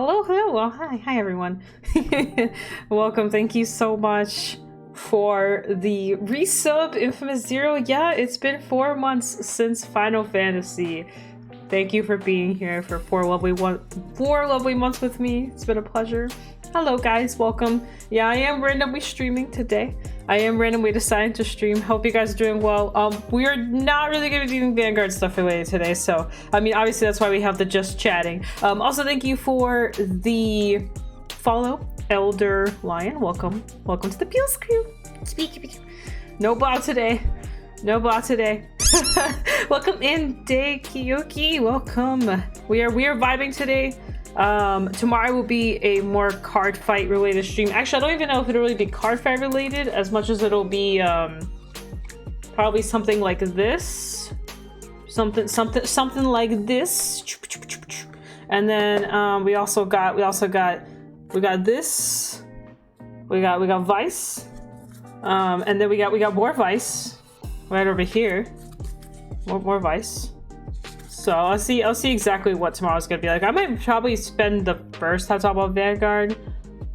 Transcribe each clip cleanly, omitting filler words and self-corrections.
Hello, hello. Well, hi everyone. Welcome. Thank you so much for the resub, Infamous Zero. Yeah, it's been 4 months since Final Fantasy. Thank you for being here for 4 lovely months with me. It's been a pleasure. Hello guys, welcome. Yeah, I am randomly streaming today. I am randomly deciding to stream. Hope you guys are doing well. We are not really going to be doing Vanguard stuff related today, so I mean, obviously that's why we have the just chatting. Also, thank you for the follow, Elder Lion. Welcome to the Peels crew. No bot today. No bot today. Welcome in, Day Kiyoki. Welcome. We are vibing today. Tomorrow will be a more card fight related stream. Actually, I don't even know if it'll really be card fight related as much as it'll be probably something like this, something like this. And then we got this. We got Vice, and then we got more Vice right over here. More Vice. So I'll see exactly what tomorrow's gonna be like. I might probably spend the first time talking about Vanguard,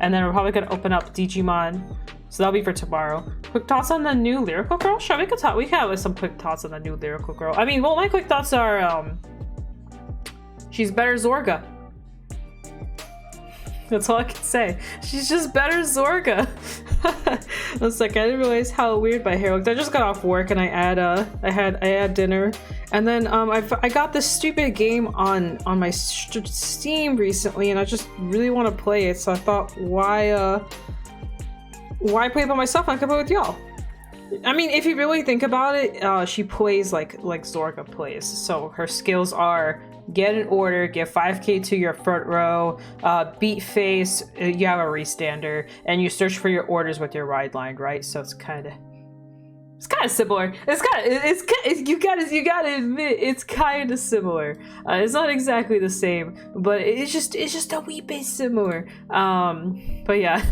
and then we're probably gonna open up Digimon. So that'll be for tomorrow. Quick thoughts on the new Lyrical Girl? Sure, we can have some quick thoughts on the new Lyrical Girl. I mean, well, my quick thoughts are she's better Zorga. That's all I can say. She's just better Zorga. I was like, I didn't realize how weird my hair looked. I just got off work and I had dinner, and then I got this stupid game on my Steam recently, and I just really want to play it. So I thought, why play it by myself? I could play with y'all. I mean, if you really think about it, she plays like Zorga plays. So her skills are get an order, get 5k to your front row, beat face, you have a restander, and you search for your orders with your ride line, right? So it's kind of similar. You gotta admit, it's kind of similar. It's not exactly the same, but it's just a wee bit similar. But yeah,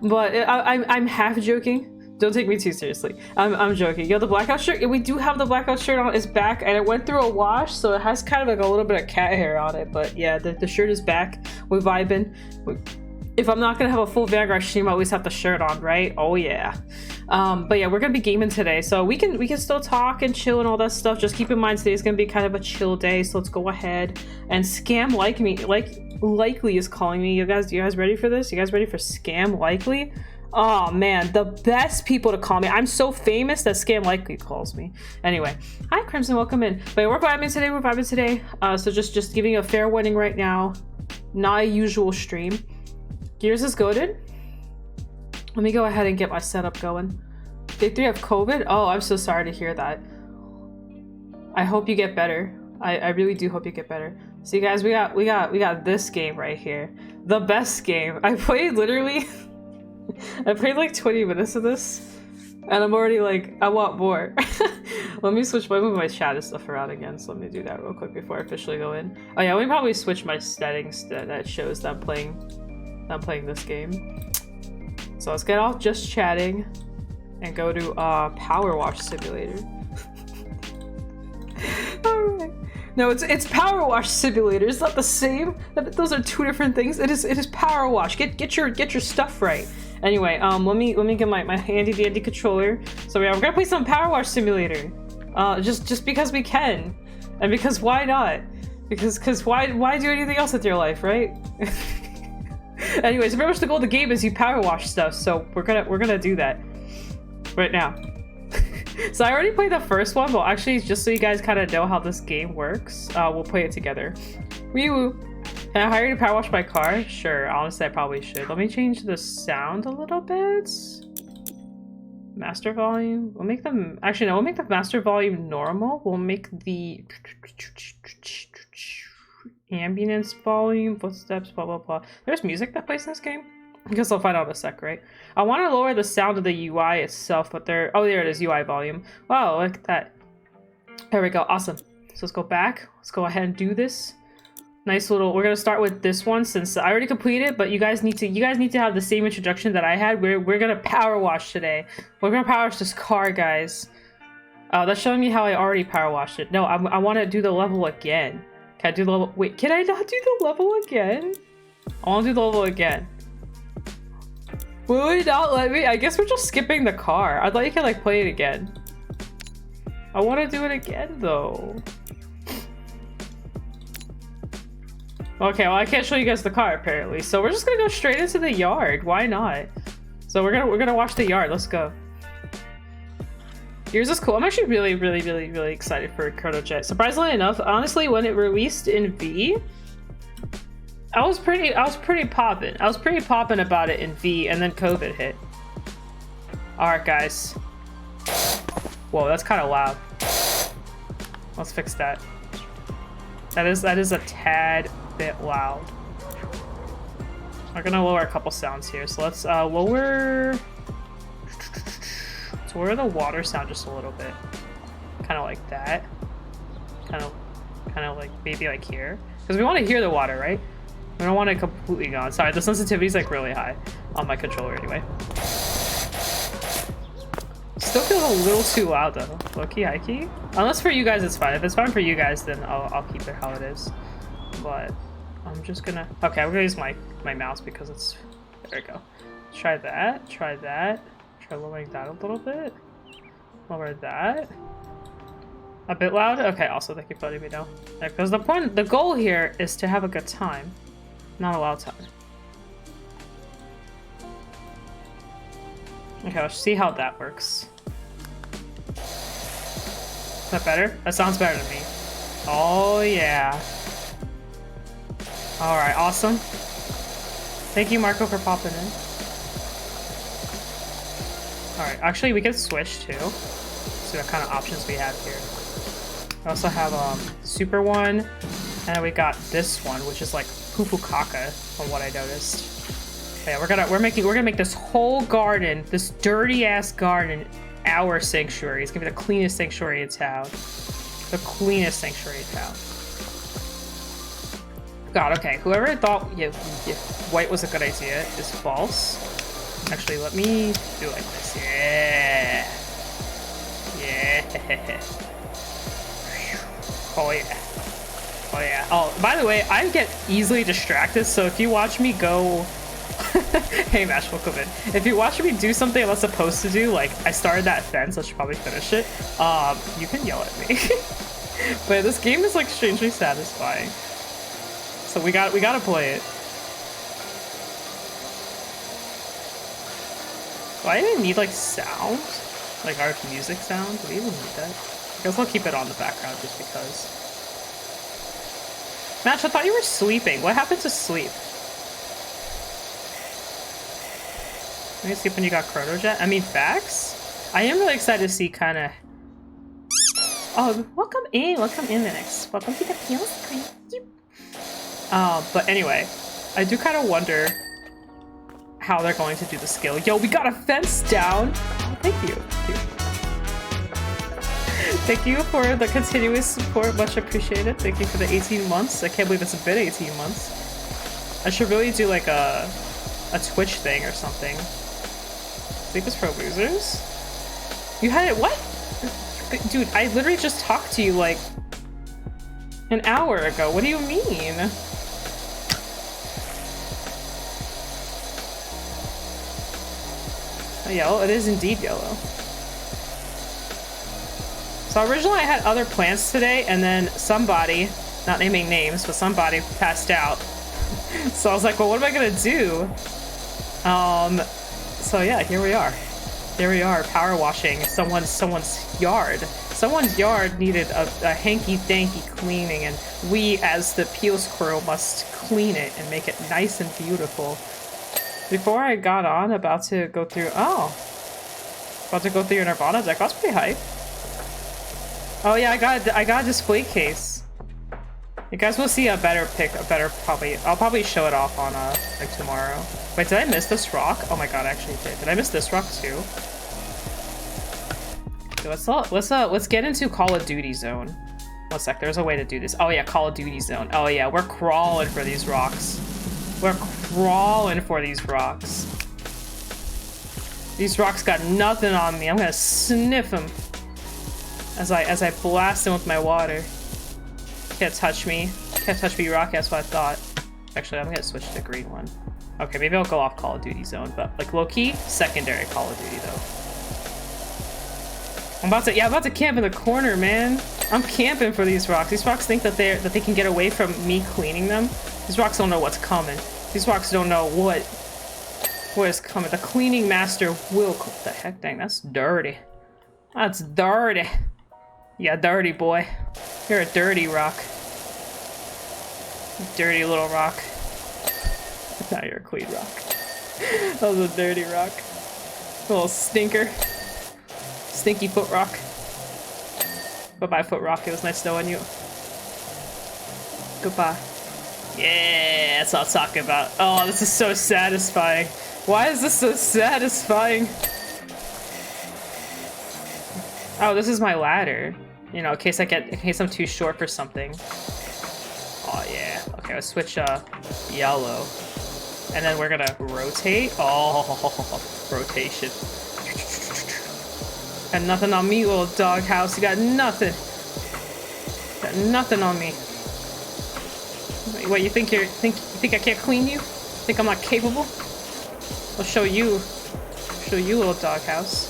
but I'm half joking. Don't take me too seriously. I'm joking. Yo, the blackout shirt, we do have the blackout shirt on. It's back, and it went through a wash, so it has kind of like a little bit of cat hair on it. But yeah, the shirt is back. We're vibing. If I'm not gonna have a full Vanguard stream, I always have the shirt on, right? Oh yeah. But yeah, we're gonna be gaming today, so we can still talk and chill and all that stuff. Just keep in mind today's gonna be kind of a chill day, so let's go ahead and Scam Likely is calling me. You guys ready for this? You guys ready for Scam Likely? Oh man, the best people to call me. I'm so famous that Scam Likely calls me. Anyway, hi Crimson, welcome in. But yeah, we're vibing today. So just giving you a fair warning right now. Not a usual stream. Gears is goated. Let me go ahead and get my setup going. Day 3 have COVID? Oh, I'm so sorry to hear that. I hope you get better. I really do hope you get better. See guys, we got this game right here. The best game. I played like 20 minutes of this, and I'm already like, I want more. Let me move my chat and stuff around again, so let me do that real quick before I officially go in. Oh yeah, let me probably switch my settings that shows that I'm playing this game. So let's get off just chatting and go to Power Wash Simulator. Alright. No, it's Power Wash Simulator. It's not the same. Those are two different things. It is Power Wash. Get your stuff right. Anyway, let me get my handy dandy controller. So yeah, we're gonna play some Power Wash Simulator. Just because we can, and because why not? Because why do anything else with your life, right? Anyway, so pretty much the goal of the game is you power wash stuff. So we're gonna do that right now. So I already played the first one, but actually, just so you guys kind of know how this game works, we'll play it together. Wee woo. Can I hire you to power wash my car? Sure, honestly, I probably should. Let me change the sound a little bit. Master volume. We'll make them... Actually, no, we'll make the master volume normal. We'll make the... ambience volume, footsteps, blah, blah, blah. There's music that plays in this game? I guess I'll find out in a sec, right? I want to lower the sound of the UI itself, but there... Oh, there it is, UI volume. Wow, look at that. There we go, awesome. So let's go back. Let's go ahead and do this. Nice little, we're gonna start with this one since I already completed it, but you guys need to have the same introduction that I had. We're gonna power wash today. We're gonna power wash this car, guys. That's showing me how I already power washed it. No, I want to do the level again. Can I do the level? Wait, can I not do the level again? I want to do the level again. Will it not let me? I guess we're just skipping the car. I thought you could like play it again. I want to do it again though. Okay, well I can't show you guys the car apparently, so we're just gonna go straight into the yard. Why not? So we're gonna watch the yard. Let's go. Yours is cool. I'm actually really excited for ChronoJet. Surprisingly enough, honestly, when it released in V, I was pretty poppin'. I was pretty poppin' about it in V, and then COVID hit. All right, guys. Whoa, that's kind of loud. Let's fix that. That is a tad bit loud. I'm gonna lower a couple sounds here. So let's lower the water sound just a little bit. Kind of like that. Kind of like maybe like here, because we want to hear the water, right? We don't want it completely gone. Sorry, the sensitivity's like really high on my controller anyway. Still feels a little too loud though. Low-key, high-key? Unless for you guys it's fine. If it's fine for you guys, then I'll keep it how it is. But I'm just gonna... Okay, I'm gonna use my mouse because it's... There we go. Try that. Try that. Try lowering that a little bit. Lower that. A bit loud? Okay, also thank you for letting me know. Because the goal here is to have a good time. Not a loud time. Okay, let's see how that works. Is that better? That sounds better to me. Oh yeah. Alright, awesome. Thank you, Marco, for popping in. Alright, actually we can switch too. See what kind of options we have here. We also have super one, and then we got this one, which is like poo-poo caca, from what I noticed. Yeah, we're gonna make this whole garden, this dirty ass garden, our sanctuary. It's gonna be the cleanest sanctuary in town. The cleanest sanctuary in town. God, okay. Whoever thought white was a good idea is false. Actually, let me do it like this. Yeah. Yeah. Oh yeah. Oh yeah. Oh, by the way, I get easily distracted, so if you watch me go... Hey Mash, welcome in. If you watch me do something I'm not supposed to do, like I started that fence, I should probably finish it, you can yell at me. But this game is like strangely satisfying. So we gotta play it. Do I even need like sound? Like our music sound? Do we even need that? I guess I'll keep it on the background just because. Match, I thought you were sleeping. What happened to sleep? Let me see when you got ChronoJet. I mean, facts? I am really excited to see kind of... Oh, welcome in, Linux. Welcome to the Peel Screen. But anyway, I do kind of wonder how they're going to do the skill. Yo, we got a fence down. Oh, thank you. Thank you for the continuous support. Much appreciated. Thank you for the 18 months. I can't believe it's been 18 months. I should really do like a Twitch thing or something. Sleep is for losers? You had it, what? Dude, I literally just talked to you like an hour ago. What do you mean? Oh, yellow? It is indeed yellow. So originally I had other plans today, and then somebody, not naming names, but somebody passed out. So I was like, well, what am I gonna do? So yeah, here we are. Here we are, power washing someone's yard. Someone's yard needed a hanky-danky cleaning, and we, as the Peels crew, must clean it and make it nice and beautiful. Before I got on, about to go through your Nirvana deck. That's pretty hype. Oh yeah, I got a display case. You guys will see a better pick, I'll probably show it off on like tomorrow. Wait, did I miss this rock? Oh my god, I actually did. Did I miss this rock too? Okay, let's get into Call of Duty zone. One sec, there's a way to do this. Oh yeah, Call of Duty zone. Oh yeah, we're crawling for these rocks. We're crawling for these rocks. These rocks got nothing on me. I'm gonna sniff them as I blast them with my water. Can't touch me. Can't touch me, rock. That's what I thought. Actually, I'm gonna switch to the green one. Okay, maybe I'll go off Call of Duty zone, but like low-key, secondary Call of Duty though. I'm about to camp in the corner, man. I'm camping for these rocks. These rocks think that they can get away from me cleaning them. These rocks don't know what's coming. These rocks don't know what is coming. The cleaning master will. What the heck, dang, that's dirty. That's dirty. Yeah, dirty boy. You're a dirty rock. Dirty little rock. Now you're a clean rock. That was a dirty rock. A little stinker. Stinky foot rock. Bye-bye, foot rock. It was nice knowing you. Goodbye. Yeah, that's what I'm talking about. Oh, this is so satisfying. Why is this so satisfying? Oh, this is my ladder. You know, in case I'm too short for something. Oh yeah. Okay, let's switch yellow. And then we're gonna rotate. Oh, rotation. Got nothing on me, little doghouse. You got nothing. Got nothing on me. What, you think I can't clean you? Think I'm not capable? I'll show you. Show you, little doghouse.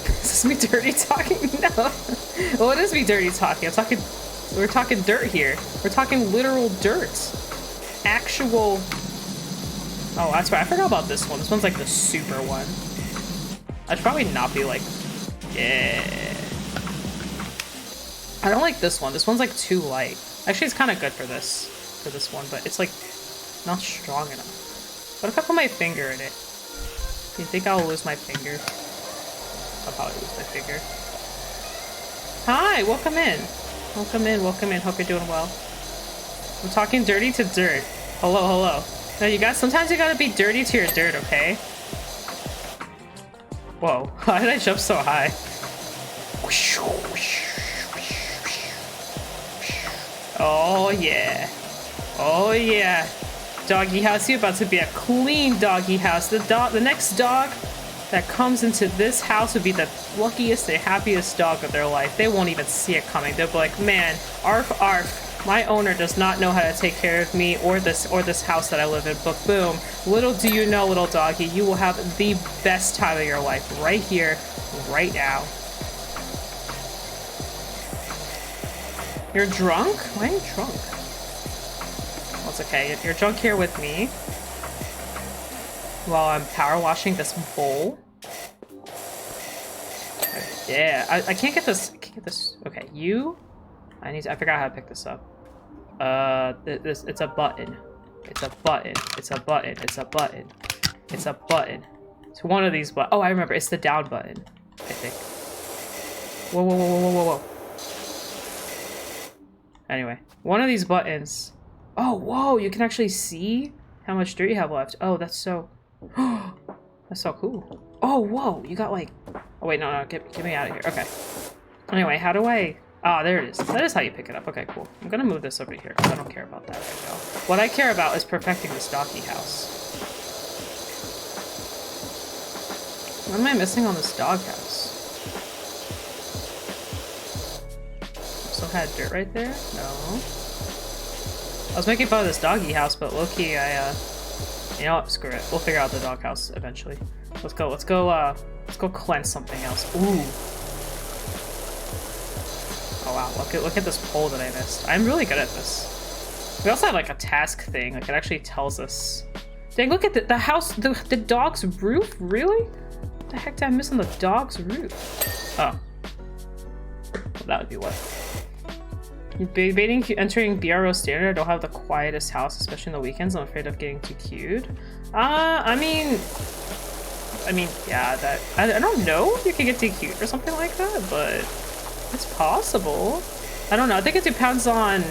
Is this me dirty talking? No. Well, it is me dirty talking. We're talking dirt here. We're talking literal dirt. Actual. Oh, that's right. I forgot about this one. This one's like the super one. I should probably not be like, yeah. I don't like this one. This one's like too light. Actually, it's kind of good for this one, but it's like not strong enough. What if I put my finger in it? Do you think I'll lose my finger? I'll probably lose my finger. Hi, welcome in. Welcome in, welcome in. Hope you're doing well. I'm talking dirty to dirt. Hello, hello. Now you guys, sometimes you gotta be dirty to your dirt, okay? Whoa, why did I jump so high? Oh yeah. Oh yeah. Doggy house, you're about to be a clean doggy house. The next dog that comes into this house would be the luckiest and happiest dog of their life. They won't even see it coming. They'll be like, man, arf arf. My owner does not know how to take care of me or this house that I live in, but boom, little do you know, little doggy, you will have the best time of your life right here, right now. You're drunk? Why are you drunk? Well, it's okay. You're drunk here with me while I'm power washing this bowl. Yeah, I can't get this. Okay, you. I forgot how to pick this up. It's a button. It's a button. It's a button. It's a button. It's a button. It's one of these buttons. Oh, I remember. It's the down button, I think. Whoa, whoa, whoa, whoa, whoa, whoa. Anyway, one of these buttons. Oh, whoa! You can actually see how much dirt you have left. Oh, that's so. That's so cool. Oh, whoa! You got like. Oh wait, no, get me out of here. Okay. Anyway, how do I? Ah, there it is. That is how you pick it up. Okay, cool. I'm gonna move this over here because I don't care about that right now. What I care about is perfecting this doggy house. What am I missing on this dog house? Still had dirt right there? No. I was making fun of this doggy house, but low-key, you know what? Screw it. We'll figure out the dog house eventually. Let's go cleanse something else. Ooh. Oh wow, look at this pole that I missed. I'm really good at this. We also have like a task thing, like it actually tells us. Dang, look at the house, the dog's roof? Really? What the heck did I miss on the dog's roof? Oh. Well, that would be what? Debating entering BRO standard. I don't have the quietest house, especially in the weekends. I'm afraid of getting too cute. I mean, yeah, that I don't know if you can get too cute or something like that, but it's possible. I don't know. I think it depends on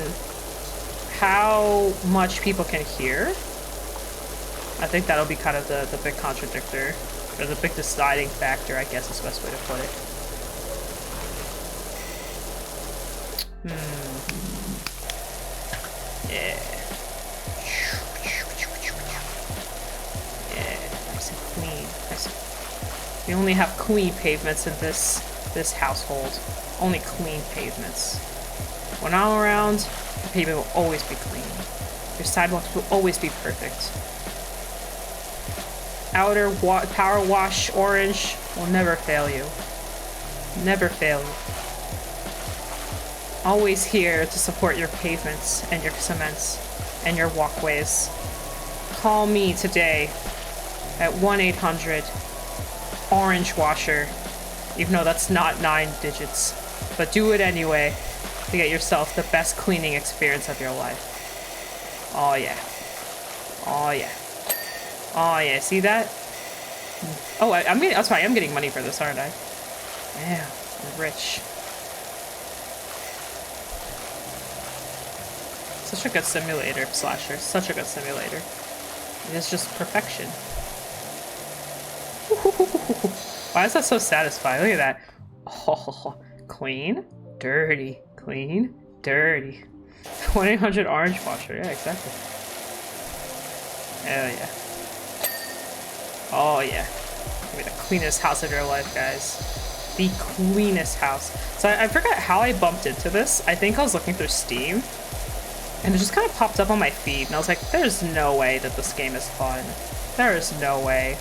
how much people can hear. I think that'll be kind of the big contradictor, or the big deciding factor, I guess is the best way to put it. Yeah. Yeah, nice and clean. We only have clean pavements in this household. Only clean pavements. When I'm around, the pavement will always be clean. Your sidewalks will always be perfect. Outer power wash orange will never fail you. Never fail you. Always here to support your pavements and your cements and your walkways. Call me today at 1-800-ORANGE WASHER, even though that's not 9 digits. But do it anyway to get yourself the best cleaning experience of your life. Oh yeah. Oh yeah. Oh yeah, see that? Oh, I'm getting, that's right, I'm getting money for this, aren't I? Yeah, I'm rich. Such a good simulator, Slasher. Such a good simulator. It's just perfection. Why is that so satisfying? Look at that. Oh, clean, dirty, clean, dirty. 1-800-ORANGE WASHER. Yeah, exactly. Hell yeah. Oh yeah. Give me the cleanest house of your life, guys. The cleanest house. So I forgot how I bumped into this. I think I was looking through Steam, and it just kind of popped up on my feed, and I was like, there's no way that this game is fun. There is no way.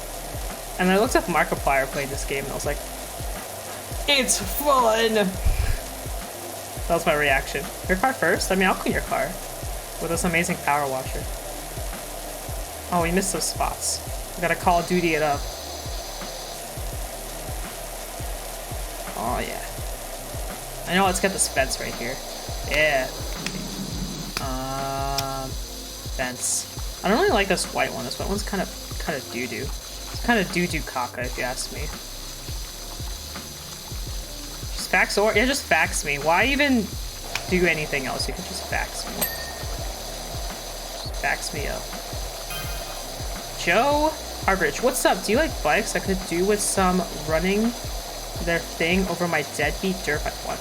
And I looked up Markiplier playing this game, and I was like, it's fun! That was my reaction. Your car first? I mean, I'll clean your car with this amazing power washer. Oh, we missed those spots. We gotta Call of Duty it up. Oh, yeah. I know, let's get this fence right here. Yeah. Fence. I don't really like this white one. This white one's kind of doo-doo. It's kind of doo-doo caca, if you ask me. Just fax or yeah, just fax me. Why even do anything else? You could just fax me. Just fax me up. Joe Arbridge, what's up? Do you like bikes? I could do with some running their thing over my deadbeat dirt bike. What?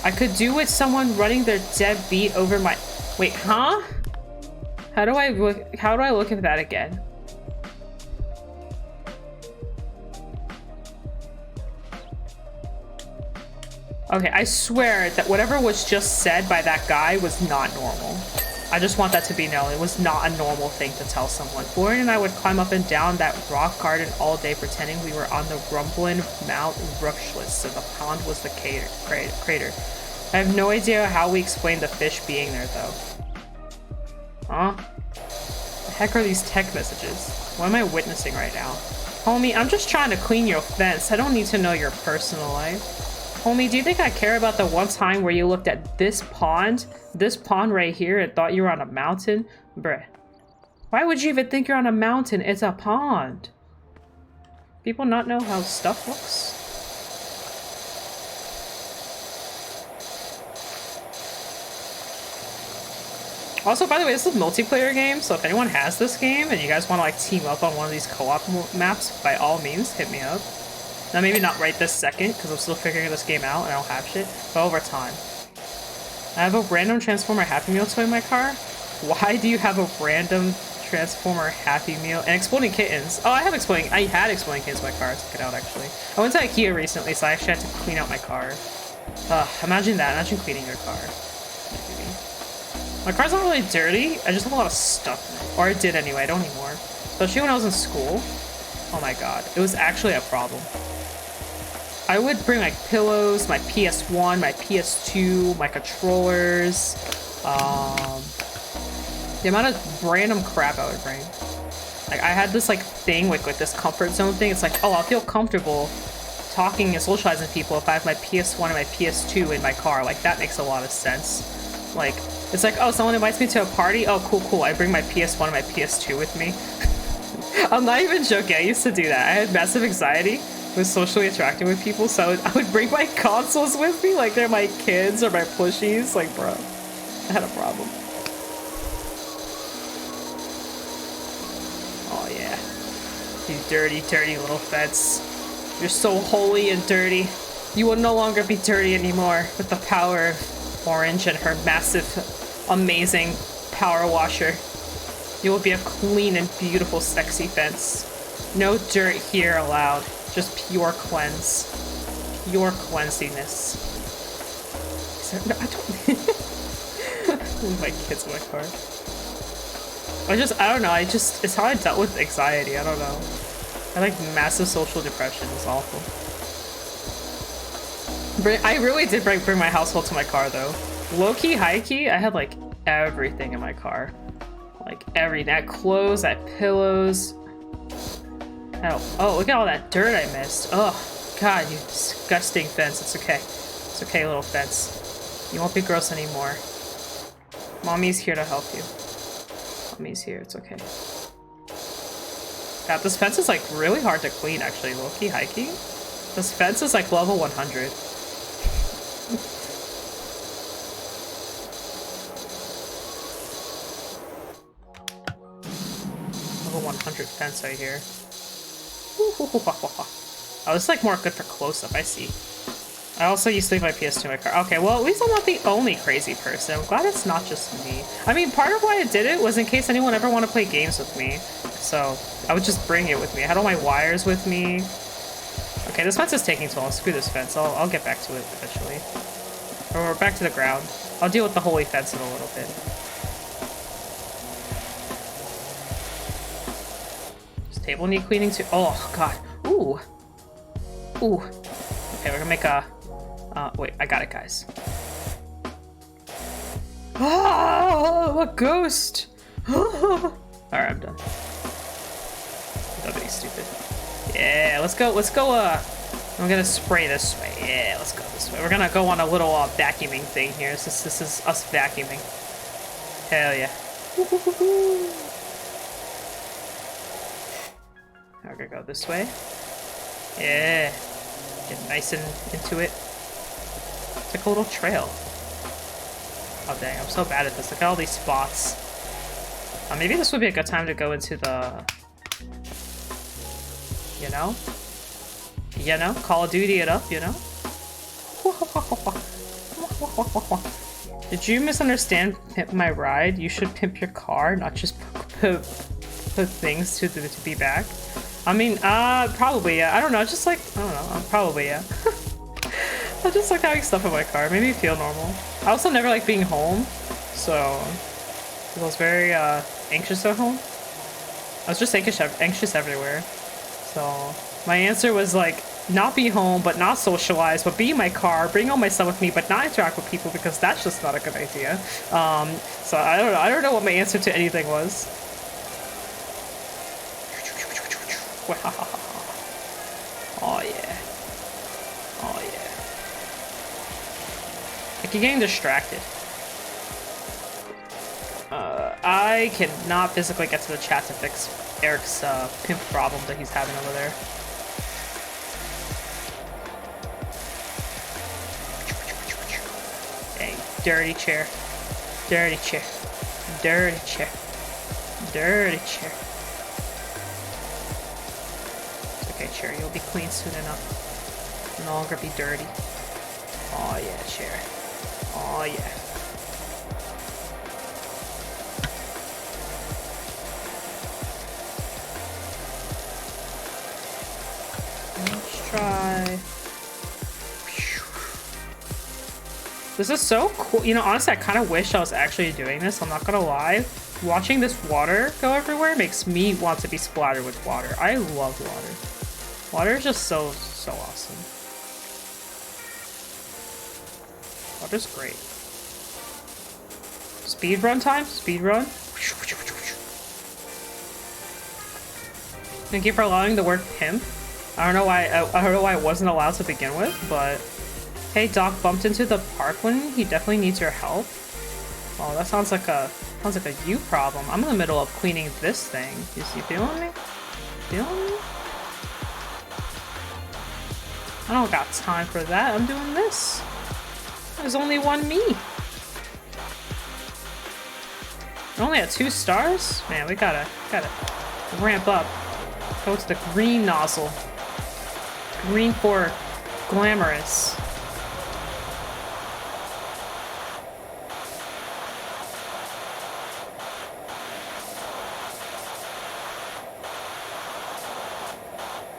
I could do with someone running their deadbeat over my. Wait, huh? How do I look at that again? Okay, I swear that whatever was just said by that guy was not normal. I just want that to be known. It was not a normal thing to tell someone. Lauren and I would climb up and down that rock garden all day pretending we were on the rumbling Mount Rushless and the pond was the crater. I have no idea how we explained the fish being there, though. Huh? The heck are these tech messages? What am I witnessing right now? Homie, I'm just trying to clean your fence. I don't need to know your personal life. Homie, do you think I care about the one time where you looked at this pond right here, and thought you were on a mountain? Bruh. Why would you even think you're on a mountain? It's a pond. People not know how stuff looks? Also, by the way, this is a multiplayer game, so if anyone has this game and you guys want to like team up on one of these co-op maps, by all means, hit me up. Now, maybe not right this second, because I'm still figuring this game out and I don't have shit, but over time. I have a random Transformer Happy Meal toy in my car. Why do you have a random Transformer Happy Meal? And Exploding Kittens. Oh, I had Exploding Kittens in my car. I took it out, actually. I went to IKEA recently, so I actually had to clean out my car. Imagine that. Imagine cleaning your car. My car's not really dirty. I just have a lot of stuff in it. Or I did anyway. I don't anymore. Especially when I was in school. Oh my god. It was actually a problem. I would bring like pillows, my PS1, my PS2, my controllers, the amount of random crap I would bring. Like I had this like thing with this comfort zone thing. It's like, oh, I'll feel comfortable talking and socializing with people if I have my PS1 and my PS2 in my car. Like that makes a lot of sense. Like it's like, oh, someone invites me to a party. Oh, cool. I bring my PS1 and my PS2 with me. I'm not even joking. I used to do that. I had massive anxiety with socially interacting with people, so I would bring my consoles with me like they're my kids or my plushies. Like, bro, I had a problem. Oh yeah, you dirty little feds. You're so holy and dirty. You will no longer be dirty anymore with the power of Orange and her massive, amazing power washer. You will be a clean and beautiful, sexy fence. No dirt here allowed. Just pure cleanse. Pure cleansiness. sir. No, I don't. Leave my kids in my car. I don't know. It's how I dealt with anxiety. I don't know. I like massive social depression. It's awful. I really did bring my household to my car though. Low key, high key, I had like everything in my car. Like everything. I had clothes, I had pillows. Oh, look at all that dirt I missed. Oh, God, you disgusting fence. It's okay. It's okay, little fence. You won't be gross anymore. Mommy's here to help you. Mommy's here. It's okay. God, this fence is like really hard to clean actually. Low-key, high-key. This fence is like level 100. Level 100 fence right here. Oh, this is like more good for close-up, I see. I also used to leave my PS2 in my car. Okay, well, at least I'm not the only crazy person. I'm glad it's not just me. I mean, part of why I did it was in case anyone ever wanted to play games with me. So, I would just bring it with me. I had all my wires with me. Okay, this fence is taking too long. Screw this fence. I'll get back to it eventually. Or back to the ground. I'll deal with the holy fence in a little bit. Does table need cleaning too? Oh, God. Ooh. Ooh. Okay, we're gonna make a... wait, I got it, guys. Oh, a ghost! Alright, I'm done. Nobody's stupid. Yeah, let's go, I'm gonna spray this way. Yeah, let's go this way. We're gonna go on a little vacuuming thing here. This is us vacuuming. Hell yeah. We're gonna go this way. Yeah. Get nice and into it. It's like a little trail. Oh dang, I'm so bad at this. Look at all these spots. Maybe this would be a good time to go into the... You know? Call of Duty it up, you know? Did you misunderstand pimp my ride? You should pimp your car, not just put things to be back. I mean, probably, yeah. I don't know, just like, I don't know, probably, yeah. I just like having stuff in my car. It made me feel normal. I also never like being home, so I was very anxious at home. I was just anxious everywhere. So my answer was like, not be home, but not socialize, but be in my car, bring all my stuff with me, but not interact with people because that's just not a good idea. So I don't know. I don't know what my answer to anything was. Oh yeah. Oh yeah. I keep getting distracted. I cannot physically get to the chat to fix Eric's pimp problem that he's having over there. Hey, dirty chair. Dirty chair. Dirty chair. Dirty chair. Okay, chair, you'll be clean soon enough. You'll no longer be dirty. Oh yeah, chair. Oh yeah. Let's try. This is so cool. You know, honestly, I kind of wish I was actually doing this. I'm not gonna lie. Watching this water go everywhere makes me want to be splattered with water. I love water. Water is just so awesome. Water's great. Speed run time? Speed run? Thank you for allowing the word pimp. I don't know why I wasn't allowed to begin with, but hey, Doc bumped into the parkland. He definitely needs your help. Oh, that sounds like a you problem. I'm in the middle of cleaning this thing. You feeling me? Feeling me? I don't got time for that. I'm doing this. There's only one me. I only had 2 stars? Man, we gotta ramp up. Go to the green nozzle. Green for glamorous.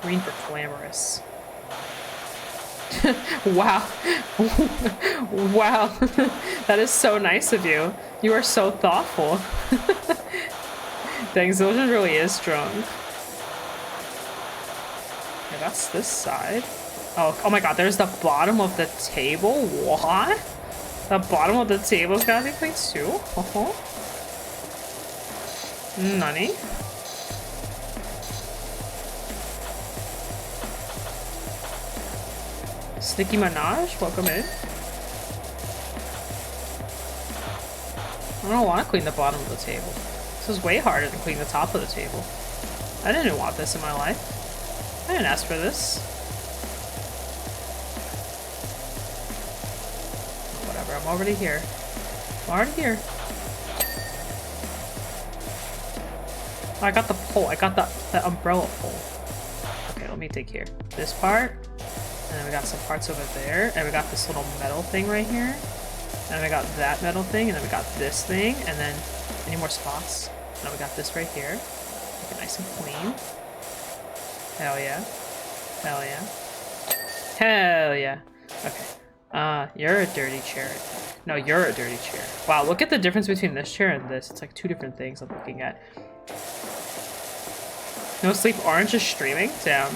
Green for glamorous. Wow. Wow. That is so nice of you. You are so thoughtful. Dang, Zildjian really is drunk. Okay, that's this side. Oh my god, there's the bottom of the table? What? The bottom of the table's gotta be clean too? Nani? Sticky Minaj, welcome in. I don't want to clean the bottom of the table. This is way harder than clean the top of the table. I didn't want this in my life. I didn't ask for this. Whatever, I'm already here. I'm already here. Oh, I got the pole. I got the umbrella pole. Okay, let me take here. This part. And then we got some parts over there. And we got this little metal thing right here. And then we got that metal thing. And then we got this thing. And then any more spots? Now we got this right here. Make it nice and clean. Hell yeah. Hell yeah. Hell yeah. Okay. You're a dirty chair. No, you're a dirty chair. Wow, look at the difference between this chair and this. It's like two different things I'm looking at. No sleep. Orange is streaming? Damn.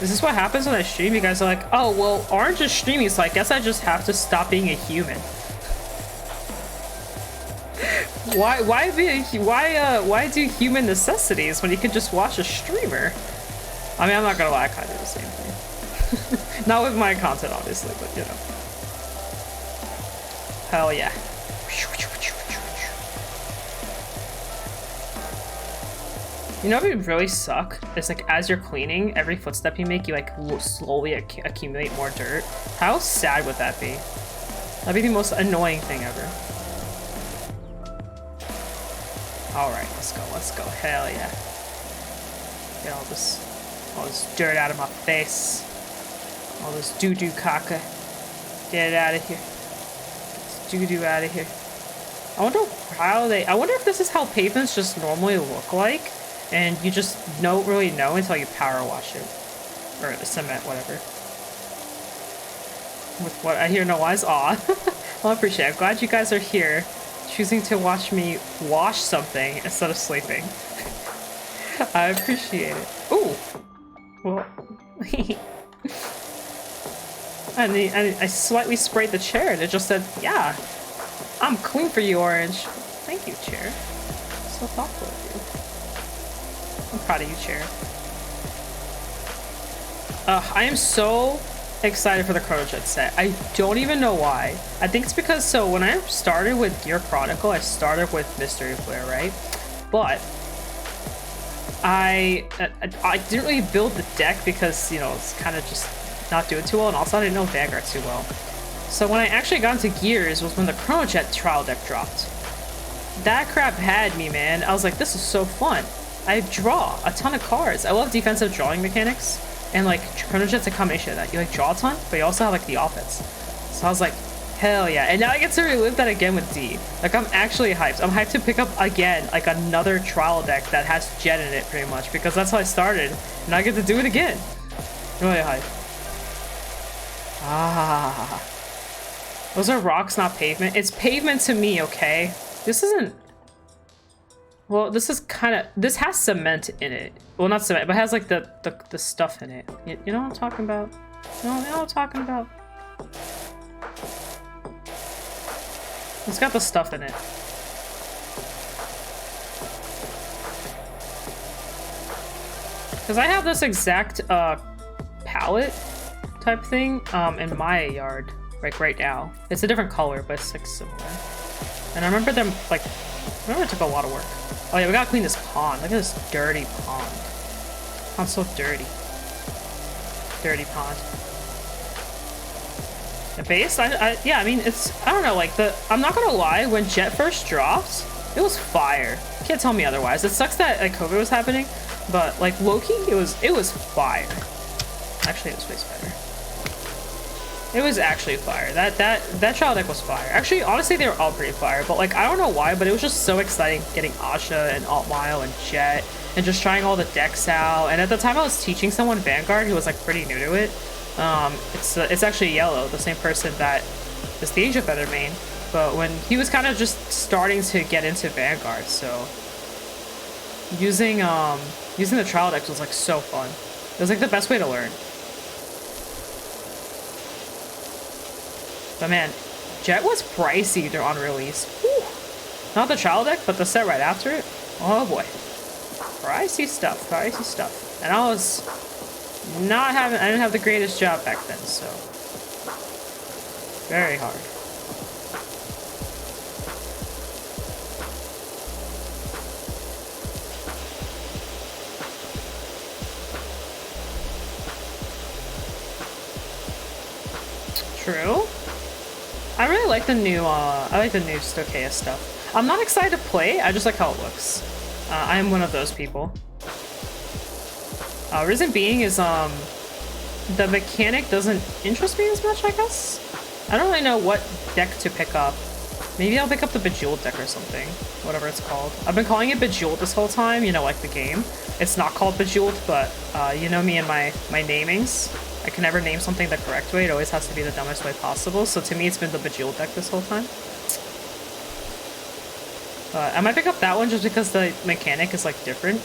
Is this what happens when I stream? You guys are like, oh, well, Orange is streaming, so I guess I just have to stop being a human. Why do human necessities when you can just watch a streamer? I mean, I'm not gonna lie, I kind of do the same thing. Not with my content, obviously, but you know. Hell yeah. You know what would really suck? It's like as you're cleaning, every footstep you make, you like slowly accumulate more dirt. How sad would that be? That'd be the most annoying thing ever. Alright, let's go, let's go. Hell yeah. Get all this dirt out of my face. All this doo-doo caca. Get it out of here. Get this doo-doo out of here. I wonder if this is how pavements just normally look like. And you just don't really know until you power wash it. Or the cement, whatever. With what I hear no eyes. Aw. Well, I appreciate it. I'm glad you guys are here, choosing to watch me wash something instead of sleeping. I appreciate it. Ooh! Well... and I slightly sprayed the chair and it just said, yeah, I'm clean for you, Orange. Thank you, chair. So thoughtful of you. I'm proud of you, chair. I am so excited for the Chronojet set. I don't even know why. I think it's because, so when I started with Gear Chronicle, I started with Mystery Flare, right? But I didn't really build the deck because, you know, it's kind of just not doing too well, and also I didn't know Vanguard too well. So when I actually got into Gears was when the Chronojet trial deck dropped. That crap had me, man. I was like, this is so fun. I draw a ton of cards. I love defensive drawing mechanics, and like Chronojet's a combination of that. You like draw a ton, but you also have like the offense. So I was like, hell yeah. And now I get to relive that again with D. Like, I'm actually hyped. I'm hyped to pick up again like another trial deck that has Jet in it pretty much, because that's how I started, and I get to do it again. Really hyped. Ah. Those are rocks, not pavement. It's pavement to me, okay? This isn't... Well, this is kind of... This has cement in it. Well, not cement, but it has, like, the stuff in it. You know what I'm talking about? You know what I'm talking about? It's got the stuff in it. Because I have this exact, palette type thing, in my yard. Like, right now. It's a different color, but it's, like, similar. And I remember them, like... I remember it took a lot of work. Oh yeah, we gotta clean this pond. Look at this dirty pond. Pond's so dirty. Dirty pond. The base? Yeah, I mean, it's... I don't know, like, I'm not gonna lie, when Jet first dropped, it was fire. You can't tell me otherwise. It sucks that, like, COVID was happening, but, like, low-key, it was fire. Actually, it was way better. It was actually fire. That trial deck was fire. Actually, honestly, they were all pretty fire, but like, I don't know why, but it was just so exciting getting Asha and Altmile and Jet and just trying all the decks out. And at the time I was teaching someone Vanguard who was like pretty new to it. It's actually Yellow, the same person that is the Age of Feather main. But when he was kind of just starting to get into Vanguard, so using the trial decks was like so fun. It was like the best way to learn. But man, Jet was pricey on release. Whew. Not the trial deck, but the set right after it. Oh boy. Pricey stuff, pricey stuff. And I didn't have the greatest job back then, so. Very hard. True. I really like the new Stochea stuff. I'm not excited to play, I just like how it looks. I am one of those people. Reason being is, the mechanic doesn't interest me as much, I guess. I don't really know what deck to pick up. Maybe I'll pick up the Bejeweled deck or something. Whatever it's called. I've been calling it Bejeweled this whole time, you know, like the game. It's not called Bejeweled, but, you know me and my namings. I can never name something the correct way. It always has to be the dumbest way possible. So to me, it's been the Bejeweled deck this whole time. I might pick up that one just because the mechanic is like different.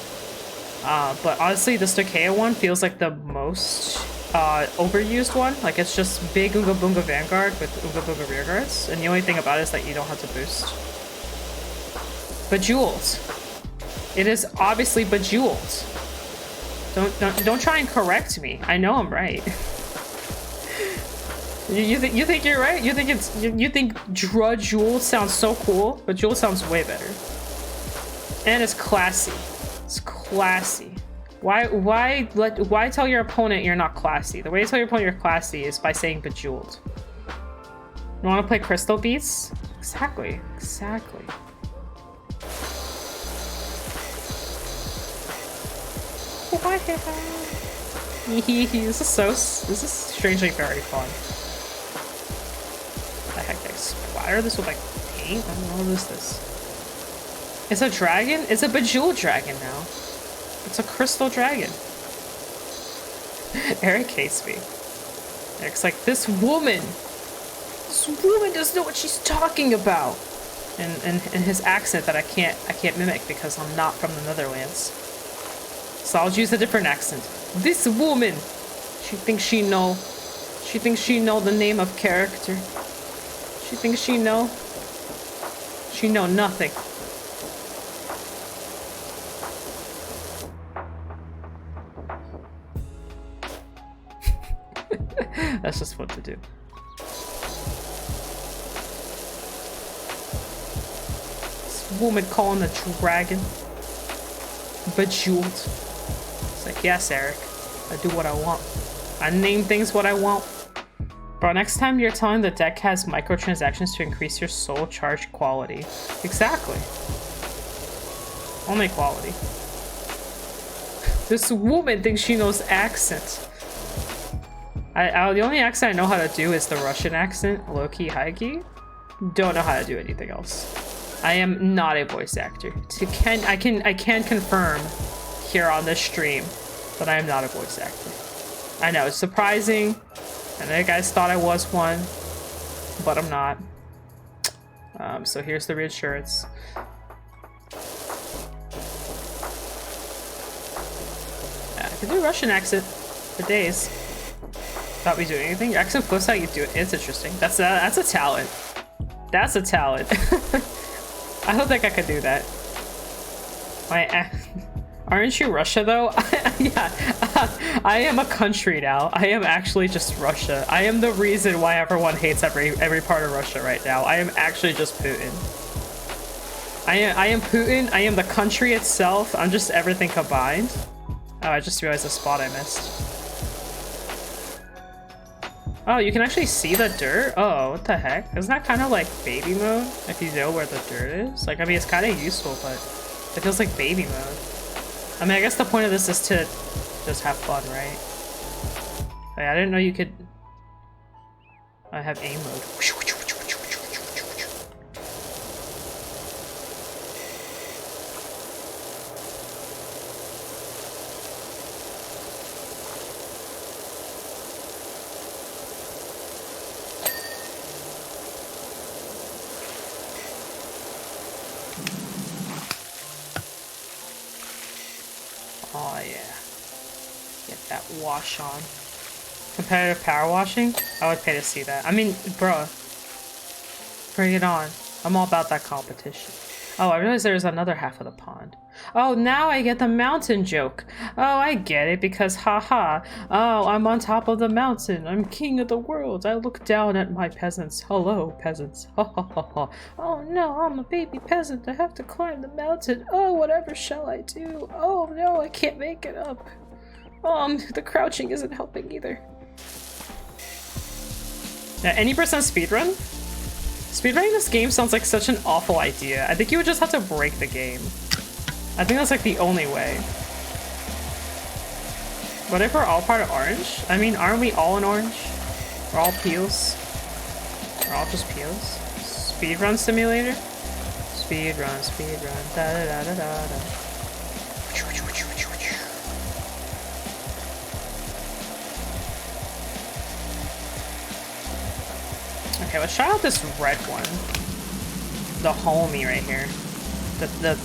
But honestly, the Stochea one feels like the most overused one. Like it's just big Oonga Boonga Vanguard with Oonga Boonga rearguards. And the only thing about it is that you don't have to boost. Bejeweled. It is obviously Bejeweled. Don't try and correct me. I know I'm right. you think you're right? You think Jewel sounds so cool, but Jewel sounds way better. And it's classy. It's classy. Why tell your opponent you're not classy? The way to tell your opponent you're classy is by saying Bejeweled. You want to play Crystal Beats? Exactly. Exactly. This is strangely very fun. What the heck, did I splatter this with like paint? I don't know, what is this? It's a dragon? It's a Bejeweled dragon now. It's a crystal dragon. Eric hates me. Eric's like, this woman doesn't know what she's talking about. And his accent that I can't mimic because I'm not from the Netherlands. So I'll use a different accent. This woman, she thinks she know the name of character. She thinks she know nothing. That's just what to do. This woman calling the dragon Bejeweled. It's like, yes, Eric, I do what I want. I name things what I want. Bro, next time you're telling the deck has microtransactions to increase your soul charge quality. Exactly. Only quality. This woman thinks she knows accents. The only accent I know how to do is the Russian accent, low-key, high-key. Don't know how to do anything else. I am not a voice actor. I can confirm here on this stream that I am not a voice actor. I know, it's surprising. I know you guys thought I was one, but I'm not. So here's the reassurance. Yeah, I can do a Russian accent for days. Without me doing anything. Your accent flows how you do it. It's interesting. That's a talent. That's a talent. I don't think I could do that. Aren't you Russia though? Yeah, I am a country now. I am actually just Russia. I am the reason why everyone hates every part of Russia right now. I am actually just Putin. I am Putin. I am the country itself. I'm just everything combined. Oh, I just realized the spot I missed. Oh, you can actually see the dirt? Oh, what the heck? Isn't that kind of like baby mode? If you know where the dirt is? Like, I mean, it's kind of useful, but it feels like baby mode. I mean, I guess the point of this is to just have fun, right? Wait, I didn't know you could... I have aim mode. wash on. Competitive power washing? I would pay to see that. I mean, bruh. Bring it on. I'm all about that competition. Oh, I realized there's another half of the pond. Oh, now I get the mountain joke. Oh, I get it because haha. Oh, I'm on top of the mountain. I'm king of the world. I look down at my peasants. Hello, peasants. Ha ha ha ha. Oh no, I'm a baby peasant. I have to climb the mountain. Oh, whatever shall I do? Oh no, I can't make it up. The crouching isn't helping either. Yeah, any percent speedrun? Speedrunning this game sounds like such an awful idea. I think you would just have to break the game. I think that's like the only way. What if we're all part of Orange? I mean, aren't we all in Orange? We're all peels. We're all just peels. Speedrun simulator? Speedrun, speedrun, da da da da da da. Okay, let's try out this red one. The homie right here. The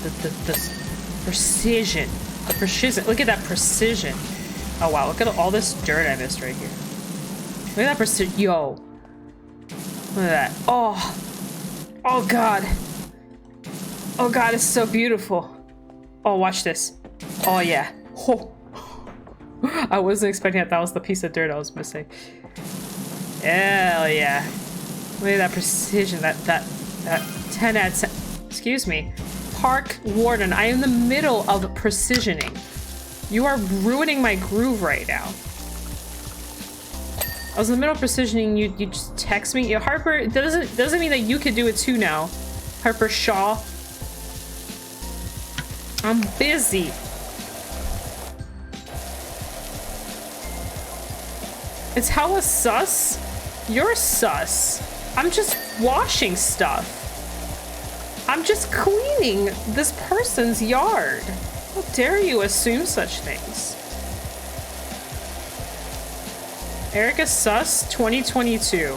precision. The precision. Look at that precision. Oh wow, look at all this dirt I missed right here. Look at that precision. Yo. Look at that. Oh. Oh god. Oh god, it's so beautiful. Oh, watch this. Oh yeah. Oh. I wasn't expecting that was the piece of dirt I was missing. Hell yeah. Look at that precision, that 10 out of 10. Excuse me. Park Warden, I am in the middle of precisioning. You are ruining my groove right now. I was in the middle of precisioning, you just text me. Yo, Harper, that doesn't mean that you can do it too now. Harper Shaw. I'm busy. It's hella sus. You're sus. I'm just washing stuff. I'm just cleaning this person's yard. How dare you assume such things? Erica Sus 2022.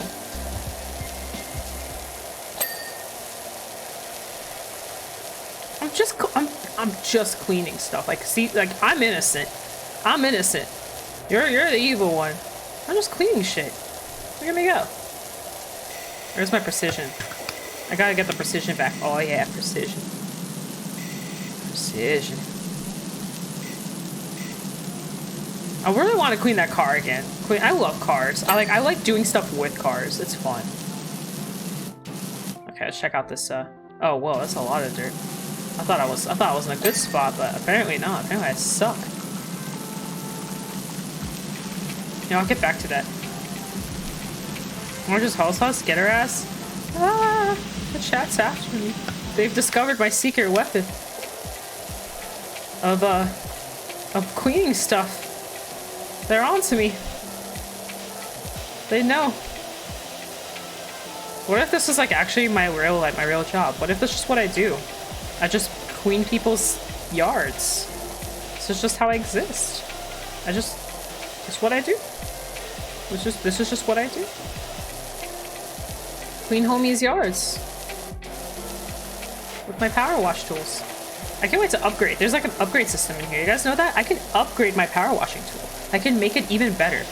I'm just cleaning stuff. Like, see, like, I'm innocent. I'm innocent. You're the evil one. I'm just cleaning shit. Look at me go. Where's my precision? I gotta get the precision back. Oh yeah, precision. Precision. I really want to clean that car again. I love cars. I like doing stuff with cars. It's fun. Okay, let's check out this. Oh whoa, that's a lot of dirt. I thought I was in a good spot, but apparently not. Apparently I suck. Yeah, I'll get back to that. Orange's house, get her ass. Ah, the chat's after me. They've discovered my secret weapon of cleaning stuff. They're on to me. They know. What if this was like actually my real job? What if that's just what I do? I just clean people's yards. This is just how I exist. It's what I do. This is just what I do. Clean homies' yards with my power wash tools. I can't wait to upgrade. There's like an upgrade system in here. You guys know that? I can upgrade my power washing tool. I can make it even better.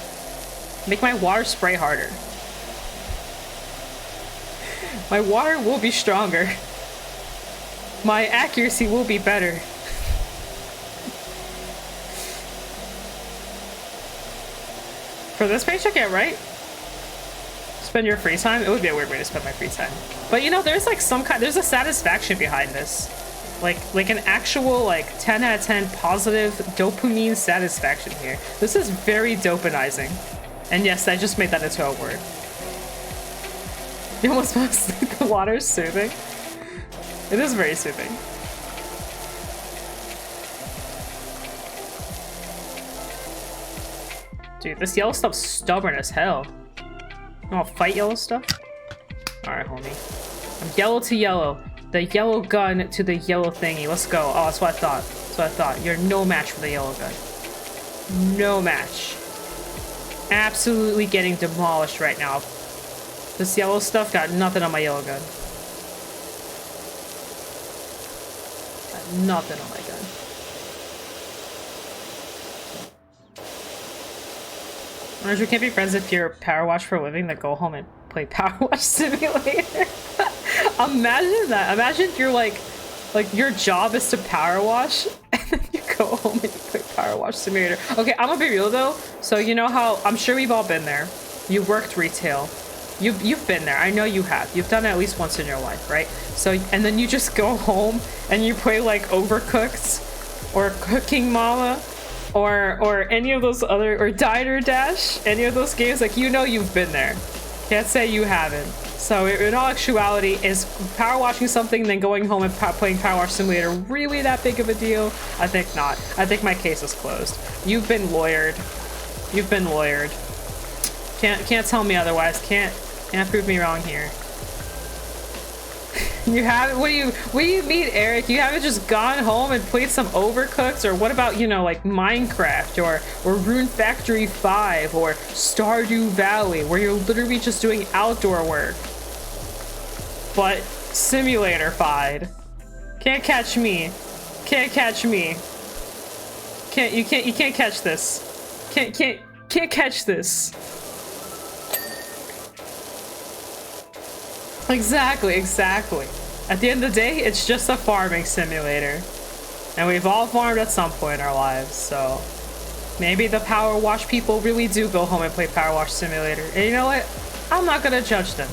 Make my water spray harder. My water will be stronger. My accuracy will be better. For this paycheck, yeah, right? Spend your free time? It would be a weird way to spend my free time. But you know, there's like there's a satisfaction behind this. Like an actual like 10 out of 10 positive dopamine satisfaction here. This is very dopamizing. And yes, I just made that into a word. You almost fell asleep. The water is soothing. It is very soothing. Dude, this yellow stuff's stubborn as hell. You wanna fight yellow stuff? Alright, homie. I'm yellow to yellow. The yellow gun to the yellow thingy. Let's go. Oh, that's what I thought. That's what I thought. You're no match for the yellow gun. No match. Absolutely getting demolished right now. This yellow stuff got nothing on my yellow gun. Got nothing on my gun. Orange, we can't be friends if you're Power Wash for a living, then go home and play Power Wash Simulator. Imagine that. Imagine you're like your job is to power wash, and then you go home and you play Power Wash Simulator. Okay, I'm gonna be real though. So you know how I'm sure we've all been there. You worked retail. You've been there. I know you have. You've done it at least once in your life, right? So and then you just go home and you play like Overcooked or Cooking Mama or any of those other, or Diner Dash, any of those games. Like, you know, you've been there. Can't say you haven't. So in all actuality, is power washing something then going home and playing Power Wash Simulator really that big of a deal? I think not. I think my case is closed. You've been lawyered. You've been lawyered. Can't tell me otherwise. Can't prove me wrong here. You haven't? What do you mean, Eric? You haven't just gone home and played some Overcooked? Or what about, you know, like Minecraft or Rune Factory 5 or Stardew Valley, where you're literally just doing outdoor work? But simulator-fied. Can't catch me. Can't catch me. You can't catch this. Can't catch this. Exactly. At the end of the day, it's just a farming simulator. And we've all farmed at some point in our lives, so maybe the Power Wash people really do go home and play Power Wash Simulator. And you know what? I'm not gonna judge them.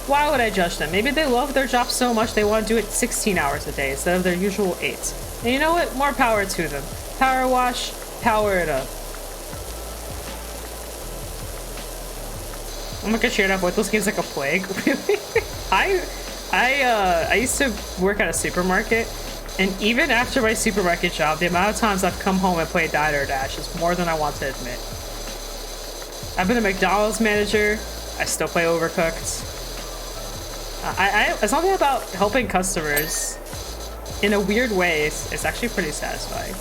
Why would I judge them? Maybe they love their job so much they want to do it 16 hours a day instead of their usual 8. And you know what? More power to them. Power Wash, power it up. I'm gonna get cheered up with those games like a plague. Really? I used to work at a supermarket, and even after my supermarket job, the amount of times I've come home and played Diner Dash is more than I want to admit. I've been a McDonald's manager. I still play Overcooked. It's something about helping customers in a weird way. It's actually pretty satisfying.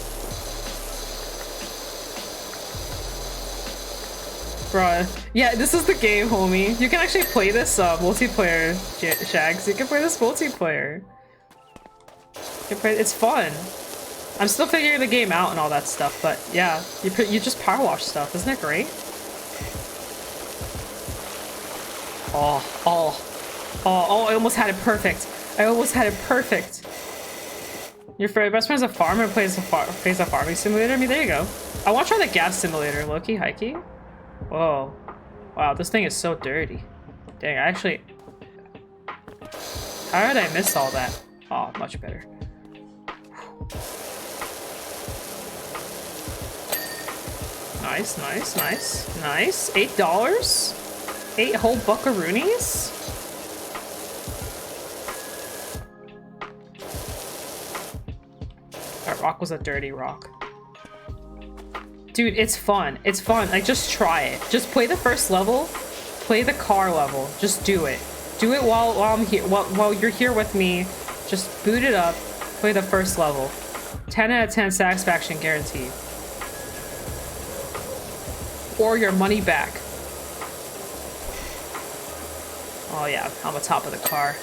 Bruh. Yeah, this is the game, homie. You can actually play this multiplayer, Shags. You can play this multiplayer. It's fun. I'm still figuring the game out and all that stuff, but yeah, you just power wash stuff. Isn't it great? Oh, I almost had it perfect. Your best friend's a farmer and plays a farming simulator? I mean, there you go. I want to try the gas simulator. Low-key, high-key. Whoa. Wow, this thing is so dirty. Dang, how did I miss all that? Oh, much better. Nice. $8? 8 whole buckaroonies? That rock was a dirty rock. Dude, it's fun. Like, just try it. Just play the first level. Play the car level. Just do it. Do it while I'm here. While you're here with me. Just boot it up. Play the first level. 10 out of 10 satisfaction guaranteed. Or your money back. Oh yeah, I'm on top of the car.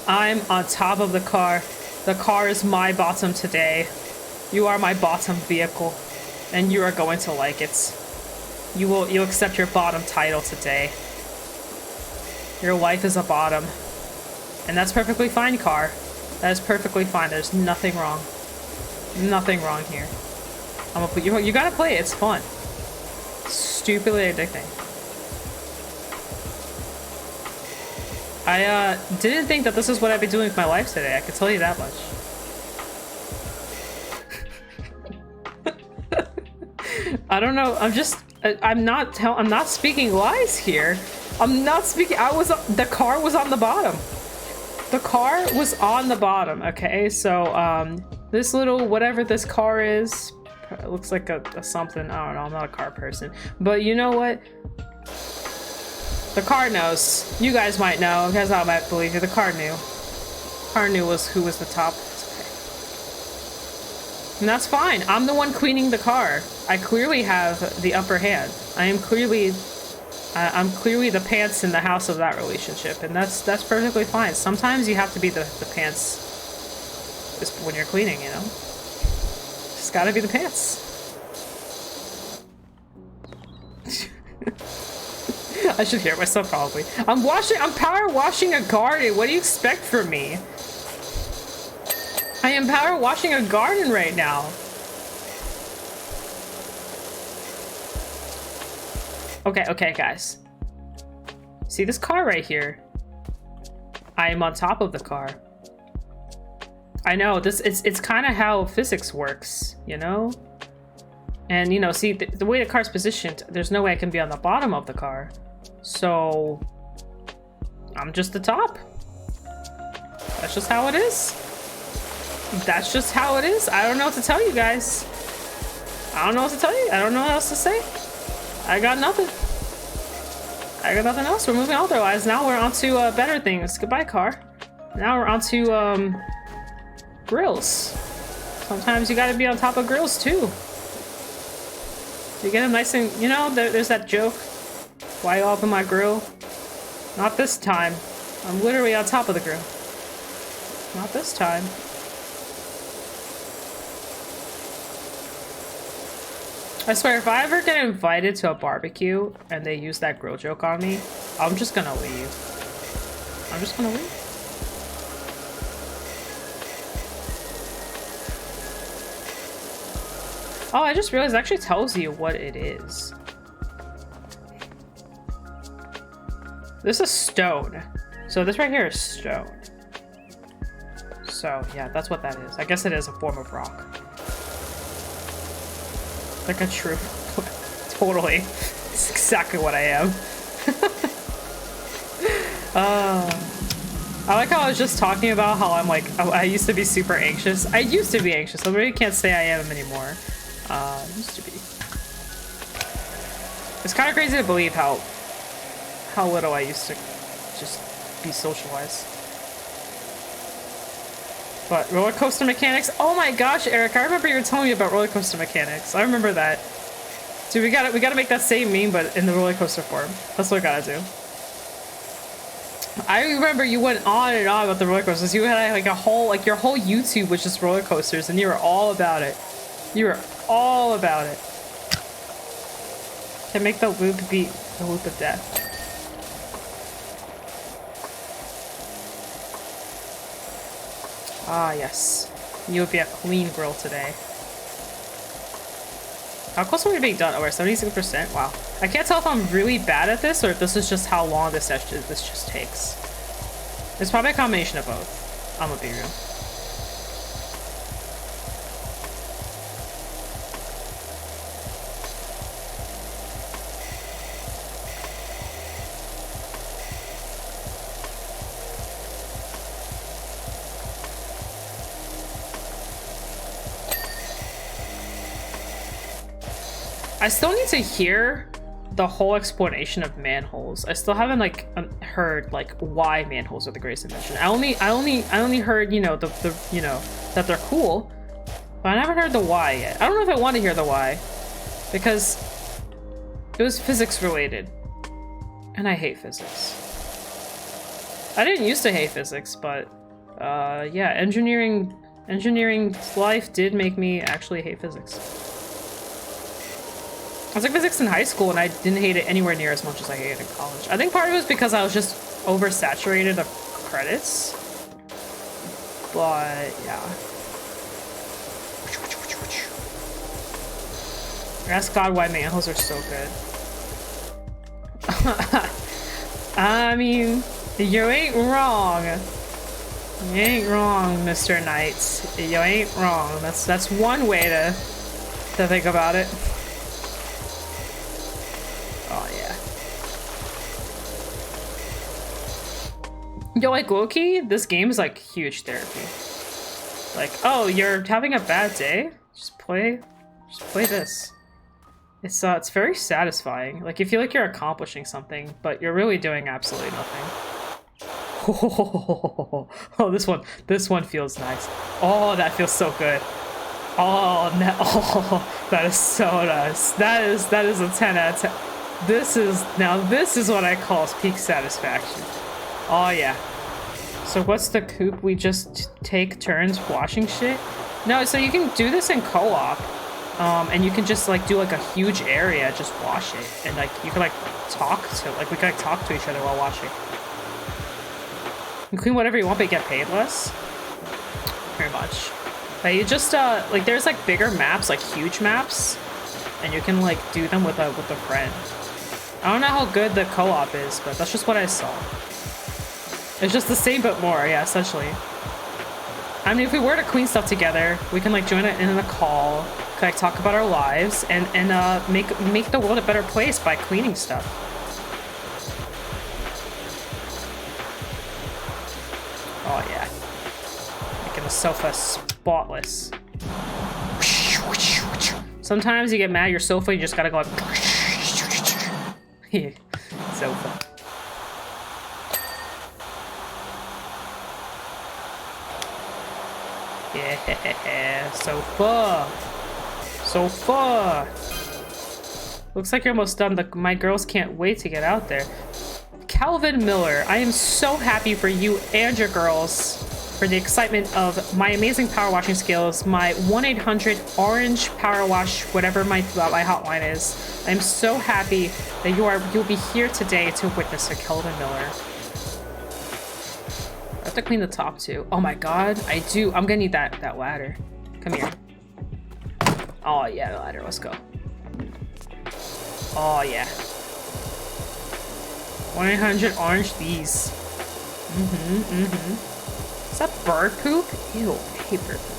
I'm on top of the car. The car is my bottom today. You are my bottom vehicle. And you are going to like it. You'll accept your bottom title today. Your life is a bottom. And that's perfectly fine, car. That is perfectly fine. There's nothing wrong. Nothing wrong here. I'm gonna put you gotta play it, it's fun. Stupidly addicting. I didn't think that this is what I'd be doing with my life today, I can tell you that much. I don't know, I'm not speaking lies here. I'm not speaking, the car was on the bottom. The car was on the bottom, okay? So, this little, whatever this car is, it looks like a something, I don't know, I'm not a car person. But you know what? The car knows. You guys might know, because I might believe you, the car knew. Car knew who was the top. And that's fine. I'm the one cleaning the car. I clearly have the upper hand. I'm clearly the pants in the house of that relationship, and that's perfectly fine. Sometimes you have to be the pants just when you're cleaning, you know? Just gotta be the pants. I should hear myself probably. I'm power washing a garden. What do you expect from me? I am power washing a garden right now. Okay, guys. See this car right here? I am on top of the car. I know, it's kind of how physics works, you know? And, you know, see, the way the car's positioned, there's no way I can be on the bottom of the car. So, I'm just the top. That's just how it is. That's just how it is. I don't know what to tell you guys. I don't know what to tell you. I don't know what else to say. I got nothing. I got nothing else. We're moving on otherwise. Now we're on to better things. Goodbye, car. Now we're on to grills. Sometimes you gotta be on top of grills too. You get them nice and, you know, there's that joke. Why you open my grill? Not this time. I'm literally on top of the grill. Not this time. I swear, if I ever get invited to a barbecue and they use that grill joke on me, I'm just gonna leave. I'm just gonna leave. Oh, I just realized it actually tells you what it is. This is stone. So this right here is stone. So yeah, that's what that is. I guess it is a form of rock. Like a true... Totally. It's exactly what I am. I like how I was just talking about how I'm like, oh, I used to be super anxious. I used to be anxious. I really can't say I am anymore. Used to be. It's kind of crazy to believe how little I used to just be socialized. But roller coaster mechanics? Oh my gosh, Eric! I remember you were telling me about roller coaster mechanics. I remember that. Dude, we gotta make that same meme, but in the roller coaster form. That's what we gotta do. I remember you went on and on about the roller coasters. You had like a whole, like your whole YouTube was just roller coasters, and you were all about it. You were all about it. Can make the loop beat the loop of death. Ah, yes. You would be a clean grill today. How close are we to being done? Oh, we're 76%. Wow. I can't tell if I'm really bad at this or if this is just how long this just takes. It's probably a combination of both. I'm gonna be real. I still need to hear the whole explanation of manholes. I still haven't like heard like why manholes are the greatest invention. I only heard, you know, the you know, that they're cool, but I haven't heard the why yet. I don't know if I want to hear the why because it was physics related, and I hate physics. I didn't used to hate physics, but yeah, engineering life did make me actually hate physics. I was like physics in high school and I didn't hate it anywhere near as much as I hated it in college. I think part of it was because I was just oversaturated of credits. But yeah. Ask God why manholes are so good. I mean, you ain't wrong. You ain't wrong, Mr. Knights. You ain't wrong. That's one way to think about it. Oh yeah. Yo, like low-key, this game is like huge therapy. Like, oh, you're having a bad day? Just play this. It's very satisfying. Like you feel like you're accomplishing something, but you're really doing absolutely nothing. Oh, this one feels nice. Oh, that feels so good. Oh, that is so nice. That is a 10 out of 10. This is what I call peak satisfaction. Oh yeah. So what's the coop? We just take turns washing shit? No, so you can do this in co-op. And you can just like do like a huge area, just wash it, and like you can like talk to like we can like talk to each other while washing. You can clean whatever you want, but you get paid less. Very much. But you just like there's like bigger maps, like huge maps, and you can like do them with a friend. I don't know how good the co-op is, but that's just what I saw. It's just the same but more, yeah, essentially. I mean, if we were to clean stuff together, we can like join it in a call, like talk about our lives, and make the world a better place by cleaning stuff. Oh yeah, making the sofa spotless. Sometimes you get mad at your sofa, you just gotta go like sofa. Yeah, sofa. Sofa. Looks like you're almost done. My girls can't wait to get out there. Calvin Miller, I am so happy for you and your girls for the excitement of my amazing power washing skills, my 1-800-ORANGE power wash, whatever my hotline is. I'm so happy that you'll be here today to witness it, Calvin Miller. I have to clean the top too. Oh my god, I do. I'm gonna need that ladder. Come here. Oh yeah, the ladder. Let's go. Oh yeah. 1-800-ORANGE these. Is that bird poop? Ew, I hate bird poop.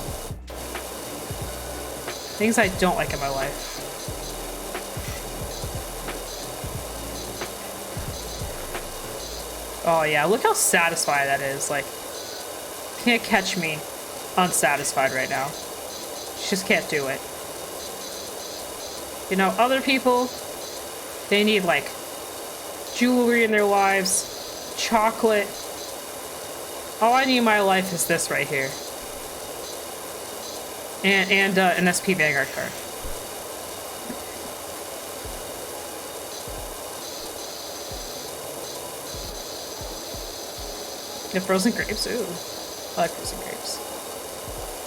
Things I don't like in my life. Oh yeah, look how satisfied that is. Like, can't catch me unsatisfied right now. Just can't do it. You know, other people, they need like jewelry in their lives, chocolate. All I need in my life is this right here. And an SP Vanguard card. Yeah, frozen grapes, ooh. I like frozen grapes.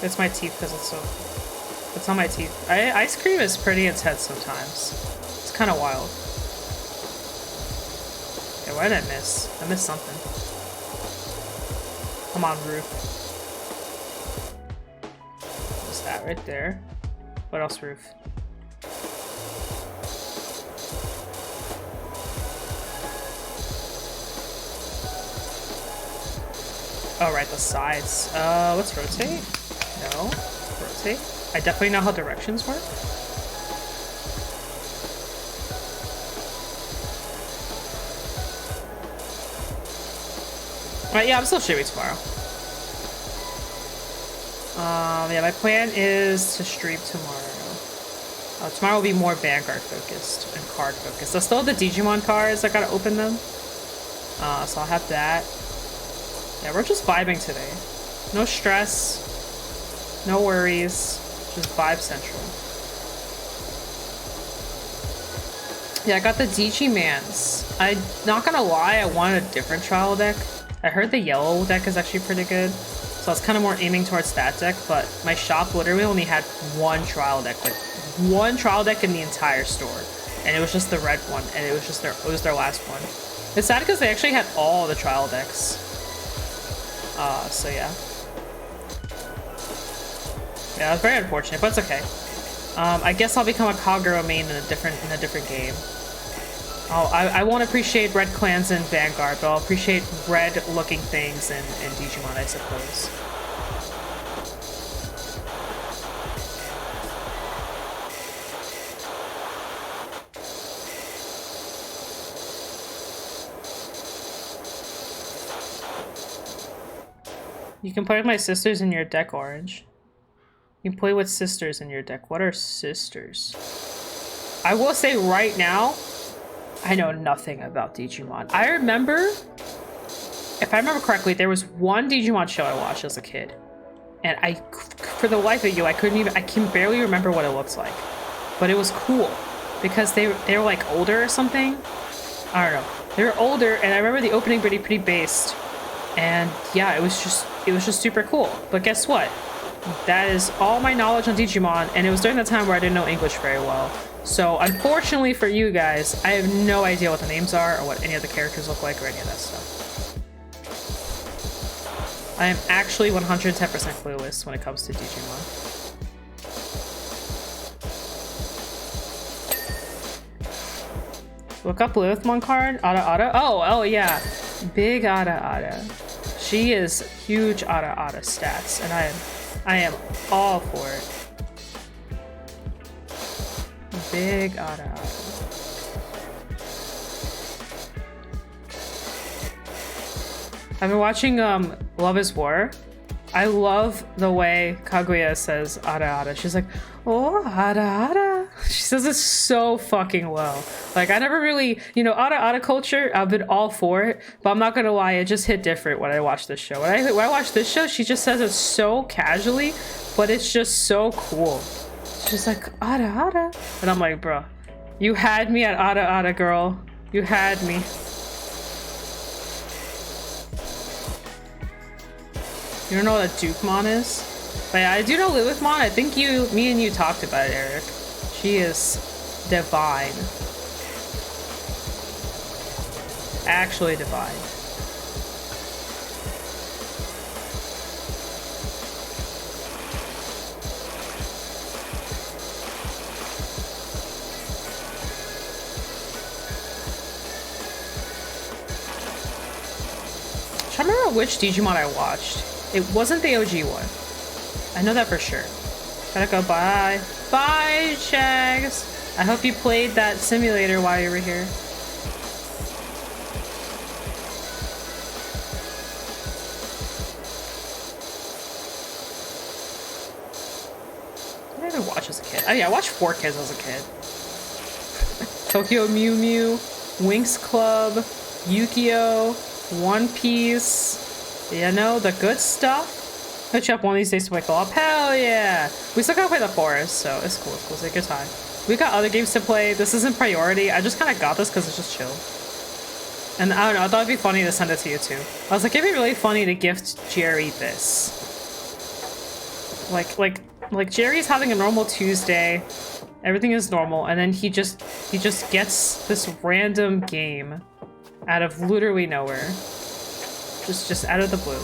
It's my teeth because it's on my teeth. Ice cream is pretty intense sometimes. It's kind of wild. Okay, what did I miss? I missed something. Come on, roof. What's that right there? What else, roof? Oh, right, the sides. Let's rotate. No. Rotate. I definitely know how directions work. Alright, yeah, I'm still streaming tomorrow. Yeah, my plan is to stream tomorrow. Tomorrow will be more Vanguard focused and card focused. I still have the Digimon cards, I gotta open them. So I'll have that. Yeah, we're just vibing today. No stress, no worries, just vibe central. Yeah, I got the Digimans. I'm not gonna lie, I wanted a different trial deck. I heard the yellow deck is actually pretty good, so I was kind of more aiming towards that deck, but my shop literally only had one trial deck, like one trial deck in the entire store, and it was just the red one, and it was their last one. It's sad because they actually had all the trial decks. So yeah. Yeah, it's very unfortunate, but it's okay. I guess I'll become a Kagura main in a different game. I won't appreciate red clans in Vanguard, but I'll appreciate red looking things in Digimon, I suppose. You can play with my sisters in your deck, Orange. You can play with sisters in your deck. What are sisters? I will say right now, I know nothing about Digimon. I remember, if I remember correctly, there was one Digimon show I watched as a kid. And for the life of you, I can barely remember what it looks like. But it was cool because they were like older or something. I don't know. They were older, and I remember the opening pretty based. And yeah, it was just super cool. But guess what? That is all my knowledge on Digimon, and it was during the time where I didn't know English very well. So unfortunately for you guys, I have no idea what the names are or what any of the characters look like or any of that stuff. I am actually 110% clueless when it comes to Digimon. Look up Lilithmon card. Ada. Oh yeah. Big Ada. She is huge Ada stats, and I am all for it. Big Ada. I've been watching Love is War. I love the way Kaguya says Ada. She's like, oh, Ada. She says it so fucking well. Like, I never really, you know, Ada culture, I've been all for it, but I'm not gonna lie, it just hit different when I watched this show. When I watched this show, she just says it so casually, but it's just so cool. She's like, Ada. And I'm like, bro, you had me at Ada, girl. You had me. You don't know what a Dukemon is? But yeah, I do know Lilithmon. I think me and you talked about it, Eric. She is divine. Actually divine. I'm trying to remember which Digimon I watched. It wasn't the OG one. I know that for sure. Gotta go. Bye. Bye, Shags. I hope you played that simulator while you were here. What did I watch as a kid? Oh yeah, I watched 4Kids as a kid. Tokyo Mew Mew, Winx Club, Yu-Gi-Oh, One Piece. You know, the good stuff. Hit you up one of these days to wake up. Hell yeah! We still gotta play the forest, so it's cool. It's a good time. We got other games to play. This isn't priority. I just kind of got this because it's just chill. And I don't know, I thought it'd be funny to send it to you too. I was like, it'd be really funny to gift Jerry this. Like Jerry's having a normal Tuesday. Everything is normal, and then he just gets this random game out of literally nowhere. Just out of the blue.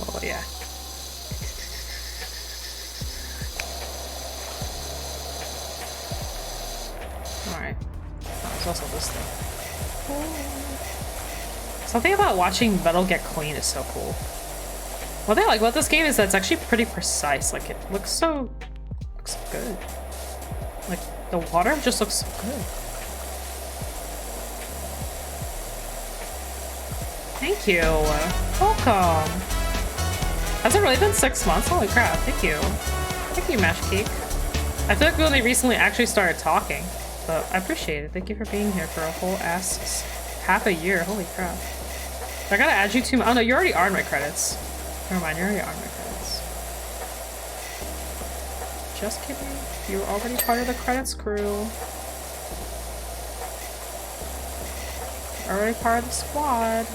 Oh yeah. Alright. Oh, there's also this thing. Something about watching metal get clean is so cool. What I like about this game is that it's actually pretty precise. Like, it looks good. Like, the water just looks so good. Thank you. Welcome. Has it really been 6 months? Holy crap. Thank you. Thank you, Mash Cake. I feel like we only recently actually started talking, but I appreciate it. Thank you for being here for a whole ass half a year. Holy crap. I gotta add you to my— oh no, you already are in my credits. Never mind, you already are in my credits. Just kidding. You were already part of the credits crew. Already part of the squad.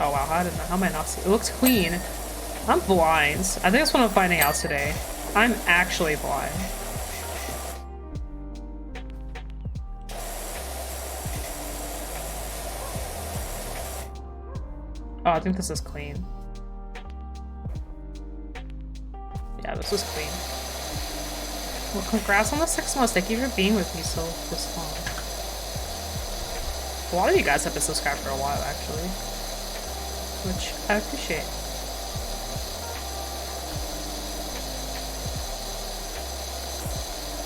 Oh wow, how am I not see? It looks clean. I'm blind. I think that's what I'm finding out today. I'm actually blind. Oh, I think this is clean. Yeah, this is clean. Well, congrats on the 6 months. Thank you for being with me this long. A lot of you guys have been subscribed for a while, actually, which I appreciate.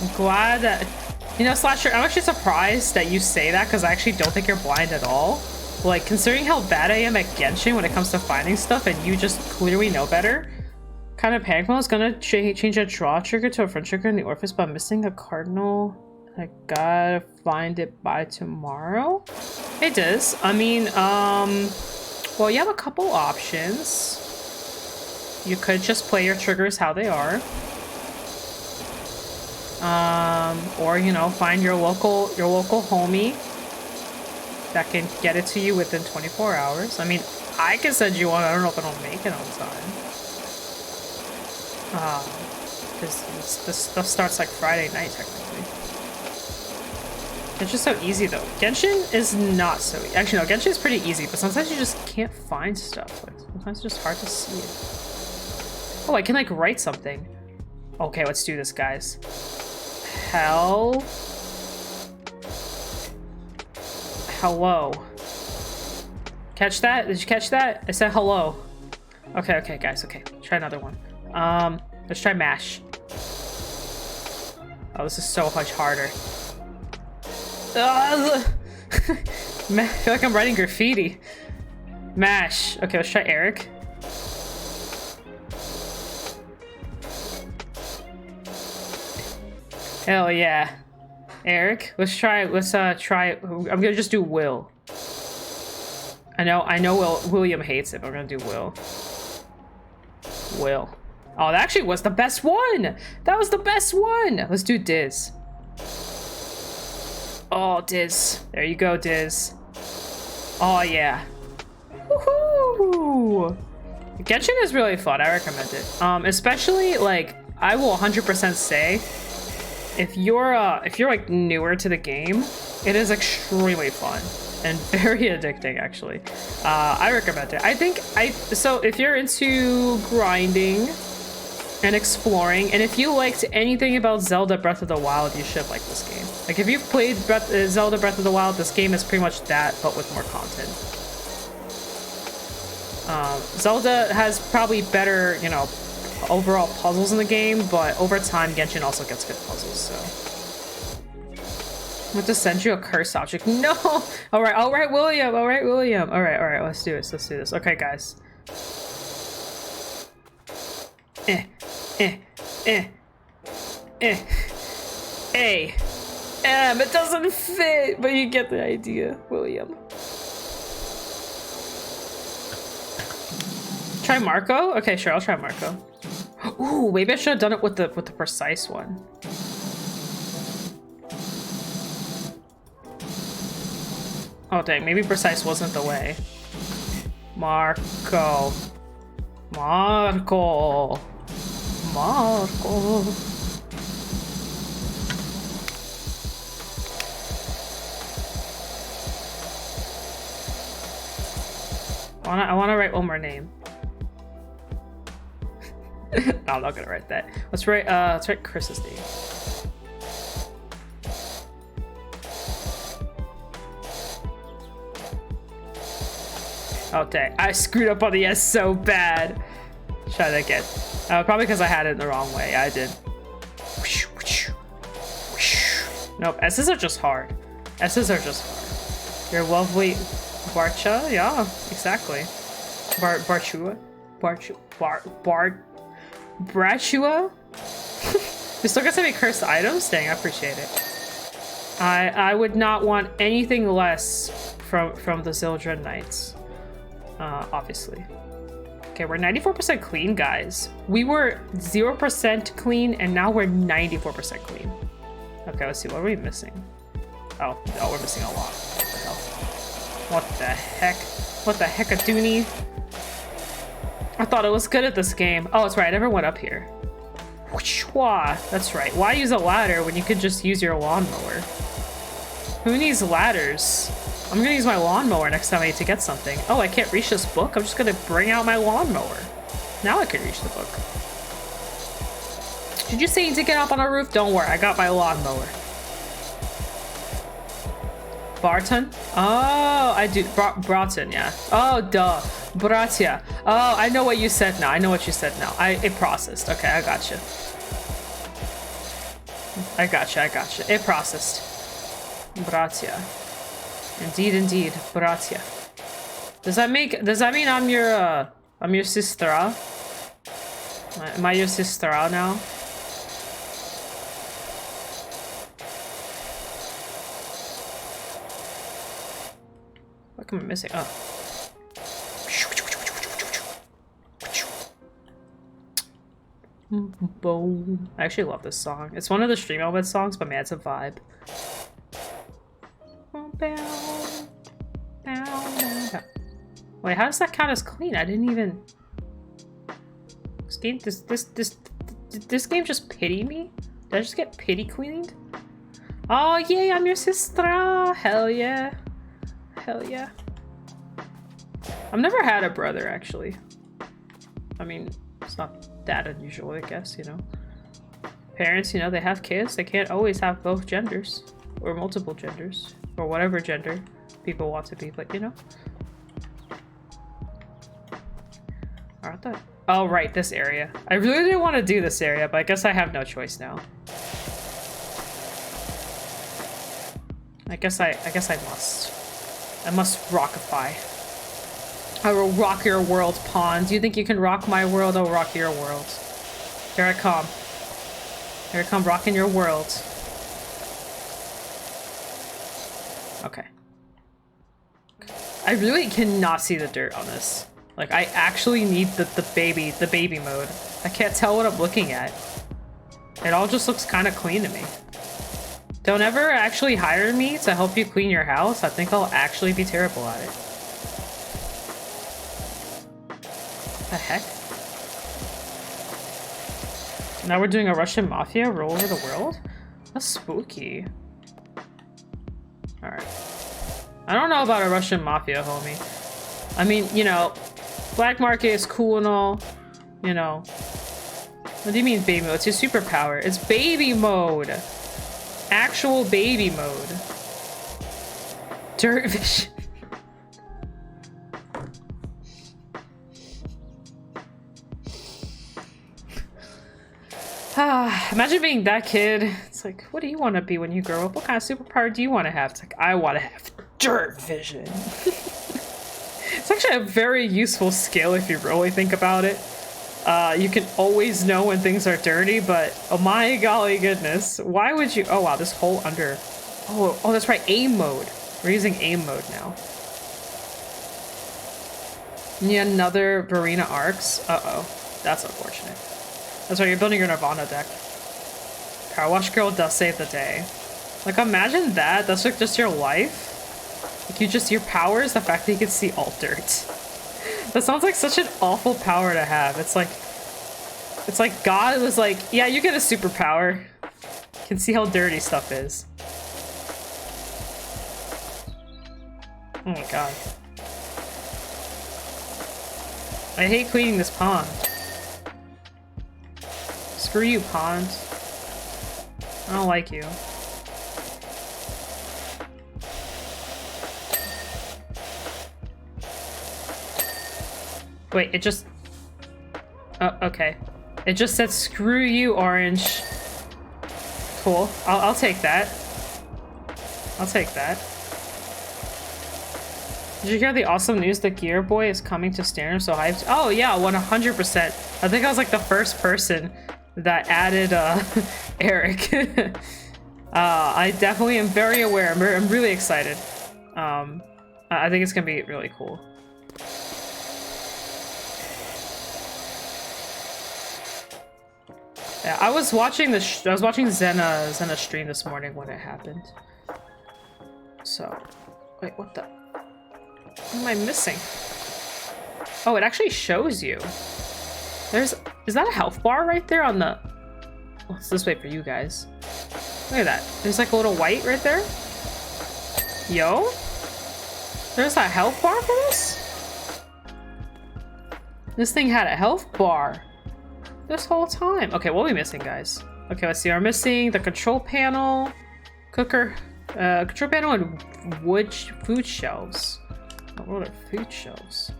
I'm glad that, you know, Slasher, I'm actually surprised that you say that because I actually don't think you're blind at all. Like, considering how bad I am at Genshin when it comes to finding stuff and you just clearly know better. Kind of panic mode is gonna change a draw trigger to a front trigger in the orifice, but I'm missing a cardinal. I gotta find it by tomorrow? It does. I mean, well, you have a couple options. You could just play your triggers how they are. Or, you know, find your local homie that can get it to you within 24 hours. I mean, I can send you one. I don't know if I don't make it on time. Because this stuff starts like Friday night, technically. It's just so easy, though. Genshin is not so easy. Actually, no, Genshin is pretty easy, but sometimes you just can't find stuff. Like, sometimes it's just hard to see it. Oh, I can, like, write something. Okay, let's do this, guys. Hello? Catch that? Did you catch that? I said hello. Okay, guys. Okay, try another one. Let's try mash. Oh, this is so much harder. I feel like I'm writing graffiti. Mash. Okay, let's try Eric. Hell yeah. Eric, let's try, I'm gonna just do Will. I know William hates it, but we're gonna do Will. Will. Oh, that actually was the best one! That was the best one! Let's do Diz. Oh, Diz. There you go, Diz. Oh, yeah. Woohoo! Genshin is really fun. I recommend it. Especially, like, I will 100% say, if you're like newer to the game, it is extremely fun and very addicting, actually. I recommend it. So if you're into grinding and exploring, and if you liked anything about Zelda Breath of the Wild, you should like this game. Like, if you've played Zelda Breath of the Wild, this game is pretty much that, but with more content. Zelda has probably better, you know, overall puzzles in the game, but over time, Genshin also gets good puzzles, so. I'm going to send you a curse object. No! Alright, William! Alright, let's do this. Okay, guys. It doesn't fit, but you get the idea, William. Try Marco? Okay, sure, I'll try Marco. Ooh, maybe I should have done it with the precise one. Oh dang, maybe precise wasn't the way. Marco. I wanna write one more name. No, I'm not gonna write that. Let's write Chris's name. Oh dang, I screwed up on the S so bad. Try that again. Probably because I had it in the wrong way. I did. Nope, S's are just hard. S's are just hard. You're lovely, Barcha. Yeah, exactly. Barchua. Brachua? You still got so many cursed items? Dang, I appreciate it. I would not want anything less from the Zildjian Knights. Obviously. Okay, we're 94% clean, guys. We were 0% clean, and now we're 94% clean. Okay, let's see. What are we missing? Oh, we're missing a lot. What the heck? What the heck, a dooney? I thought it was good at this game. Oh, that's right. I never went up here. That's right. Why use a ladder when you could just use your lawnmower? Who needs ladders? I'm gonna use my lawnmower next time I need to get something. Oh, I can't reach this book? I'm just gonna bring out my lawnmower. Now I can reach the book. Did you say you need to get up on a roof? Don't worry, I got my lawnmower. Barton? Oh, I do. Broughton, yeah. Oh, duh. Bratia. Oh, I know what you said now. It processed. Okay, I gotcha. It processed. Bratia. Indeed, Bratia. Does that mean I'm your sister? Am I your sister now? What am I missing? Oh. Boom. I actually love this song. It's one of the Stream Element songs, but man, it's a vibe. Wait, how does that count as clean? I didn't even... This game just pity me? Did I just get pity cleaned? Oh yay, I'm your sister! Hell yeah. Hell yeah. I've never had a brother, actually. I mean, it's not that unusual, I guess, you know. Parents, you know, they have kids. They can't always have both genders. Or multiple genders. Or whatever gender people want to be, but you know. Aren't that? Oh, right, this area. I really didn't want to do this area, but I guess I have no choice now. I guess I must. I must rockify. I will rock your world, Pawn. Do you think you can rock my world? I'll rock your world. Here I come. Here I come, rocking your world. Okay. I really cannot see the dirt on this. Like, I actually need the baby mode. I can't tell what I'm looking at. It all just looks kind of clean to me. Don't ever actually hire me to help you clean your house. I think I'll actually be terrible at it. The heck? Now we're doing a Russian mafia roll over the world? That's spooky. Alright. I don't know about a Russian mafia, homie. I mean, you know, black market is cool and all. You know. What do you mean baby mode? It's your superpower. It's baby mode. Actual baby mode. Dirt vision. Imagine being that kid. It's like, what do you want to be when you grow up? What kind of superpower do you want to have? It's like, I want to have dirt vision. It's actually a very useful skill if you really think about it. You can always know when things are dirty, but oh my golly goodness. Why would you? Oh wow, this whole under. Oh, that's right, aim mode. We're using aim mode now. Yeah, another Verena Arcs. Uh-oh, that's unfortunate. That's right, you're building your Nirvana deck. Power Wash Girl does save the day. Like, imagine that. That's like just your life. Like, your power is the fact that you can see all dirt. That sounds like such an awful power to have. It's like God was like, yeah, you get a superpower. You can see how dirty stuff is. Oh my god. I hate cleaning this pond. Screw you, pond. I don't like you. Wait, it just... Oh, okay. It just said, screw you, Orange. Cool. I'll take that. I'll take that. Did you hear the awesome news? The Gear Boy is coming to standard, so hyped. Oh, yeah, 100%. I think I was like the first person that added Eric. I definitely am very aware. I'm really excited. I think it's gonna be really cool. Yeah, I was watching Zena stream this morning when it happened. So, wait, what the? What am I missing? Oh, it actually shows you. Is that a health bar right there on the... Let's just wait for you guys. Look at that. There's like a little white right there. Yo? There's a health bar for this? This thing had a health bar this whole time. Okay, what are we missing, guys? Okay, let's see. We're missing the control panel, cooker, control panel, and food shelves. Oh, what are food shelves?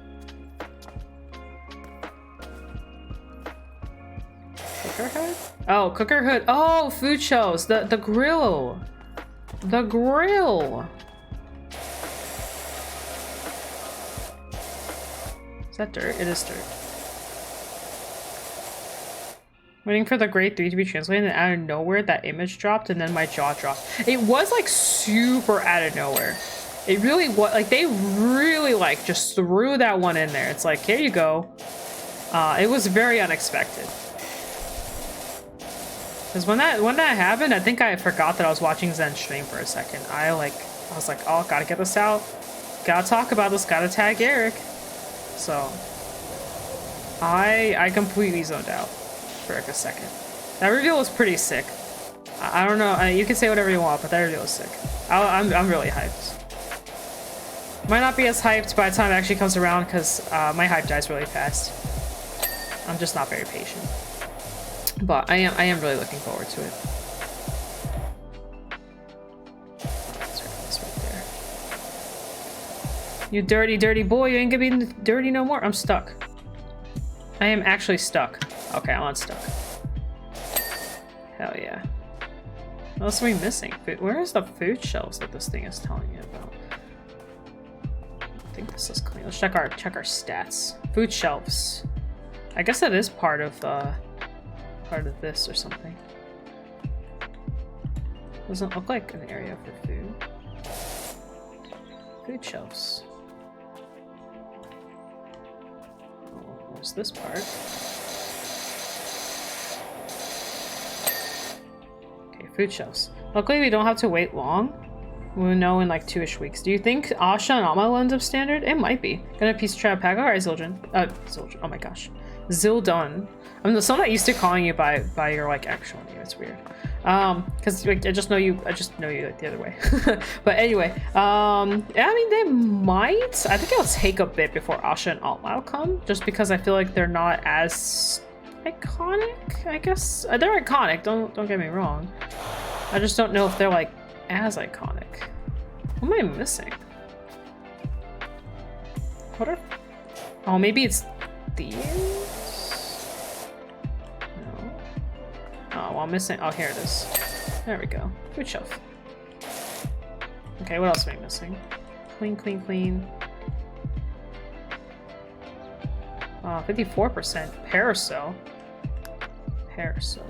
Cooker hood? Oh, cooker hood. Oh, food shelves. The grill. The grill. Is that dirt? It is dirt. Waiting for the grade 3 to be translated, and out of nowhere that image dropped and then my jaw dropped. It was like super out of nowhere. It really was like they really like just threw that one in there. It's like, here you go. It was very unexpected. Because when that happened, I think I forgot that I was watching Zen stream for a second. I was like, oh, gotta get this out. Gotta talk about this. Gotta tag Eric. So I completely zoned out for like a second. That reveal was pretty sick. I don't know. You can say whatever you want, but that reveal was sick. I'm really hyped. Might not be as hyped by the time it actually comes around because my hype dies really fast. I'm just not very patient. But I am really looking forward to it. Let's write this right there. You dirty, dirty boy, you ain't gonna be dirty no more. I'm stuck. I am actually stuck. Okay, I'm unstuck. Hell yeah. What else are we missing? Where is the food shelves that this thing is telling you about? I think this is clean. Let's check our stats. Food shelves. I guess that is part of this or something. Doesn't look like an area for food. Food shelves. Oh, what's this part? Okay, food shelves. Luckily, we don't have to wait long. We'll know in like 2-ish weeks. Do you think Asha and Alma will end up standard? It might be. Gonna piece trap pack. Alright, Zildjian. Zildjian. Oh my gosh. Zildon. I'm so not used to calling you by your like actual name. It's weird. Because like, I just know you like the other way. But anyway, yeah, I mean they might. I think it'll take a bit before Asha and Alma come, just because I feel like they're not as iconic. I guess they're iconic. Don't get me wrong. I just don't know if they're like as iconic. What am I missing? What are? Oh, maybe it's these. Oh, well, I'm missing. Oh, here it is. There we go. Food shelf. Okay, what else am I missing? Clean, clean, clean. 54%. Parasol. Parasol.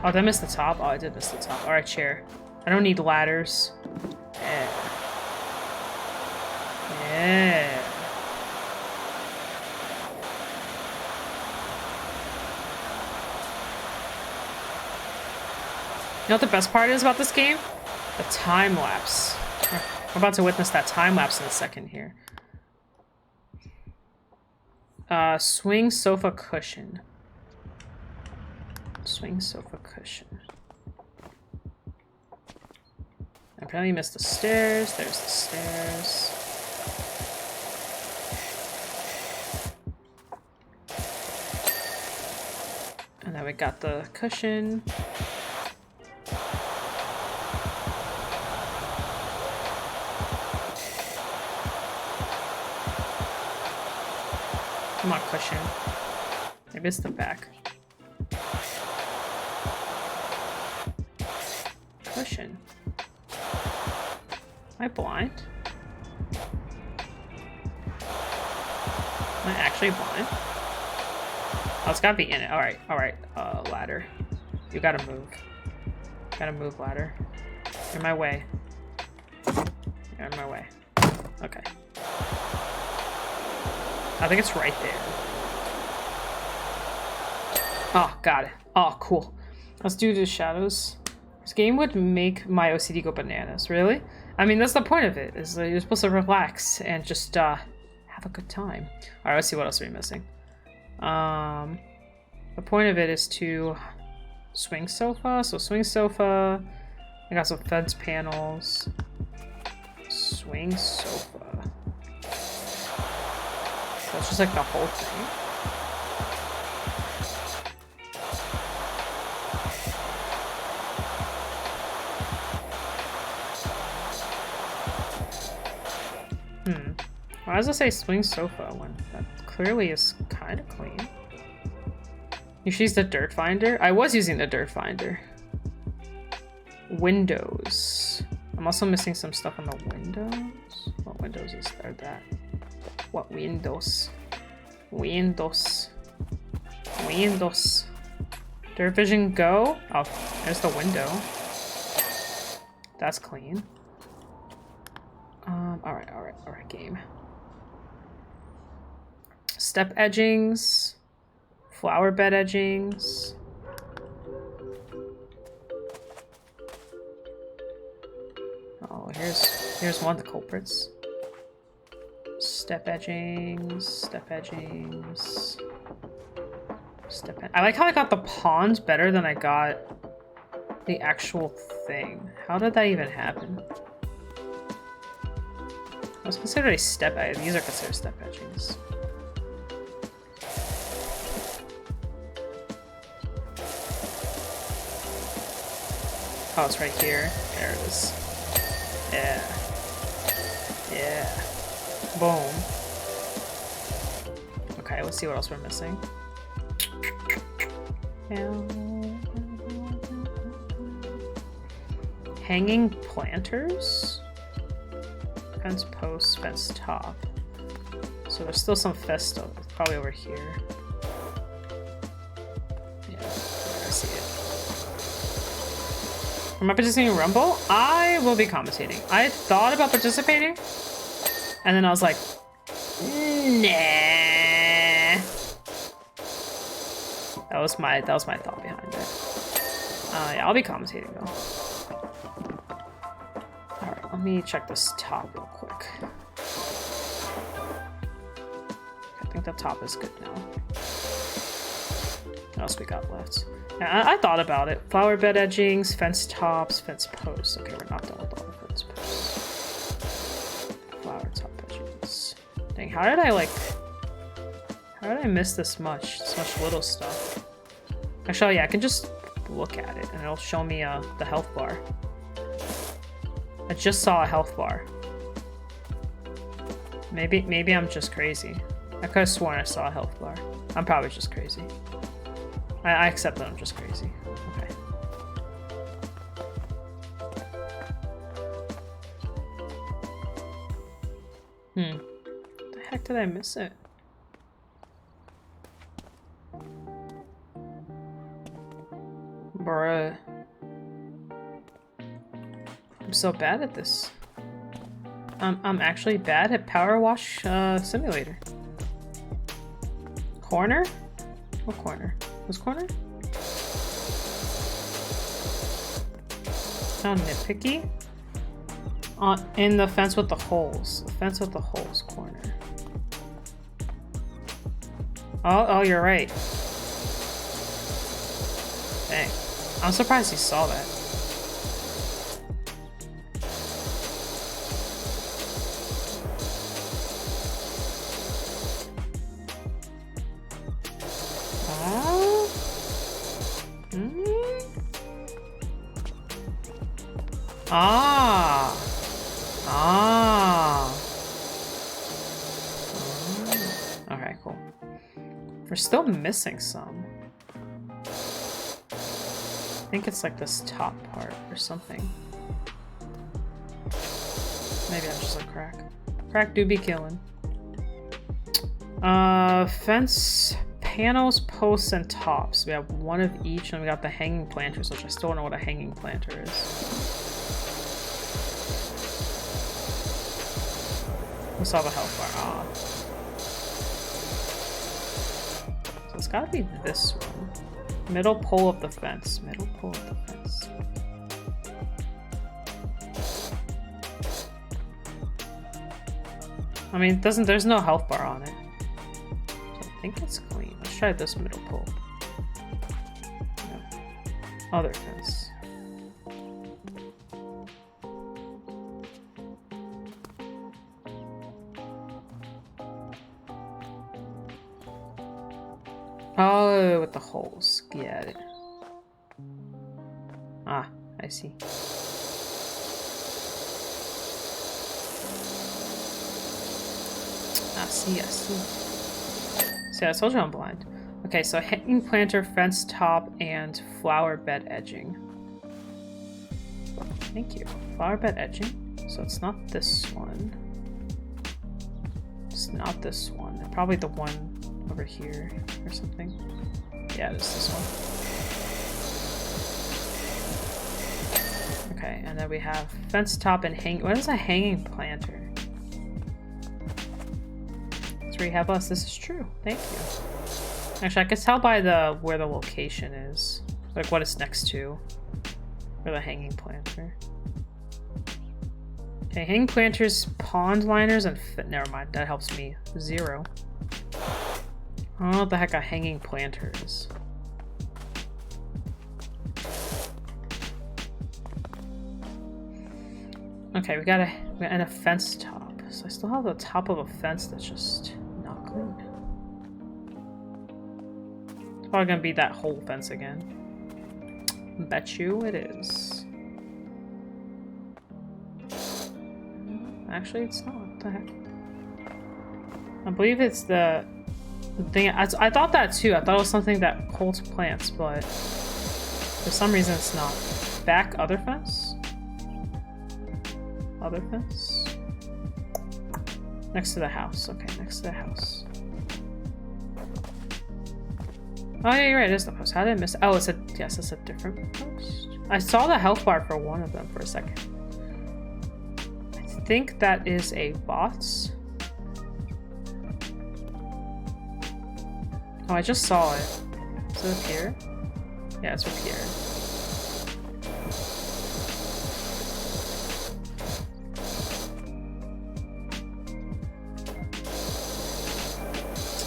Oh, did I miss the top? Oh, I did miss the top. Alright, chair. I don't need ladders. Yeah. Yeah. You know what the best part is about this game? The time lapse. We're about to witness that time lapse in a second here. Swing sofa cushion. Swing sofa cushion. I apparently missed the stairs. There's the stairs. And then we got the cushion. Come on, cushion. I missed the back. Cushion. Am I blind? Am I actually blind? Oh, it's gotta be in it. Alright, alright. Ladder. You gotta move. Gotta move, ladder. You're in my way. You're in my way. Okay. I think it's right there. Oh, got it. Oh, cool. Let's do the shadows. This game would make my OCD go bananas. Really? I mean, that's the point of it. Is you're supposed to relax and just have a good time. All right, let's see what else we're missing. The point of it is to swing sofa. So swing sofa. I got some fence panels. Swing sofa. So it's just like the whole thing. Why does it say swing sofa when that clearly is kind of clean? You should use the dirt finder? I was using the dirt finder. Windows. I'm also missing some stuff on the windows. What windows is there? That. What windows? Windows. Windows. Dirt vision go? Oh, there's the window. That's clean. Alright, game. Step edgings. Flower bed edgings. Oh, here's one of the culprits. Step edgings, I like how I got the pawns better than I got the actual thing. How did that even happen? What's considered a step edge? These are considered step edgings. Oh, it's right here. There it is. Yeah. Boom. Okay, let's see what else we're missing. Hanging planters? Fence posts, fence top. So there's still some festo. It's probably over here. Yeah, I see it. Am I participating in Rumble? I will be commentating. I thought about participating, and then I was like, nah. That was my thought behind it. Yeah, I'll be commentating though. Alright, let me check this top real quick. I think the top is good now. What else we got left? Yeah, I thought about it. Flower bed edgings, fence tops, fence posts. Okay, we're not done with all the fence posts. Flower top edgings. Dang, how did I miss this much? This much little stuff. Actually, yeah, I can just look at it and it'll show me the health bar. I just saw a health bar. Maybe I'm just crazy. I could have sworn I saw a health bar. I'm probably just crazy. I accept that I'm just crazy. Okay. What the heck did I miss it? Bruh. I'm so bad at this. I'm actually bad at Power Wash Simulator. Corner? What corner? Whose corner? How nitpicky? In the fence with the holes. The fence with the holes corner. Oh, you're right. Dang. I'm surprised he saw that. Okay, cool. We're still missing some. I think it's like this top part or something. Maybe I'm just a crack. Crack do be killing. Fence panels, posts, and tops. We have one of each, and we got the hanging planters, which I still don't know what a hanging planter is. We saw the health bar. Ah. So it's gotta be this one. Middle pole of the fence. Middle pole of the fence. I mean, there's no health bar on it. So I think it's clean. Let's try this middle pole. Yeah. Other fence. Oh, with the holes. Get it. Ah, I see. I see. See, I told you I'm blind. Okay, so hanging planter, fence top, and flower bed edging. Thank you. Flower bed edging. So it's not this one. It's not this one. Probably the one over here or something. Yeah, it is this one. Okay, and then we have fence top and hang. What is a hanging planter? Please rehab us. This is true. Thank you. Actually, I can tell by the where the location is. Like what it's next to. For the hanging planter. Okay, hanging planters, pond liners, and never mind. That helps me. 0. I don't know what the heck a hanging planter is. Okay, we got a fence top. So I still have the top of a fence that's just not clean. It's probably gonna be that whole fence again. Bet you it is. Actually, it's not. What the heck? I believe it's the thing. I thought that too. I thought it was something that holds plants, but for some reason it's not. Back other fence? Other fence? Next to the house. Okay, next to the house. Oh yeah, you're right. It is the post. How did I miss it? Oh, it's a yes. It's a different post. I saw the health bar for one of them for a second. I think that is a bots. Oh, I just saw it. Is it up here? Yeah, it's up here.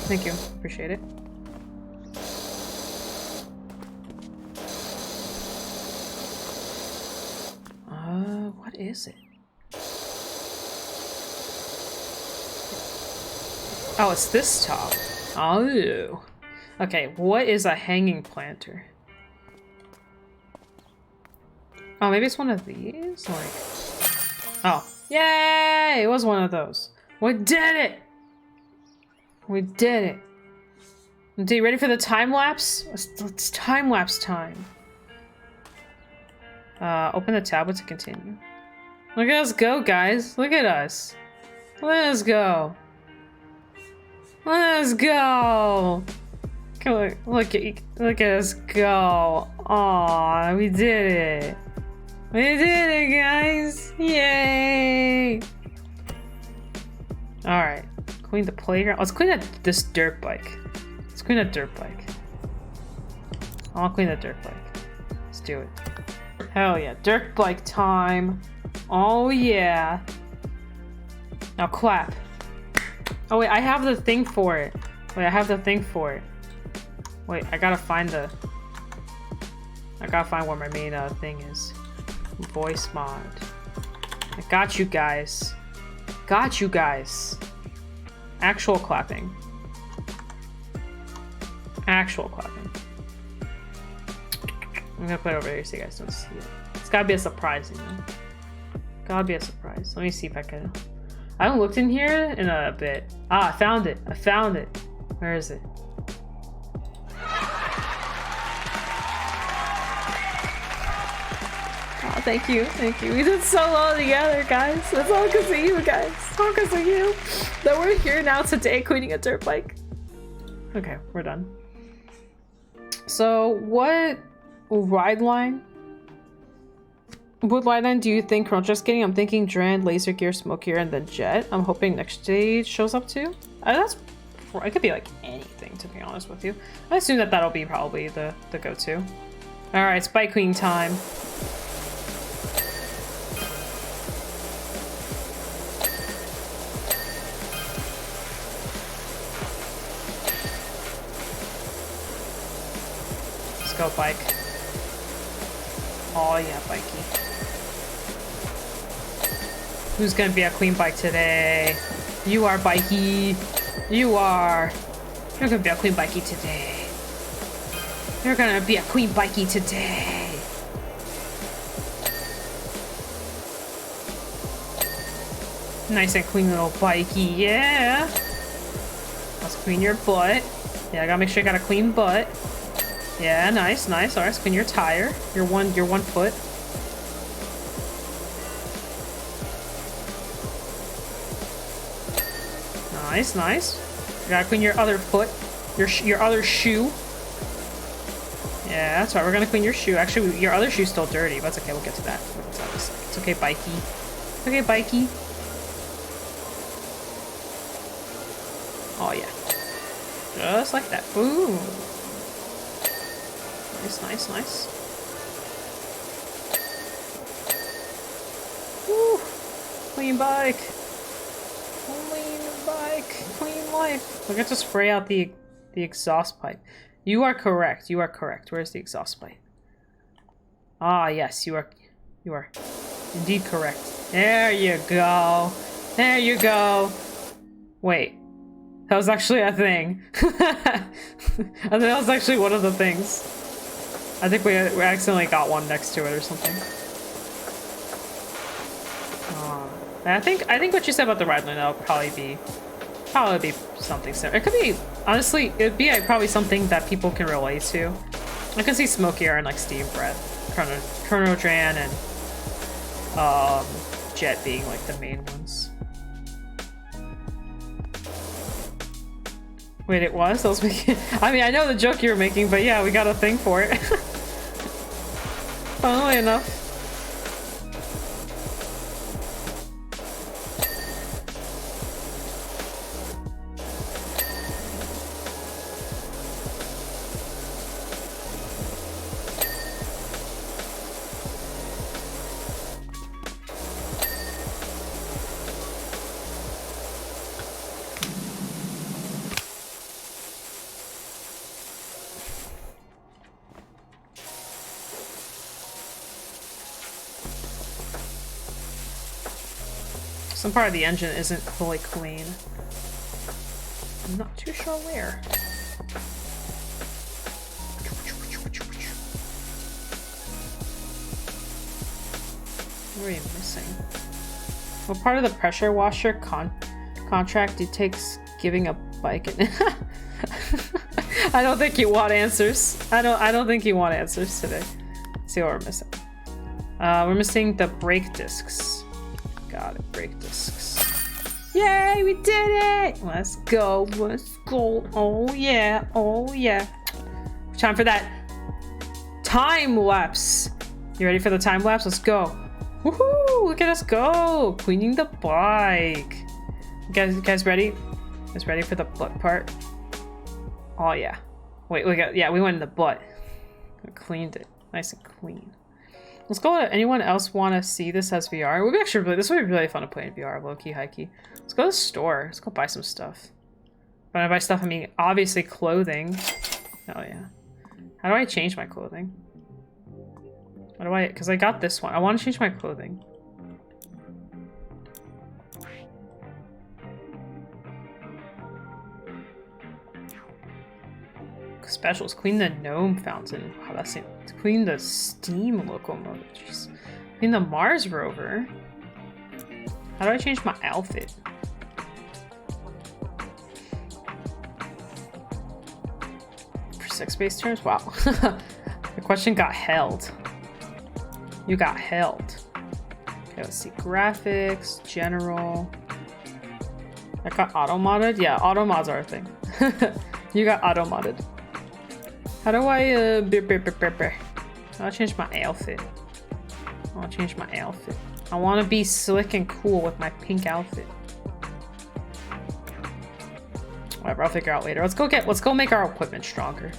Thank you. Appreciate it. What is it? Oh, it's this top. Oh. Okay, what is a hanging planter? Oh, maybe it's one of these? Like... Oh. Yay! It was one of those. We did it! We did it. Are you ready for the time lapse? It's time lapse time. Open the tablet to continue. Look at us go, guys. Look at us. Let us go. Let us go. Look at us go. Aw, we did it. We did it, guys. Yay. Alright. Clean the playground. Let's clean this dirt bike. Let's clean a dirt bike. I'll clean the dirt bike. Let's do it. Hell yeah. Dirt bike time. Oh yeah. Now clap. Oh wait, I have the thing for it. Wait, I have the thing for it. Wait, I gotta find where my main thing is. Voice mod. I got you guys. Got you guys. Actual clapping. Actual clapping. I'm gonna put it over here so you guys don't see it. It's gotta be a surprise, you know? Gotta be a surprise. Let me see if I can... I haven't looked in here in a bit. Ah, I found it. I found it. Where is it? Oh, thank you. Thank you. We did so well together, guys. It's all because of you, guys. It's all because of you that we're here now today cleaning a dirt bike. Okay, we're done. So, what ride line? What line do you think? Just kidding. I'm thinking Dran, Laser Gear, Smoke Gear, and then Jet. I'm hoping next stage shows up too. It could be like anything, to be honest with you. I assume that that'll be probably the go-to. All right, it's bike cleaning time. Let's go, bike. Oh yeah, bikey. Who's gonna be a queen bike today? You are, bikey. You are. You're gonna be a queen bikey today. You're gonna be a queen bikey today. Nice and clean little bikey, yeah. Let's clean your butt. Yeah, I gotta make sure you got a clean butt. Yeah, nice, nice. Alright, let's clean your tire. Your one foot. Nice, nice. You gotta clean your other foot. Your other shoe. Yeah, that's right. We're gonna clean your shoe. Actually, your other shoe's still dirty, but that's okay. We'll get to that. It's okay, bikey. It's okay, bikey. Oh yeah. Just like that. Ooh. Nice, nice, nice. Woo. Clean bike. Clean bike. Clean life. Look at to spray out the exhaust pipe. You are correct. You are correct. Where's the exhaust pipe? Ah, yes, you are indeed correct. There you go. There you go. Wait. That was actually a thing. I think that was actually one of the things. I think we accidentally got one next to it or something. I think what you said about the ride line, that'll probably be something similar. It could be, honestly, it'd be probably something that people can relate to. I can see Smokier and like Steam Breath, Chronodran, and Jet being like the main ones. Wait, it was? I was making. I mean, I know the joke you were making, but yeah, we got a thing for it. Funnily enough. Some part of the engine isn't fully clean. I'm not too sure where. What are you missing? What part of the pressure washer contract takes giving a bike in? I don't think you want answers. I don't think you want answers today. Let's see what we're missing. We're missing the brake discs. Got it, brake discs. Yay, we did it! Let's go, let's go. Oh yeah, oh yeah. Time for that time lapse. You ready for the time lapse? Let's go. Woohoo! Look at us go! Cleaning the bike. You guys ready? You guys ready for the butt part? Oh yeah. Wait, we went in the butt. We cleaned it. Nice and clean. Let's go. Anyone else want to see this as VR? It would be actually this would be really fun to play in VR. Low key, high key. Let's go to the store. Let's go buy some stuff. When I buy stuff, I mean obviously clothing. Oh yeah. How do I change my clothing? How do I? Because I got this one. I want to change my clothing. Specials. Clean the gnome fountain. Wow, that's it. Clean the steam locomotive. Jeez. Clean the Mars rover. How do I change my outfit? For sex-based terms? Wow. The question got held. You got held. Okay, let's see. Graphics, general. I got auto-modded? Yeah, auto-mods are a thing. You got auto-modded. How do I, how do I change my outfit? I want to change my outfit. I want to be slick and cool with my pink outfit. Whatever, I'll figure out later. Let's go make our equipment stronger.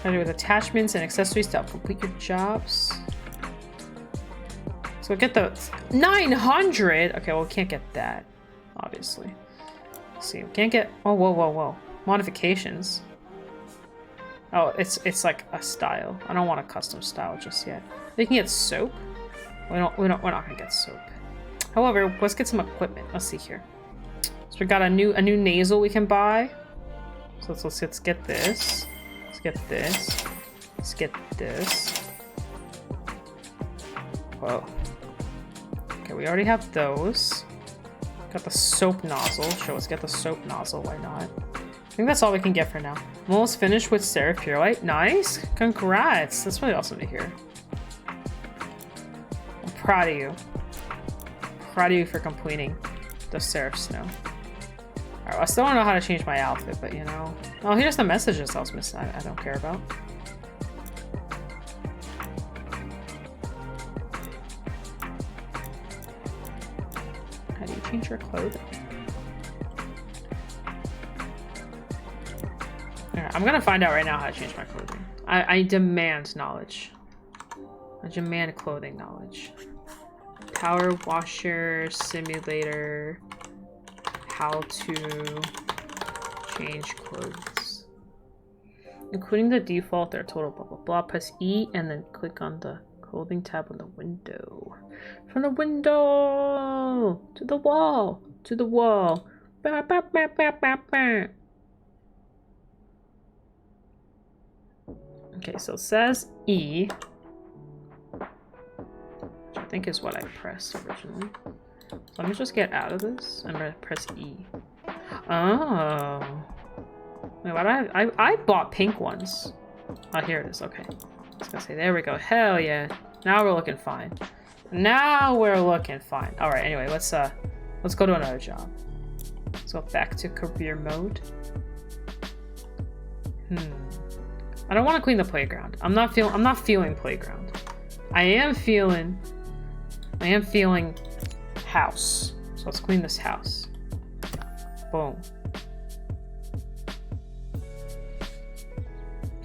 Ready with attachments and accessories to help complete your jobs. So get the 900. Okay, well we can't get that, obviously. Let's see, we can't get. Oh, whoa. Modifications. Oh, it's like a style. I don't want a custom style just yet. We can get soap. We're not gonna get soap. However, let's get some equipment. Let's see here. So we got a new nasal we can buy. So let's get this. Let's get this. Let's get this. Whoa. Okay, we already have those. Got the soap nozzle. Sure, let's get the soap nozzle. Why not? I think that's all we can get for now. I'm almost finished with Seraph Purelight. Nice! Congrats! That's really awesome to hear. I'm proud of you. Proud of you for completing the Seraph Snow. Alright, well, I still don't know how to change my outfit, but you know. Oh, here's the messages I was missing. I don't care about. How do you change your clothing? I'm gonna find out right now how to change my clothing. I demand knowledge. I demand clothing knowledge. Power washer simulator. How to change clothes. Including the default, their total blah blah blah. Press E and then click on the clothing tab on the window. From the window to the wall. To the wall. Bah, bah, bah, bah, bah, bah. Okay, so it says E, which I think is what I pressed originally. So let me just get out of this and press E. Oh. Wait, what I bought pink ones. Oh, here it is. Okay. I was gonna say, there we go. Hell yeah. Now we're looking fine. Now we're looking fine. All right. Anyway, let's go to another job. Let's go back to career mode. I don't want to clean the playground. I'm not feeling playground. I am feeling house. So let's clean this house. Boom.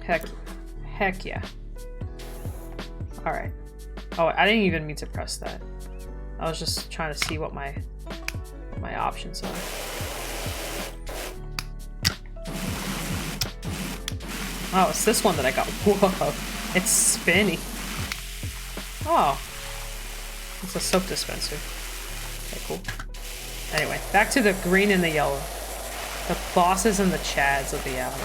Heck yeah. All right. Oh, I didn't even mean to press that. I was just trying to see what my options are. Oh, it's this one that I got. Whoa, it's spinny. Oh, it's a soap dispenser. Okay, cool. Anyway, back to the green and the yellow. The bosses and the chads of the alley.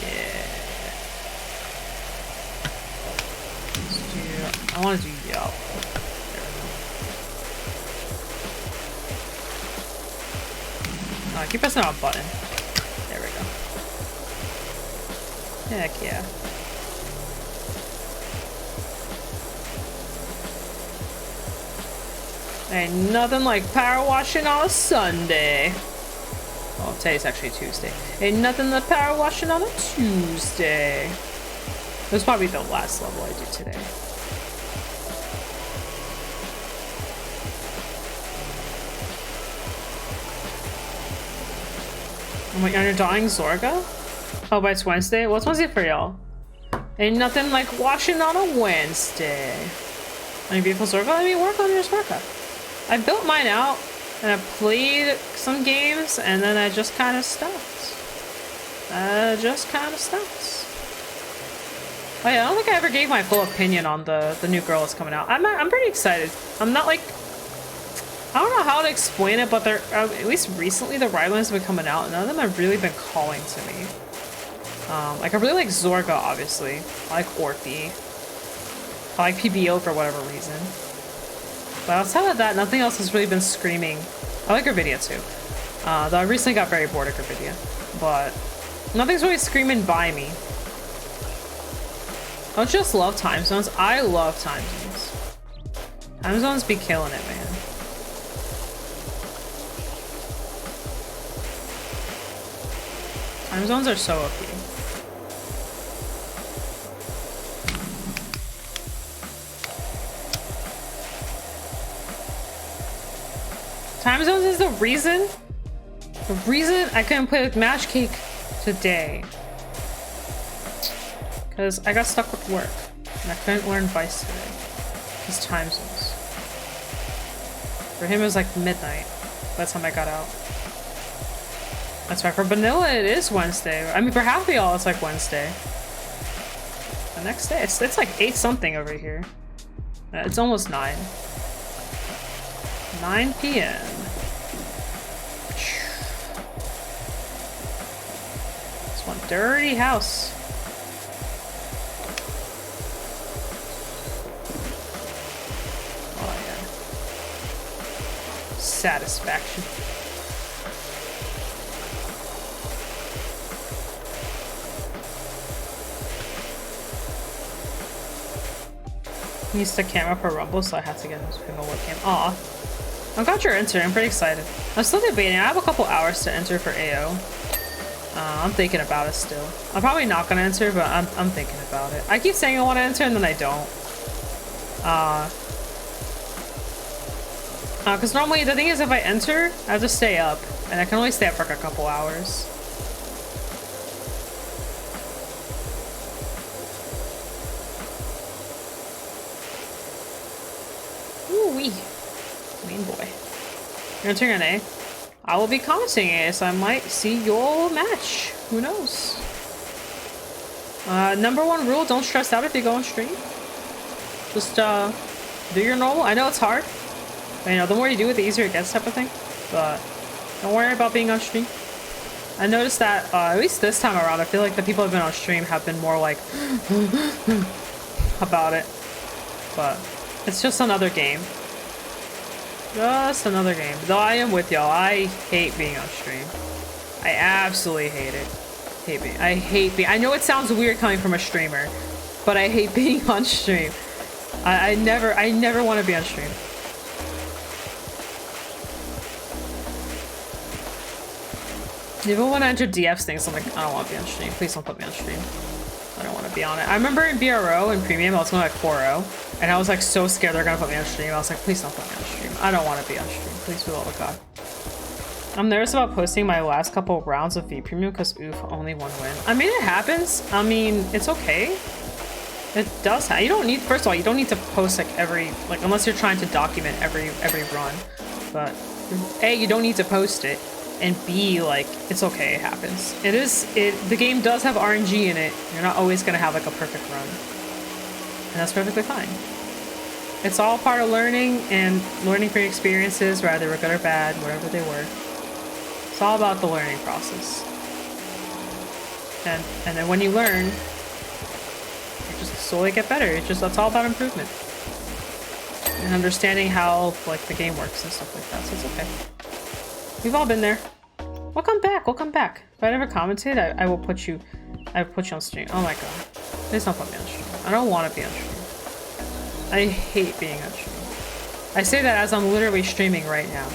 Yeah. I want to do yellow. I keep pressing on a button. There we go. Heck yeah. Ain't nothing like power washing on a Sunday. Well, today's actually Tuesday. Ain't nothing like power washing on a Tuesday. This is probably the last level I do today. Oh my god, you're dying Zorga? Oh, but it's Wednesday? What's Wednesday for y'all? Ain't nothing like washing on a Wednesday. Any beautiful Zorga? Let me work on your Zorga. I built mine out, and I played some games, and then I just kind of stopped. Oh yeah, I don't think I ever gave my full opinion on the new girl that's coming out. I'm pretty excited. I'm not like... I don't know how to explain it, but they're at least recently the rivalries have been coming out, and none of them have really been calling to me. Like I really like Zorga, obviously. I like Orphe. I like PBO for whatever reason. But outside of that, nothing else has really been screaming. I like Gravidia too. Though I recently got very bored of Gravidia. But nothing's really screaming by me. I don't just love time zones. I love time zones. Time zones be killing it, man. Time zones are so OP. Time zones is the reason I couldn't play with Match Cake today. Because I got stuck with work and I couldn't learn Vice today. Because time zones. For him it was like midnight by the time I got out. That's right, for Vanilla it is Wednesday. I mean, for half of y'all it's like Wednesday. The next day, it's like 8 something over here. It's almost 9. 9 p.m. It's one dirty house. Oh yeah. Satisfaction. Used the camera for Rumble, so I had to get his female webcam. Aw. I got your enter. I'm pretty excited. I'm still debating. I have a couple hours to enter for AO. I'm thinking about it still. I'm probably not gonna enter, but I'm thinking about it. I keep saying I want to enter and then I don't. Because normally the thing is, if I enter, I have to stay up, and I can only stay up for like a couple hours. Ooh wee, mean boy. You're entering an A. I will be commenting it, so I might see your match. Who knows? Number one rule: don't stress out if you go on stream. Just do your normal. I know it's hard. But, you know, the more you do it, the easier it gets, type of thing. But don't worry about being on stream. I noticed that at least this time around, I feel like the people who've been on stream have been more like about it. But it's just another game. Just another game. Though I am with y'all. I hate being on stream. I absolutely hate it. I hate being. I know it sounds weird coming from a streamer, but I hate being on stream. I never want to be on stream. Even when I enter DF's things, I'm like, I don't want to be on stream. Please don't put me on stream. I don't want to be on it. I remember in BRO and Premium, I was going like 4-0, and I was like so scared they're gonna put me on stream. I was like, please don't put me on stream. I don't want to be on stream. Please, for the love of God. I'm nervous about posting my last couple of rounds of V Premium because oof, only one win. I mean, it happens. I mean, it's okay. It does. You don't need. First of all, you don't need to post like unless you're trying to document every run. But A, you don't need to post it, and B, like it's okay. It happens. The game does have RNG in it. You're not always gonna have like a perfect run, and that's perfectly fine. It's all part of learning and learning from your experiences, whether they were good or bad, whatever they were. It's all about the learning process. And then when you learn, you just slowly get better. That's all about improvement. And understanding how like the game works and stuff like that. So it's okay. We've all been there. Welcome back, welcome back. If I never commented, I will put you on stream. Oh my god. Please don't put me on stream. I don't want to be on stream. I hate being on stream. I say that as I'm literally streaming right now.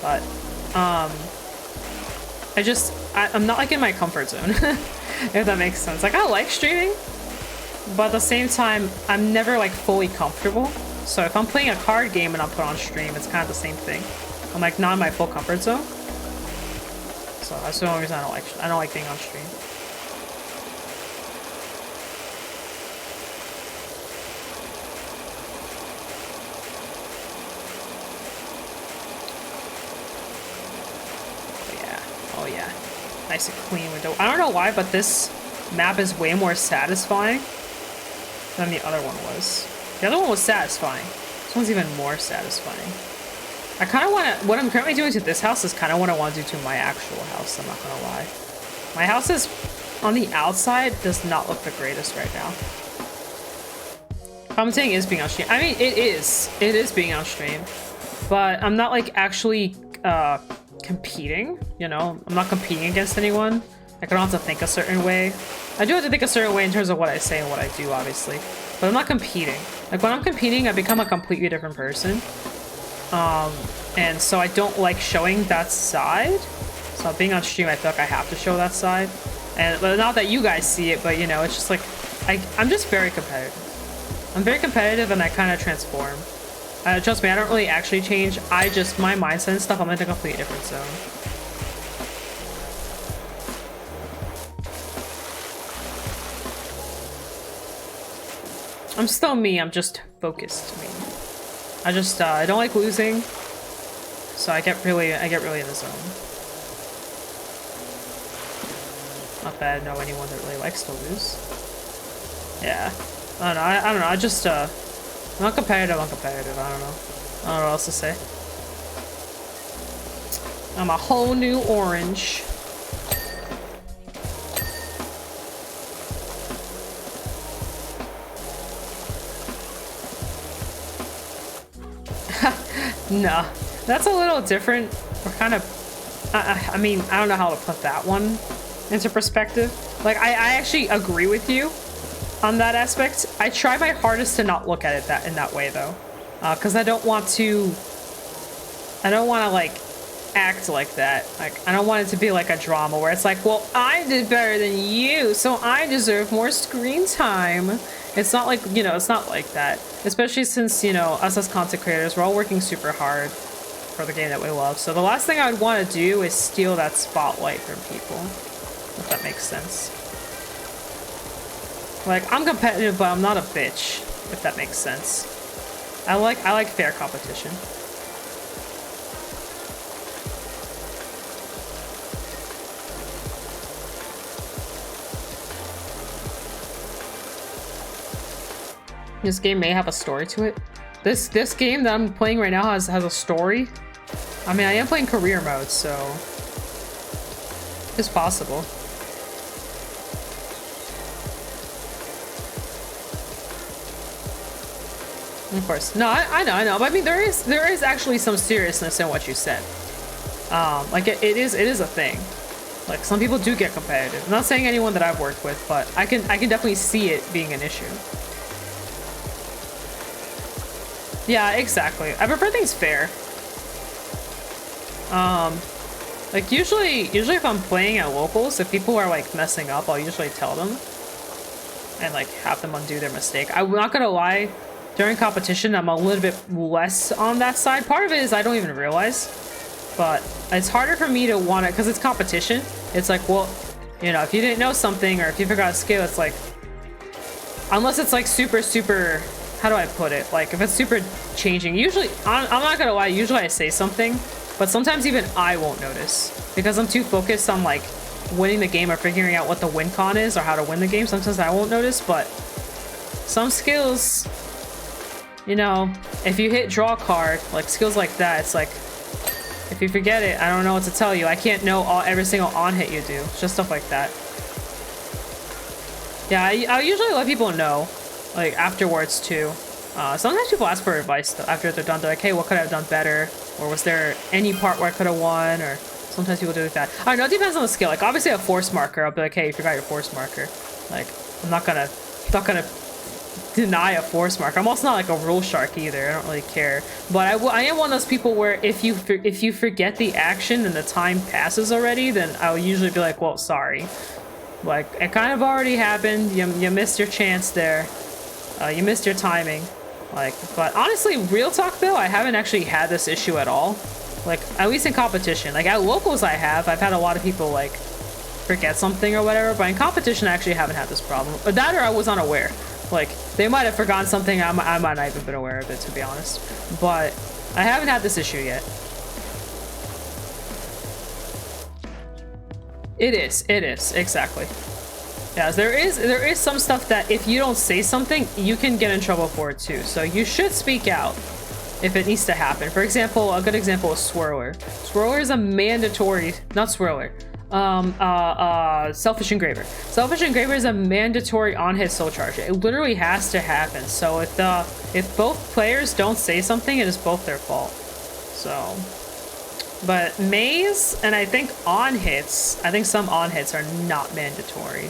But I'm not like in my comfort zone, if that makes sense. Like I like streaming, but at the same time, I'm never like fully comfortable. So if I'm playing a card game and I'm put on stream, it's kind of the same thing. I'm like not in my full comfort zone. So that's the only reason I don't like being on stream. Oh yeah, nice and clean window. I don't know why, but this map is way more satisfying than the other one was. The other one was satisfying. This one's even more satisfying. I kind of want to, what I'm currently doing to this house is kind of what I want to do to my actual house, I'm not going to lie. My house is, on the outside, does not look the greatest right now. Commentating is being on stream. I mean, it is being on stream, but I'm not like actually, competing, you know? I'm not competing against anyone. Like, I don't have to think a certain way. I do have to think a certain way in terms of what I say and what I do, obviously. But I'm not competing. Like, when I'm competing, I become a completely different person. And so I don't like showing that side. So being on stream, I feel like I have to show that side. But not that you guys see it, but, you know, it's just like... I'm just very competitive. I'm very competitive, and I kind of transform. Trust me, I don't really actually change. My mindset and stuff, I'm in a completely different zone. I'm still me, I'm just focused me. I don't like losing, so I get really in the zone. Not that I know anyone that really likes to lose. Yeah, I don't know, I'm not competitive, I don't know. I don't know what else to say. I'm a whole new orange. Nah, that's a little different. We're kind of... I mean, I don't know how to put that one into perspective. Like, I actually agree with you on that aspect. I try my hardest to not look at it in that way, though. Because I don't want to, like, act like that. Like, I don't want it to be like a drama where it's like, well, I did better than you, so I deserve more screen time. It's not like, you know, it's not like that. Especially since, you know, us as content creators, we're all working super hard for the game that we love. So the last thing I would want to do is steal that spotlight from people, if that makes sense. Like, I'm competitive, but I'm not a bitch, if that makes sense. I like fair competition. This game may have a story to it. This game that I'm playing right now has a story. I mean, I am playing career mode, so it's possible. Of course. No, I know. But I mean, there is actually some seriousness in what you said. Like it is a thing. Like, some people do get competitive. I'm not saying anyone that I've worked with, but I can definitely see it being an issue. Yeah, exactly. I prefer things fair. Like usually if I'm playing at locals, if people are like messing up, I'll usually tell them and like have them undo their mistake. I'm not gonna lie, during competition, I'm a little bit less on that side. Part of it is I don't even realize, but it's harder for me to want it because it's competition. It's like, well, you know, if you didn't know something or if you forgot a skill, it's like, unless it's like super, how do I put it? Like, if it's super changing, usually, I'm not gonna lie, usually I say something, but sometimes even I won't notice because I'm too focused on like winning the game or figuring out what the win con is or how to win the game. Sometimes I won't notice, but some skills, you know, if you hit draw card, like skills like that, it's like, if you forget it, I don't know what to tell you. I can't know every single on hit you do. It's just stuff like that. Yeah, I usually let people know, like, afterwards, too. Sometimes people ask for advice after they're done. They're like, hey, what could I have done better? Or was there any part where I could have won? Or sometimes people do like that. I don't know, it depends on the skill. Like, obviously a force marker, I'll be like, hey, you forgot your force marker. Like, I'm not gonna deny a force marker. I'm also not like a rule shark either. I don't really care. But I am one of those people where if you forget the action and the time passes already, then I'll usually be like, well, sorry. Like, it kind of already happened. You missed your chance there. You missed your timing. Like, but honestly, real talk though, I haven't actually had this issue at all. Like, at least in competition. Like, at locals I've had a lot of people like forget something or whatever, but in competition I actually haven't had this problem. But that or I was unaware. Like, they might have forgotten something, I might not have even been aware of it, to be honest. But I haven't had this issue yet. It is, exactly. Yeah, there is some stuff that if you don't say something, you can get in trouble for it too. So you should speak out if it needs to happen. For example, a good example is Swirler. Swirler is a mandatory, not Swirler, Selfish Engraver. Selfish Engraver is a mandatory on-hit soul charge. It literally has to happen. So if both players don't say something, it is both their fault. So, but maze and I think on-hits, I think some on-hits are not mandatory,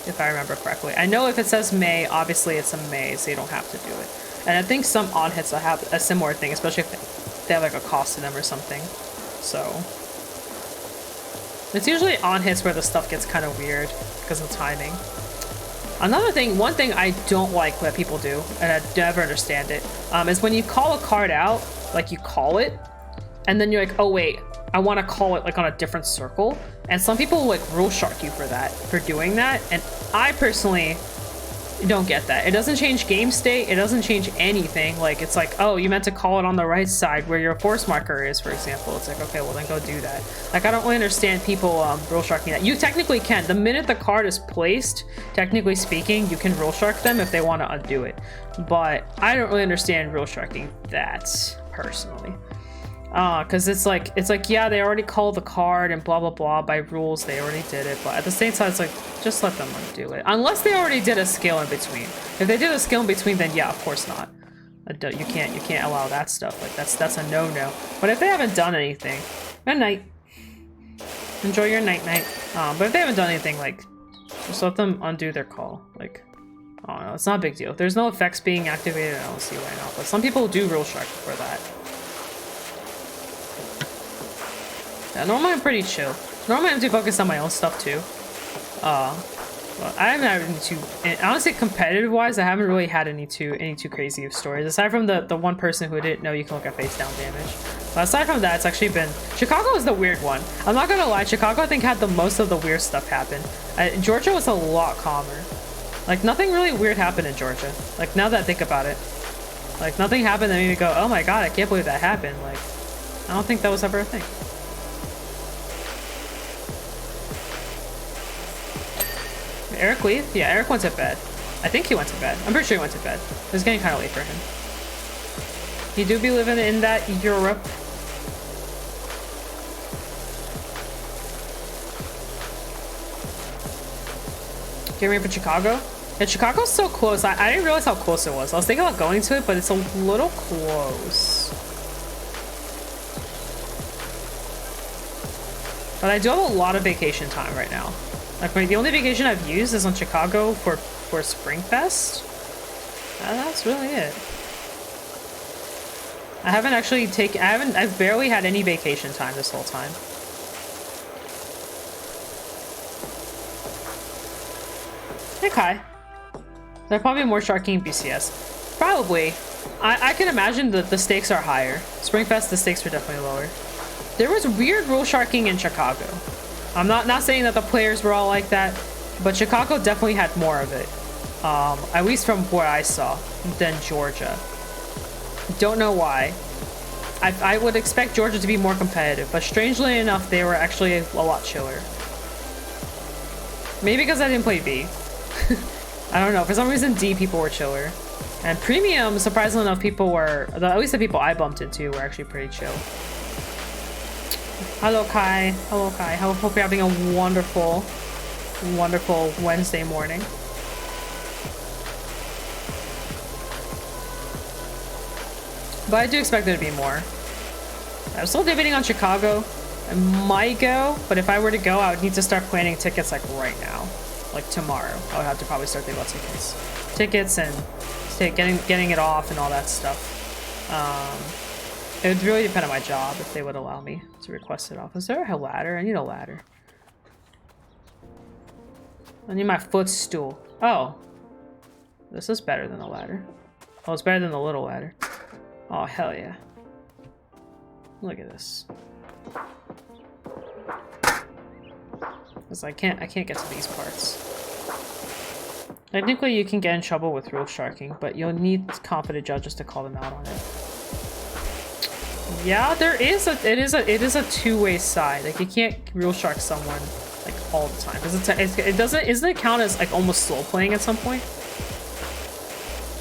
if I remember correctly. I know if it says May, obviously it's a May, so you don't have to do it. And I think some on-hits will have a similar thing, especially if they have like a cost to them or something. So it's usually on hits where the stuff gets kind of weird because of timing. Another thing, one thing I don't like that people do, and I never understand it, is when you call a card out, like you call it, and then you're like, oh wait, I want to call it like on a different circle. And some people will like rule shark you for doing that. And I personally don't get that. It doesn't change game state. It doesn't change anything. Like, it's like, oh, you meant to call it on the right side where your force marker is, for example. It's like, okay, well then go do that. Like, I don't really understand people rule sharking that. You technically can. The minute the card is placed, technically speaking, you can rule shark them if they want to undo it. But I don't really understand rule sharking that personally. Because it's like, yeah, they already called the card and blah, blah, blah. By rules, they already did it. But at the same time, it's like, just let them undo it. Unless they already did a skill in between. If they did a skill in between, then yeah, of course not. You can't allow that stuff. Like, that's a no-no. But if they haven't done anything, good night. Enjoy your night-night. But if they haven't done anything, like, just let them undo their call. Like, I don't know, it's not a big deal. If there's no effects being activated, I don't see why not. But some people do rule shark for that. Yeah, normally I'm pretty chill. Normally I'm too focused on my own stuff too. Well, I haven't had any too, honestly, competitive-wise, I haven't really had any too crazy of stories. Aside from the one person who didn't know you can look at face down damage. But aside from that, it's actually been... Chicago was the weird one. I'm not gonna lie, Chicago I think had the most of the weird stuff happen. Georgia was a lot calmer. Like, nothing really weird happened in Georgia. Like, now that I think about it. Like, nothing happened that made me go, oh my god, I can't believe that happened. Like, I don't think that was ever a thing. Eric leave? Yeah, Eric went to bed. I think he went to bed. I'm pretty sure he went to bed. It was getting kind of late for him. You do be living in that Europe. Get ready for Chicago? Yeah, Chicago's so close. I didn't realize how close it was. I was thinking about going to it, but it's a little close. But I do have a lot of vacation time right now. Like, the only vacation I've used is on Chicago for Springfest. That's really it. I haven't actually I've barely had any vacation time this whole time. Hey, Kai. There are probably more sharking in BCS. Probably. I can imagine that the stakes are higher. Springfest, the stakes were definitely lower. There was weird rule sharking in Chicago. I'm not saying that the players were all like that, but Chicago definitely had more of it. At least from what I saw, than Georgia. Don't know why. I would expect Georgia to be more competitive, but strangely enough, they were actually a lot chiller. Maybe because I didn't play B. I don't know. For some reason, D people were chiller. And Premium, surprisingly enough, people were... At least the people I bumped into were actually pretty chill. Hello, Kai. Hello, Kai. I hope you're having a wonderful, wonderful Wednesday morning. But I do expect there to be more. I'm still debating on Chicago. I might go, but if I were to go, I would need to start planning tickets like right now. Like tomorrow. I would have to probably start thinking about tickets. Tickets and getting it off and all that stuff. It would really depend on my job if they would allow me to request it off. Is there a ladder? I need a ladder. I need my footstool. Oh. This is better than the ladder. Oh, it's better than the little ladder. Oh, hell yeah. Look at this. Because I can't get to these parts. Technically, you can get in trouble with rule sharking, but you'll need competent judges to call them out on it. Yeah, it is a two-way side. Like, you can't rule shark someone like all the time because isn't it count as like almost slow playing at some point?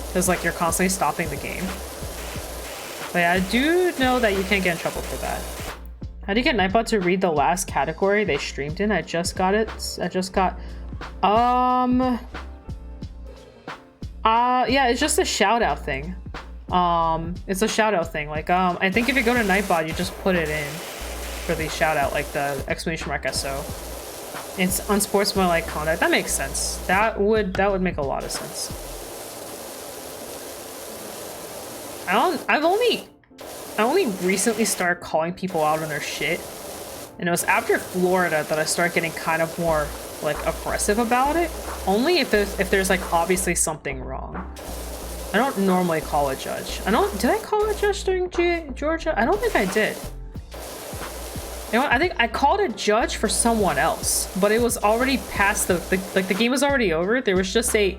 Because like you're constantly stopping the game. But yeah, I do know that you can't get in trouble for that. How do you get Nightbot to read the last category they streamed in? I just got it. Yeah, it's just a shout out thing. It's a shout out thing. Like, I think if you go to Nightbot, you just put it in for the shout out, like the exclamation mark SO. It's unsportsmanlike conduct. That makes sense. That would make a lot of sense. I only recently started calling people out on their shit, and it was after Florida that I started getting kind of more like aggressive about it. Only if there's like obviously something wrong. I don't normally call a judge. Did I call a judge during Georgia? I don't think I did. You know what? I think I called a judge for someone else, but it was already past the game was already over. There was just a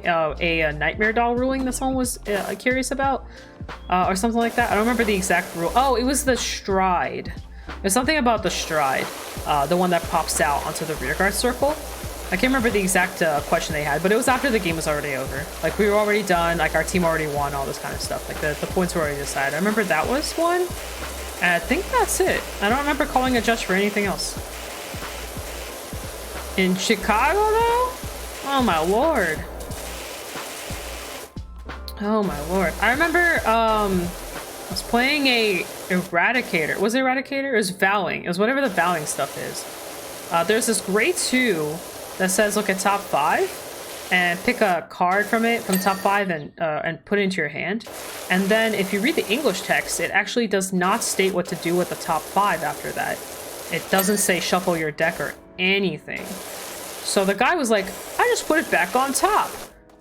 nightmare doll ruling that someone was curious about, or something like that. I don't remember the exact rule. Oh, it was the stride. There's something about the stride, the one that pops out onto the rear guard circle. I can't remember the exact question they had, but it was after the game was already over. Like, we were already done, like our team already won, all this kind of stuff. Like the points were already decided. I remember that was one. And I think that's it. I don't remember calling a judge for anything else. In Chicago, though? Oh my lord. Oh my lord. I remember, I was playing a Eradicator. Was it Eradicator? It was Vowing. It was whatever the Vowing stuff is. There's this grade 2 that says look at top 5 and pick a card from it, from top 5, and put it into your hand. And then if you read the English text, it actually does not state what to do with the top 5 after that. It doesn't say shuffle your deck or anything. So the guy was like, I just put it back on top.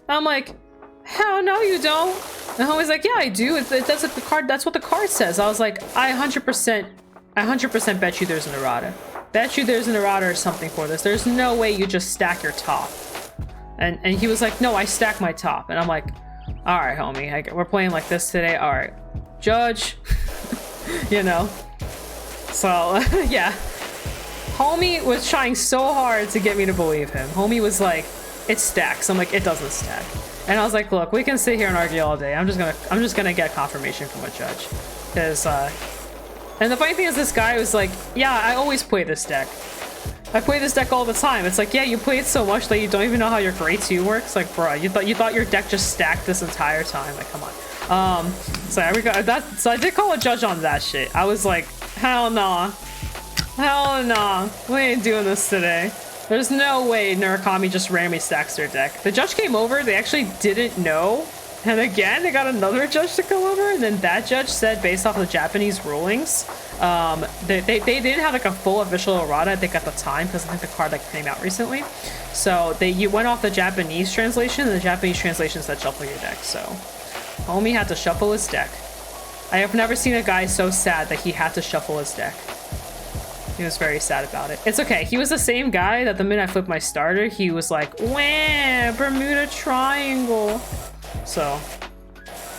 And I'm like, hell no you don't. And homie's like, yeah I do. It does the card. That's what the card says. I was like, I 100% bet you there's an errata. Bet you there's an errata or something for this. There's no way you just stack your top. And he was like, no, I stack my top. And I'm like, all right, homie, we're playing like this today. All right, judge, you know. So yeah, homie was trying so hard to get me to believe him. Homie was like, it stacks. I'm like, it doesn't stack. And I was like, look, we can sit here and argue all day. I'm just gonna get confirmation from a judge, because and the funny thing is, this guy was like, yeah, I always play this deck. I play this deck all the time. It's like, yeah, you play it so much that you don't even know how your grade 2 works. Like, bro, you thought your deck just stacked this entire time. Like, come on. So I did call a judge on that shit. I was like, hell nah. Hell nah. We ain't doing this today. There's no way Murakami just randomly stacks their deck. The judge came over, they actually didn't know. And again, they got another judge to come over, and then that judge said, based off of the Japanese rulings, they didn't have like a full official errata, I think, at the time, because I think the card like came out recently. So you went off the Japanese translation, and the Japanese translation said shuffle your deck. So homie had to shuffle his deck. I have never seen a guy so sad that he had to shuffle his deck. He was very sad about it. It's okay. He was the same guy that the minute I flipped my starter, he was like, wah, Bermuda Triangle. So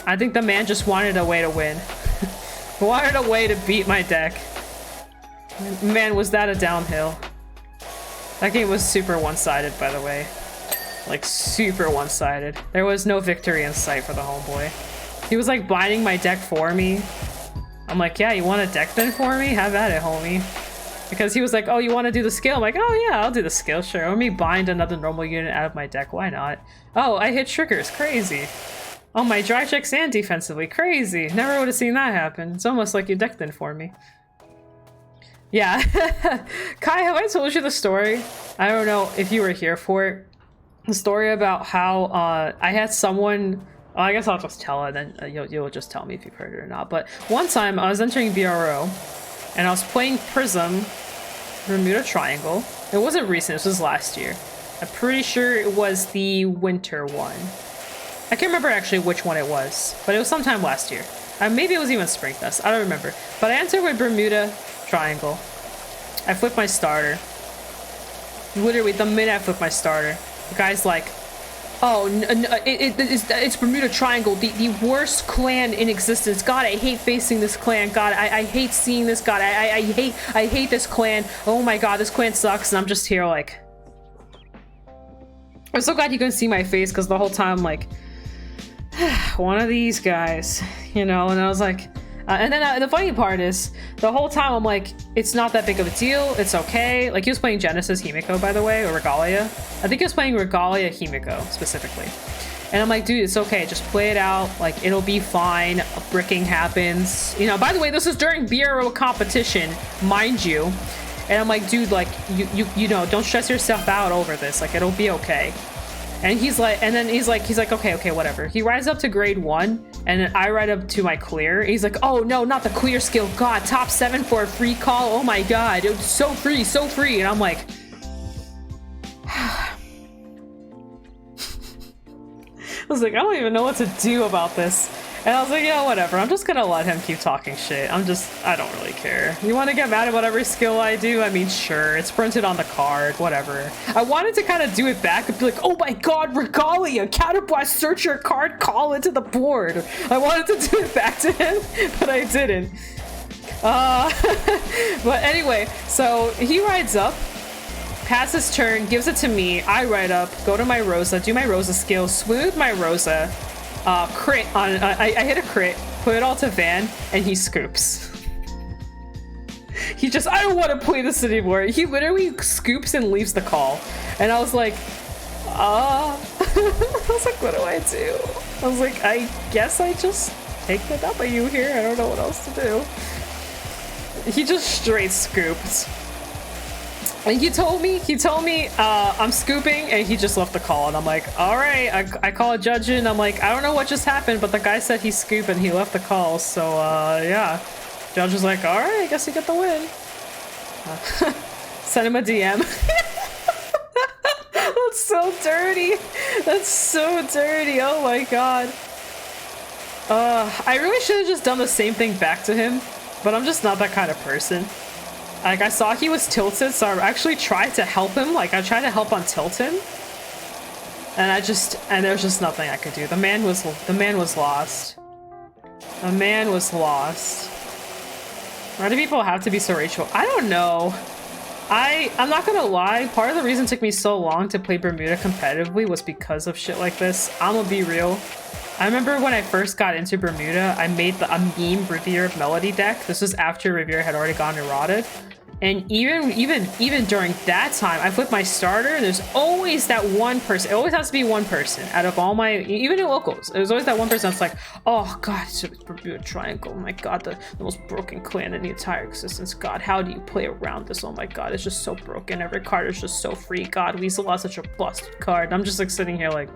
I think the man just wanted a way to win. Wanted a way to beat my deck. Man, was that a downhill. That game was super one-sided, by the way. Like, super one-sided. There was no victory in sight for the homeboy. He was like binding my deck for me. I'm like, yeah, you want a deck then for me? Have at it, homie. Because he was like, oh, you want to do the skill? I'm like, oh yeah, I'll do the skill, sure. Let me bind another normal unit out of my deck, why not? Oh, I hit triggers, crazy. Oh, my dry checks and defensively, crazy. Never would have seen that happen. It's almost like you decked in for me. Yeah. Kai, have I told you the story? I don't know if you were here for it. The story about how I had someone... Well, I guess I'll just tell it, and then you'll just tell me if you've heard it or not. But one time, I was entering BRO, and I was playing Prism Bermuda Triangle. It wasn't recent, this was last year. I'm pretty sure it was the winter one. I can't remember actually which one it was, but it was sometime last year. Maybe it was even Springfest, I don't remember. But I entered with Bermuda Triangle. I flipped my starter. Literally, the minute I flipped my starter, the guy's like, oh, it's Bermuda Triangle, the worst clan in existence. God, I hate facing this clan. God, I hate seeing this. God, I hate this clan. Oh my God, this clan sucks. And I'm just here like... I'm so glad you couldn't see my face, because the whole time, like... one of these guys, you know? And I was like... and then the funny part is, the whole time I'm like, it's not that big of a deal, it's okay. Like, he was playing Genesis Himiko, by the way, or Regalia. I think he was playing Regalia Himiko, specifically. And I'm like, dude, it's okay, just play it out, like, it'll be fine, bricking happens. You know, by the way, this is during BRO competition, mind you. And I'm like, dude, like, you know, don't stress yourself out over this, like, it'll be okay. And he's like, he's like, okay, whatever. He rises up to grade 1, and then I ride up to my clear. He's like, oh no, not the clear skill. God, top 7 for a free call. Oh my God, it's so free, so free. And I'm like, I was like, I don't even know what to do about this. And I was like, yeah, whatever. I'm just gonna let him keep talking shit. I don't really care. You want to get mad about every skill I do? I mean, sure. It's printed on the card, whatever. I wanted to kind of do it back and be like, oh my God, Regalia, counterblast, search your card, call it to the board. I wanted to do it back to him, but I didn't. But anyway, so he rides up, passes turn, gives it to me. I ride up, go to my Rosa, do my Rosa skill, smooth my Rosa. Crit on, I hit a crit, put it all to Van, and he scoops. He just, I don't want to play this anymore. He literally scoops and leaves the call. And I was like, I was like, what do I do? I was like, I guess I just take the W here. I don't know what else to do. He just straight scooped. And he told me, I'm scooping, and he just left the call, and I'm like, all right, I call a judge in, I'm like, I don't know what just happened, but the guy said he scooped and he left the call, so, yeah. Judge was like, all right, I guess you get the win. Send him a DM. That's so dirty. That's so dirty. Oh my god. I really should have just done the same thing back to him, but I'm just not that kind of person. Like, I saw he was tilted, so I actually tried to help him. Like, I tried to help on tilt him. And and there's just nothing I could do. The man was lost. The man was lost. Why do people have to be so racial? I don't know. I'm not gonna lie, part of the reason it took me so long to play Bermuda competitively was because of shit like this. I'm gonna be real. I remember when I first got into Bermuda, I made a meme Revere melody deck. This was after Revere had already gone erotic. And even during that time, I flipped my starter. There's always that one person. It always has to be one person out of all my, even in locals. There's always that one person that's like, oh god, it's Bermuda Triangle. Oh my god, the most broken clan in the entire existence. God, how do you play around this? Oh my god, it's just so broken. Every card is just so free. God, Weasel lost such a busted card. And I'm just like sitting here like,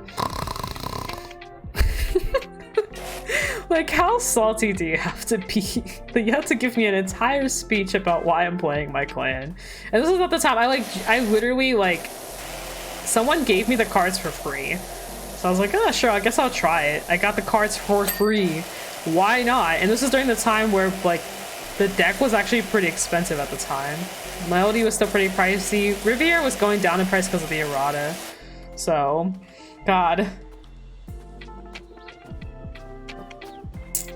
like, how salty do you have to be that you have to give me an entire speech about why I'm playing my clan? And this is at the time I literally, like, someone gave me the cards for free, so I was like, oh sure, I guess I'll try it. I got the cards for free, why not? And this is during the time where, like, the deck was actually pretty expensive at the time. Melody was still pretty pricey. Riviera was going down in price because of the errata. So, god.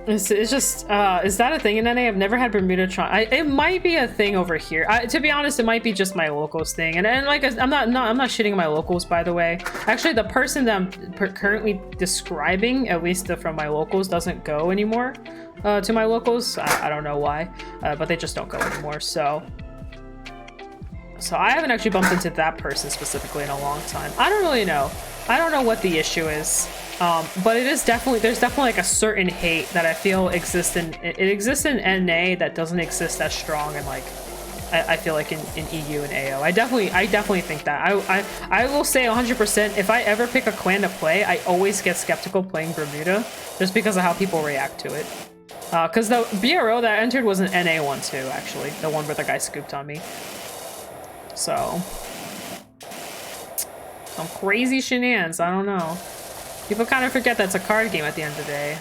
It's just, is that a thing in NA? I've never had Bermuda it might be a thing over here. To be honest, it might be just my locals thing. And like, I'm not shitting on my locals, by the way. Actually, the person that I'm currently describing, at least from my locals, doesn't go anymore to my locals. I don't know why, but they just don't go anymore. So I haven't actually bumped into that person specifically in a long time. I don't really know. I don't know what the issue is. But there's definitely like a certain hate that I feel exists in NA that doesn't exist as strong in, like, I feel like in EU and AO. I definitely think that. I will say 100%, if I ever pick a clan to play, I always get skeptical playing Bermuda just because of how people react to it. Because the BRO that I entered was an NA one too, actually. The one where the guy scooped on me. So, some crazy shenanigans, I don't know. People kind of forget that's a card game at the end of the day.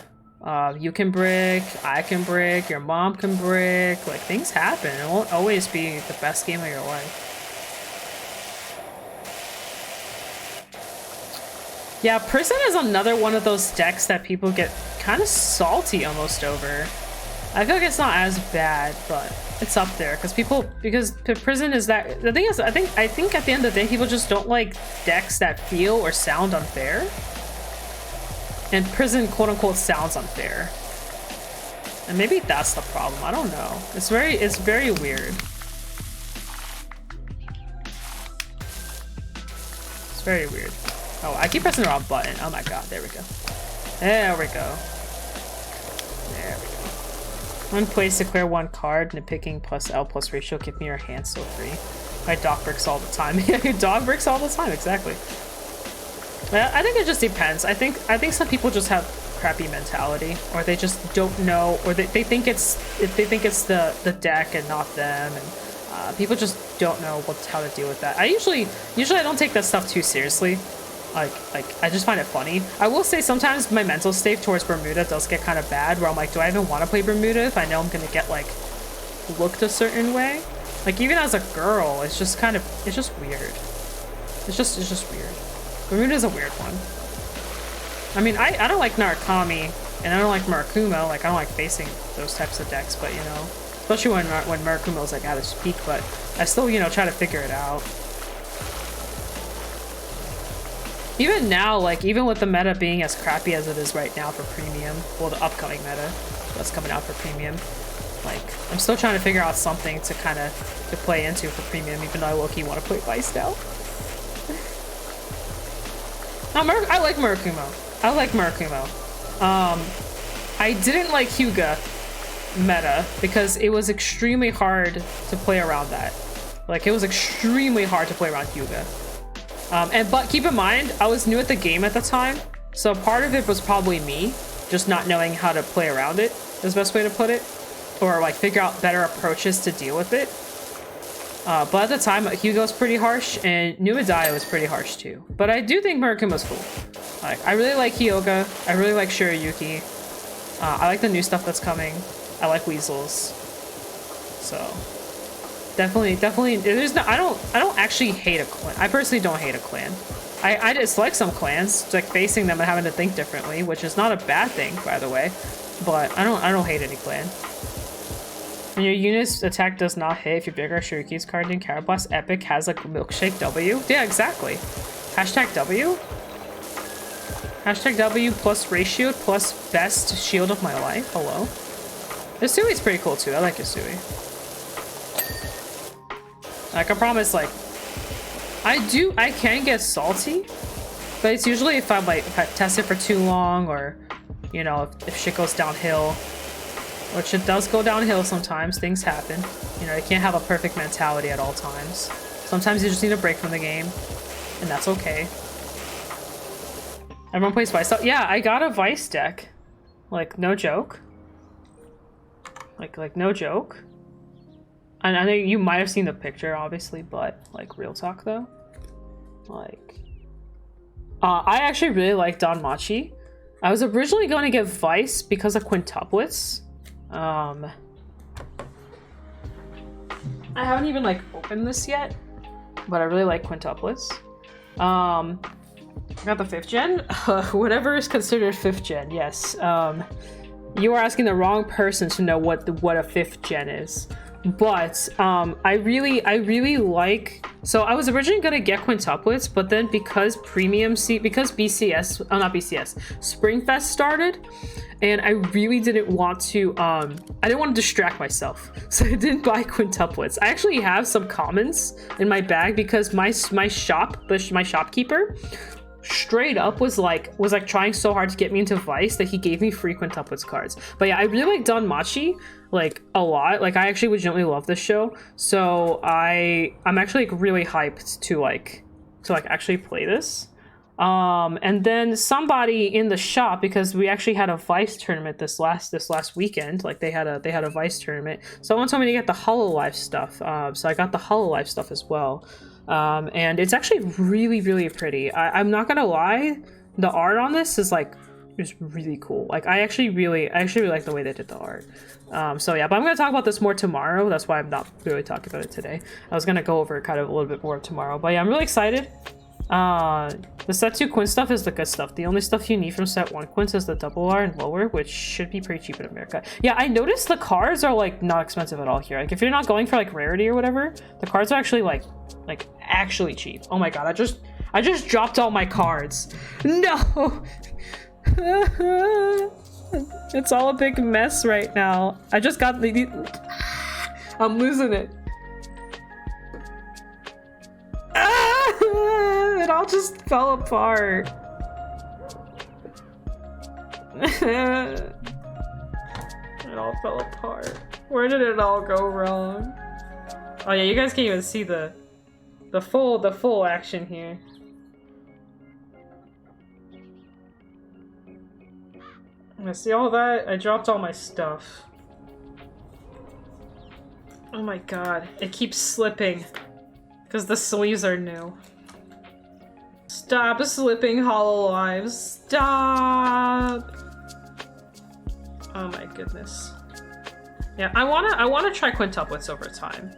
You can brick, I can brick, your mom can brick, like, things happen. It won't always be the best game of your life. Yeah, Prison is another one of those decks that people get kind of salty almost over. I feel like it's not as bad, but it's up there because Prison is that. The thing is, I think at the end of the day, people just don't like decks that feel or sound unfair. And Prison, quote unquote, sounds unfair. And maybe that's the problem. I don't know. It's very weird. It's very weird. Oh, I keep pressing the wrong button. Oh my god, there we go. There we go. There we go. One place to clear one card, nitpicking plus L plus ratio, keep me your hands so free. I dock bricks all the time. Yeah, you dog bricks all the time, exactly. I think it just depends. I think some people just have crappy mentality, or they just don't know, or they think it's the deck and not them, and people just don't know how to deal with that. Usually I don't take that stuff too seriously. Like I just find it funny. I will say sometimes my mental state towards Bermuda does get kind of bad, where I'm like, do I even want to play Bermuda if I know I'm gonna get, like, looked a certain way? Like, even as a girl, it's just weird. It's just weird. Bermuda's a weird one. I mean, I don't like Narukami, and I don't like Murakumo. Like, I don't like facing those types of decks, but, you know, especially when Murakumo's, like, at its peak, but I still, you know, try to figure it out. Even now, like, even with the meta being as crappy as it is right now for premium, well, the upcoming meta that's coming out for premium, like, I'm still trying to figure out something to kind of play into for premium, even though I low-key want to play Vice now. I like Murakumo. I like Murakumo. I didn't like Hyuga meta because it was extremely hard to play around that. Like, it was extremely hard to play around Hyuga. But keep in mind, I was new at the game at the time, so part of it was probably me just not knowing how to play around it, is the best way to put it, or, like, figure out better approaches to deal with it. But at the time, Hugo's pretty harsh, and Numidia was pretty harsh too. But I do think Murakumo was cool. Like, I really like Hyoga. I really like Shirayuki. I like the new stuff that's coming. I like Weasels. So definitely. There's no. I don't actually hate a clan. I personally don't hate a clan. I dislike some clans, like facing them and having to think differently, which is not a bad thing, by the way. But I don't hate any clan. When your unit's attack does not hit, if your bigger Shuriki's card in Carablast Epic has like milkshake W. Yeah, exactly. Hashtag W. Hashtag W plus ratio plus best shield of my life. Hello. Yasui's pretty cool too. I like Yasui. Like, I promise, like, I can get salty, but it's usually if I test it for too long, or, you know, if shit goes downhill, which it does go downhill sometimes. Things happen. You know, you can't have a perfect mentality at all times. Sometimes you just need a break from the game, and that's okay. Everyone plays Vice. Yeah, I got a Vice deck. Like, no joke. Like no joke. And I know you might have seen the picture, obviously, but, like, real talk, though. Like, I actually really like Danmachi. I was originally going to get Vice because of quintuplets. I haven't even, like, opened this yet, but I really like quintuplets. I got the 5th gen. Whatever is considered 5th gen, yes. You are asking the wrong person to know what a 5th gen is. But I really like. So I was originally gonna get quintuplets, but then because BCS, not BCS, Springfest started, and I really didn't want to. I didn't want to distract myself, so I didn't buy quintuplets. I actually have some commons in my bag because my shopkeeper straight up was like trying so hard to get me into Vice that he gave me free quintuplets cards. But yeah, I really like Danmachi like a lot. Like, I actually legitimately love this show, so I'm actually like really hyped to actually play this. And then somebody in the shop, because we actually had a Vice tournament this last weekend, like they had a Vice tournament, someone told me to get the Hololive stuff, so I got the Hololive stuff as well. And it's actually really pretty. I'm not gonna lie, the art on this is like just really cool. Like, I actually really like the way they did the art. So yeah, but I'm gonna talk about this more tomorrow. That's why I'm not really talking about it today. I was gonna go over it kind of a little bit more tomorrow, but yeah, I'm really excited. The set 2 Quint stuff is the good stuff. The only stuff you need from set 1 Quints is the double R and lower, which should be pretty cheap in America. Yeah, I noticed the cards are like not expensive at all here. Like, if you're not going for like rarity or whatever, the cards are actually like actually cheap. Oh my god, I just dropped all my cards. No. It's all a big mess right now. I just got the I'm losing it. It all just fell apart. It all fell apart. Where did it all go wrong? Oh yeah, you guys can't even see the full action here. I see all that. I dropped all my stuff. Oh my god, it keeps slipping because the sleeves are new. Stop slipping Hololives. Stop. Oh my goodness. Yeah, I wanna try quintuplets over time.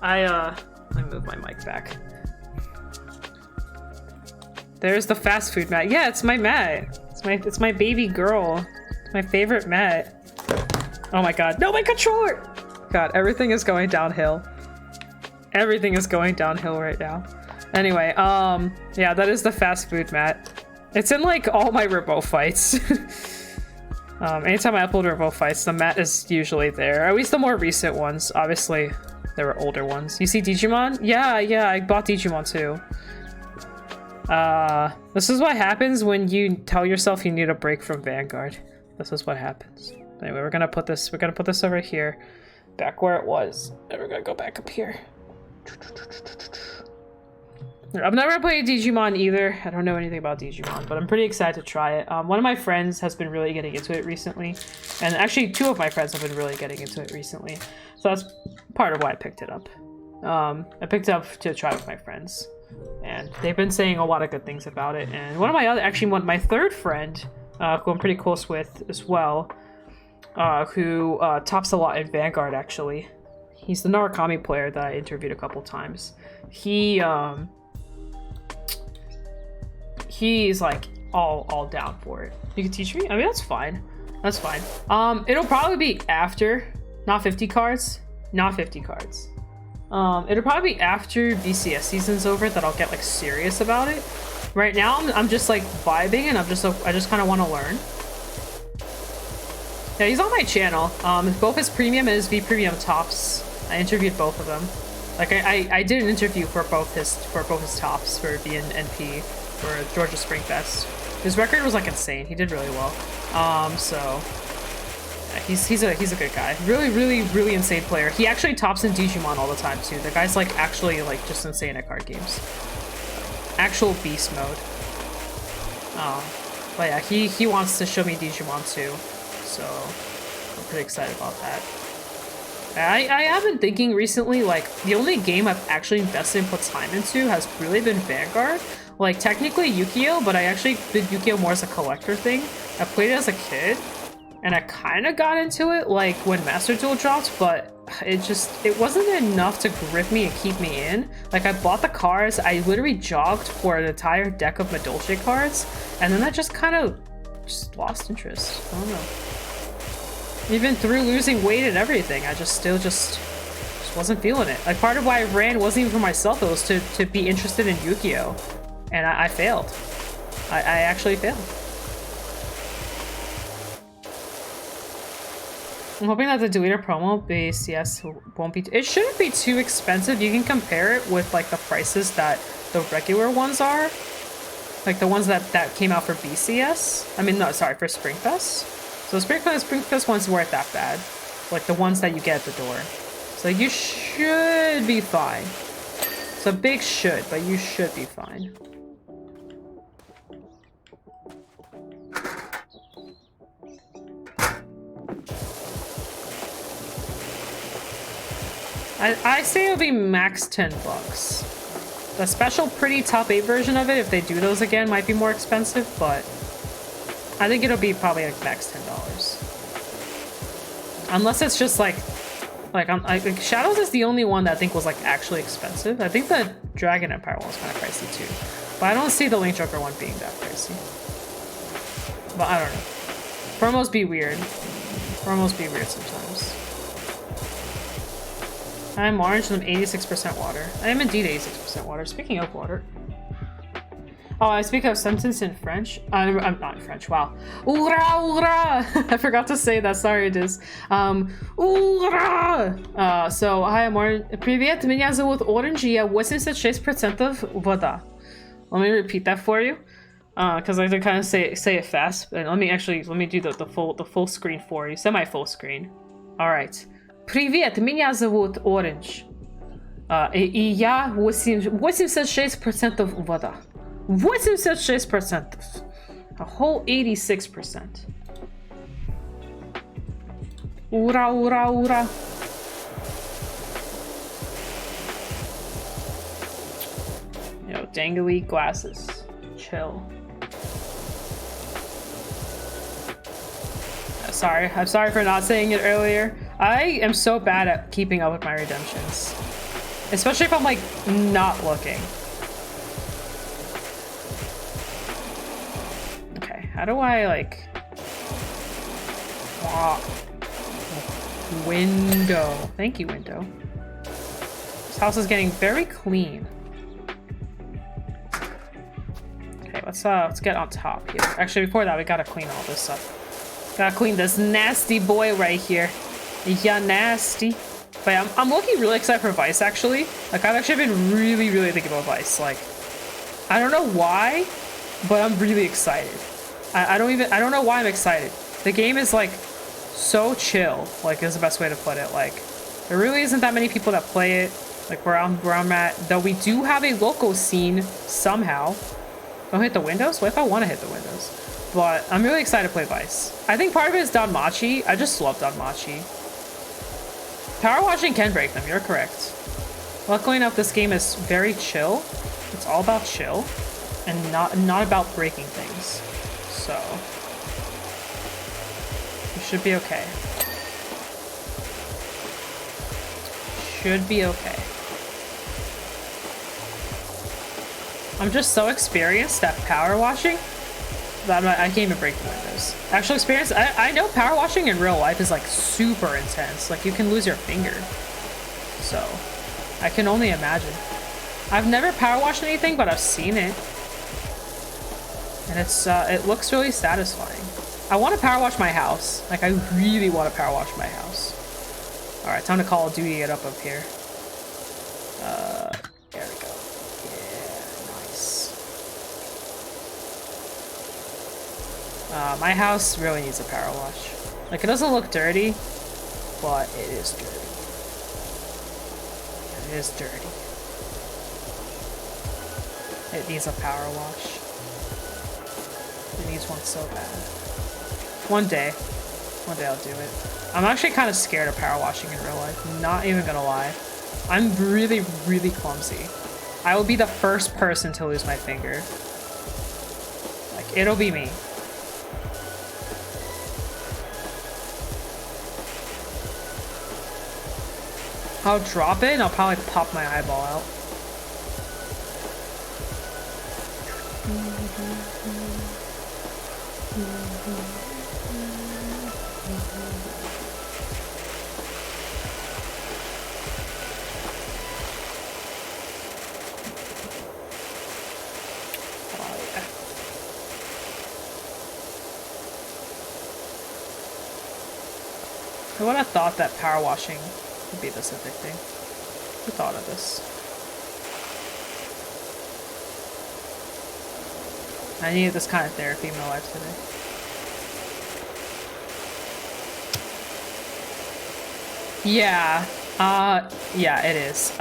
Let me move my mic back. There's the fast food mat. Yeah, it's my mat. It's my baby girl. It's my favorite mat. Oh my god. No, my controller! God, everything is going downhill. Everything is going downhill right now. Anyway, yeah, that is the fast food mat. It's in like all my remote fights. Anytime I upload remote fights, the mat is usually there. At least the more recent ones. Obviously, there were older ones. You see Digimon? Yeah, I bought Digimon too. This is what happens when you tell yourself you need a break from Vanguard. This is what happens. Anyway, we're gonna put this over here, back where it was. And we're gonna go back up here. I've never played Digimon either. I don't know anything about Digimon, but I'm pretty excited to try it. One of my friends has been really getting into it recently, and actually 2 of my friends have been really getting into it recently. So that's part of why I picked it up. I picked it up to try with my friends, and they've been saying a lot of good things about it. And one of my my third friend, who I'm pretty close with as well, who tops a lot in Vanguard actually. He's the Narukami player that I interviewed a couple times. He's like all down for it. You can teach me? I mean, that's fine. That's fine. It'll probably be after, not 50 cards, not 50 cards. It'll probably be after BCS season's over that I'll get like serious about it. Right now, I'm just like vibing, and I just kind of want to learn. Yeah, he's on my channel. Both his premium and his V premium tops. I interviewed both of them. Like I did an interview for both his tops for V and NP for Georgia Spring Fest. His record was like insane. He did really well. So yeah, he's a good guy. Really insane player. He actually tops in Digimon all the time too. The guy's like actually like just insane at card games. Actual beast mode. But yeah, he wants to show me Digimon too. So I'm pretty excited about that. I have been thinking recently, like, the only game I've actually invested and put time into has really been Vanguard. Like, technically Yu-Gi-Oh, but I actually did Yu-Gi-Oh more as a collector thing. I played it as a kid, and I kind of got into it, like, when Master Duel dropped, but it wasn't enough to grip me and keep me in. Like, I bought the cards, I literally jogged for an entire deck of Madolche cards, and then I just kind of just lost interest. I don't know. Even through losing weight and everything, I still wasn't feeling it. Like, part of why I ran wasn't even for myself, it was to be interested in Yu-Gi-Oh! And I failed. I actually failed. I'm hoping that the deleter promo base, yes, won't be... It shouldn't be too expensive. You can compare it with, like, the prices that the regular ones are. Like, the ones that came out for BCS. I mean, no, sorry, for Springfest. So Springfest ones weren't that bad. Like the ones that you get at the door. So you should be fine. It's a big should, but you should be fine. I say it'll be max 10 bucks. The special pretty top 8 version of it, if they do those again, might be more expensive, but I think it'll be probably like max $10. Unless it's just like Shadows is the only one that I think was like actually expensive. I think the Dragon Empire one was kind of pricey too, but I don't see the Link Joker one being that pricey. But I don't know. Promos be weird. Promos be weird sometimes. I'm orange and I'm 86% water. I am indeed 86% water. Speaking of water. Oh, I speak of sentence in French. I'm not in French, wow. Ura, ura! I forgot to say that, sorry it is. Ura! So, hi, I'm Orange. Привет, меня зовут Orange, я 86% вода. Let me repeat that for you. Because I have to kind of say it fast. And let me do the full screen for you. Semi-full screen. Alright. Привет, меня зовут Orange. И я 86% вода. 86%. A whole 86%. Ura, ura, ura. Yo, dangly glasses. Chill. I'm sorry for not saying it earlier. I am so bad at keeping up with my redemptions. Especially if I'm like not looking. How do I, like... Window. Thank you, window. This house is getting very clean. Okay, let's get on top here. Actually, before that, we gotta clean all this up. Gotta clean this nasty boy right here. Yeah, nasty. But yeah, I'm looking really excited for Vice, actually. Like, I've actually been really thinking about Vice. Like, I don't know why, but I'm really excited. I don't know why I'm excited. The game is like so chill, like is the best way to put it. Like there really isn't that many people that play it, like where I'm at, though we do have a local scene somehow. Don't hit the windows? What if I want to hit the windows? But I'm really excited to play Vice. I think part of it is Danmachi. I just love Danmachi. Power washing can break them, you're correct. Luckily enough, this game is very chill. It's all about chill, and not about breaking things. So you should be okay. Should be okay. I'm just so experienced at power washing that I can't even break the windows. Actual experience, I know power washing in real life is like super intense. Like you can lose your finger. So I can only imagine. I've never power washed anything, but I've seen it. And it looks really satisfying. I want to power wash my house. Like I really want to power wash my house. All right, time to Call of Duty it up here. There we go. Yeah, nice. My house really needs a power wash. Like, it doesn't look dirty, but it is dirty. It is dirty. It needs a power wash. It needs one so bad. One day I'll do it. I'm actually kind of scared of power washing in real life. Not even gonna lie. I'm really, really clumsy. I will be the first person to lose my finger. Like, it'll be me. I'll drop it and I'll probably pop my eyeball out. I would have thought that power washing would be this addicting. Who thought of this? I needed this kind of therapy in my life today. Yeah. Yeah, it is.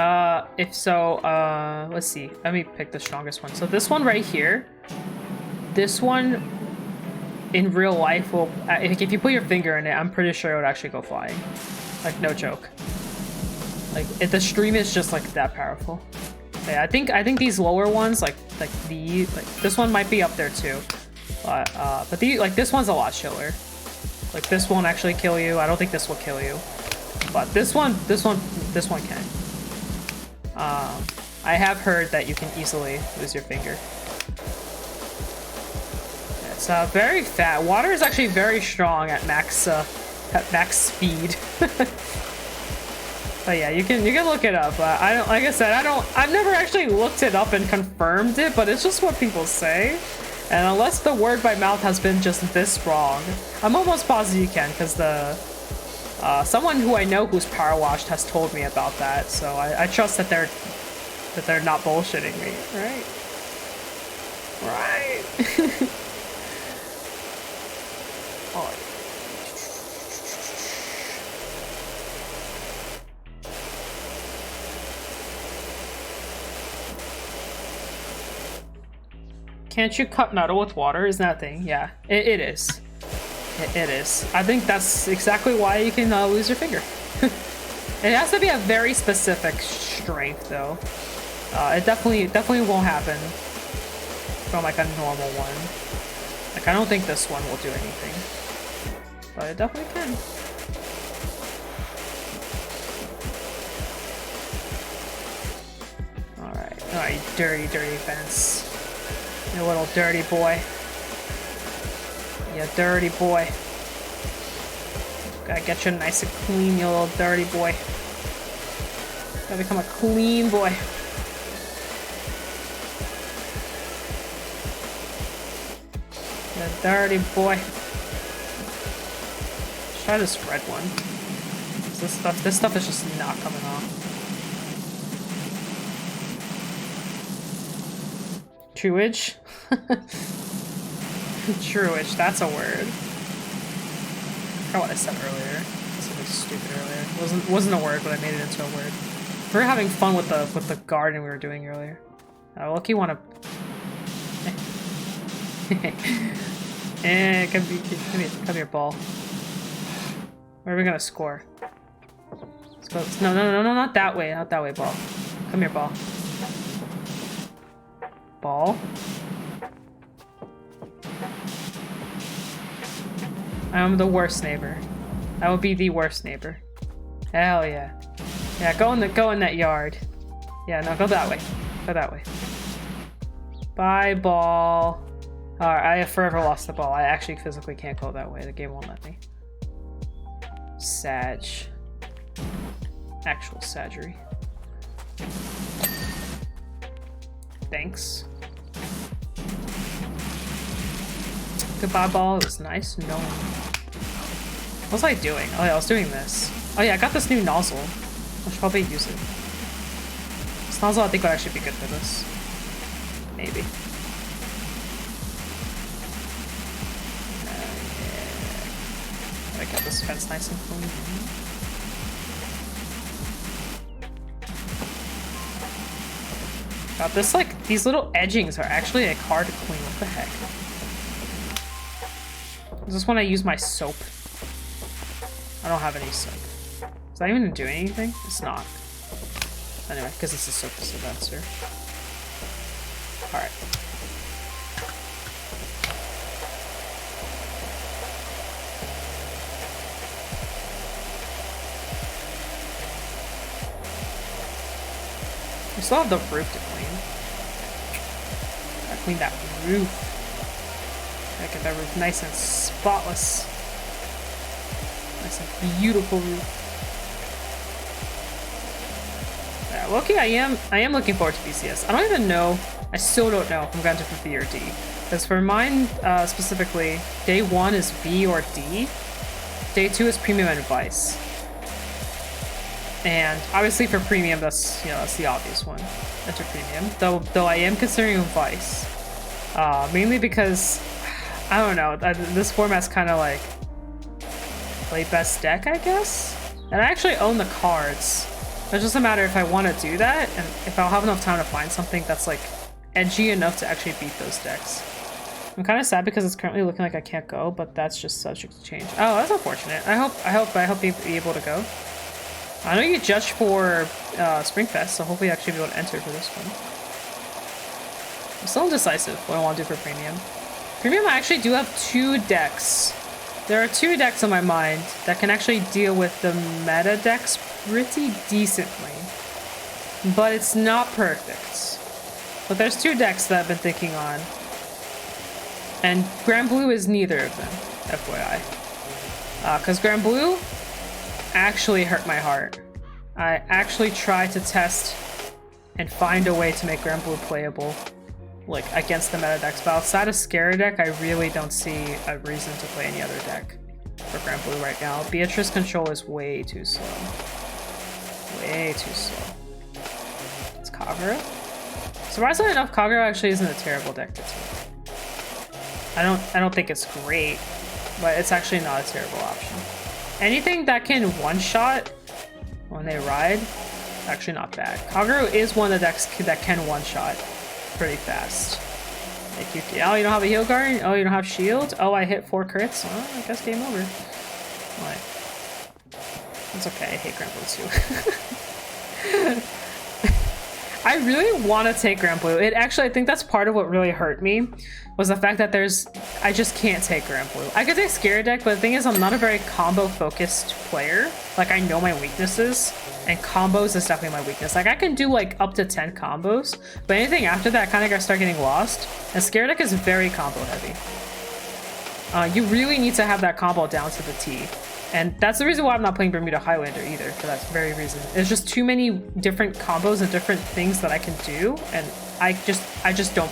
If so, let's see. Let me pick the strongest one. So this one right here, this one in real life will, if you put your finger in it, I'm pretty sure it would actually go flying. Like, no joke. Like, if the stream is just like that powerful. Okay, I think these lower ones, like this one might be up there too. But this one's a lot chiller. Like, this won't actually kill you. I don't think this will kill you. But this one can. I have heard that you can easily lose your finger. It's very fat. Water is actually very strong at max speed. But yeah, you can look it up. I don't, like I said, I've never actually looked it up and confirmed it, but it's just what people say. And unless the word by mouth has been just this wrong, I'm almost positive you can, because someone who I know who's power washed has told me about that. So I trust that they're not bullshitting me, right? Right. Oh. Can't you cut metal with water? Isn't that a thing? Yeah, it is. It is. I think that's exactly why you can lose your finger. It has to be a very specific strength, though. It definitely won't happen from like a normal one. Like, I don't think this one will do anything, but it definitely can. All right, you dirty fence. You little dirty boy. You dirty boy. Gotta get you nice and clean, you little dirty boy. Gotta become a clean boy. You dirty boy. Let's try this red one. This stuff is just not coming off. Truage? Truage, that's a word. I forgot what I said earlier. Something stupid earlier. Wasn't a word, but I made it into a word. We were having fun with the garden we were doing earlier. Loki wanna come here, ball. Where are we gonna score? Let's go. No, not that way, ball. Come here, ball. Ball. I'm the worst neighbor. I would be the worst neighbor. Hell yeah. Yeah, go in that yard. Yeah, no, go that way. Go that way. Bye, ball. Alright, I have forever lost the ball. I actually physically can't go that way. The game won't let me. Sag. Actual saggery. Thanks. Goodbye, ball. It was nice. No. What was I doing? Oh yeah, I was doing this. Oh yeah, I got this new nozzle. I should probably use it. This nozzle I think would actually be good for this. Maybe. Yeah. I got this fence nice and clean. God, this like these little edgings are actually like hard to clean. What the heck? Is this when I use my soap? I don't have any soap. Is that even doing anything? It's not. Anyway, because it's a soap dispenser. Alright. We still have the roof to clean. Gotta clean that roof. Gotta get that roof nice and spotless. Nice and beautiful roof. Yeah, well, okay, I am looking forward to BCS. I don't even know. I still don't know if I'm going to for B or D. Because for mine specifically, day 1 is B or D. Day 2 is premium and vice. And obviously for premium, that's that's the obvious one. Enter premium. Though I am considering vice, mainly because I don't know. This format's kind of like play best deck, I guess. And I actually own the cards. It's just a matter if I want to do that, and if I'll have enough time to find something that's like edgy enough to actually beat those decks. I'm kind of sad because it's currently looking like I can't go, but that's just subject to change. Oh, that's unfortunate. I hope you'll be able to go. I know you get judged for Springfest, so hopefully you actually be able to enter for this one. I'm still indecisive what I want to do for Premium. Premium, I actually do have 2 decks. There are 2 decks in my mind that can actually deal with the meta decks pretty decently. But it's not perfect. But there's 2 decks that I've been thinking on. And Grand Blue is neither of them, FYI. Because Grand Blue actually hurt my heart. I actually tried to test and find a way to make Grand Blue playable, like against the meta decks, but outside of Scare deck, I really don't see a reason to play any other deck for Grand Blue right now. Beatrice control is way too slow. Way too slow. It's Kagura. Surprisingly enough, Kagura actually isn't a terrible deck to take. I don't think it's great, but it's actually not a terrible option. Anything that can one-shot when they ride, actually not bad. Kagura is one of the decks that can one-shot pretty fast. Like oh, you don't have a heal guard? Oh, you don't have shield? Oh, I hit 4 crits? Well, I guess game over. What? It's okay, I hate Grand Blue too. I really want to take Grand Blue. I think that's part of what really hurt me, was the fact that I just can't take Grand Blue. I could take Scare deck, but the thing is I'm not a very combo-focused player. Like, I know my weaknesses, and combos is definitely my weakness. Like, I can do, like, up to 10 combos, but anything after that, I kind of start getting lost. And Scare deck is very combo-heavy. You really need to have that combo down to the T. And that's the reason why I'm not playing Bermuda Highlander either, for that very reason. There's just too many different combos and different things that I can do, and I just don't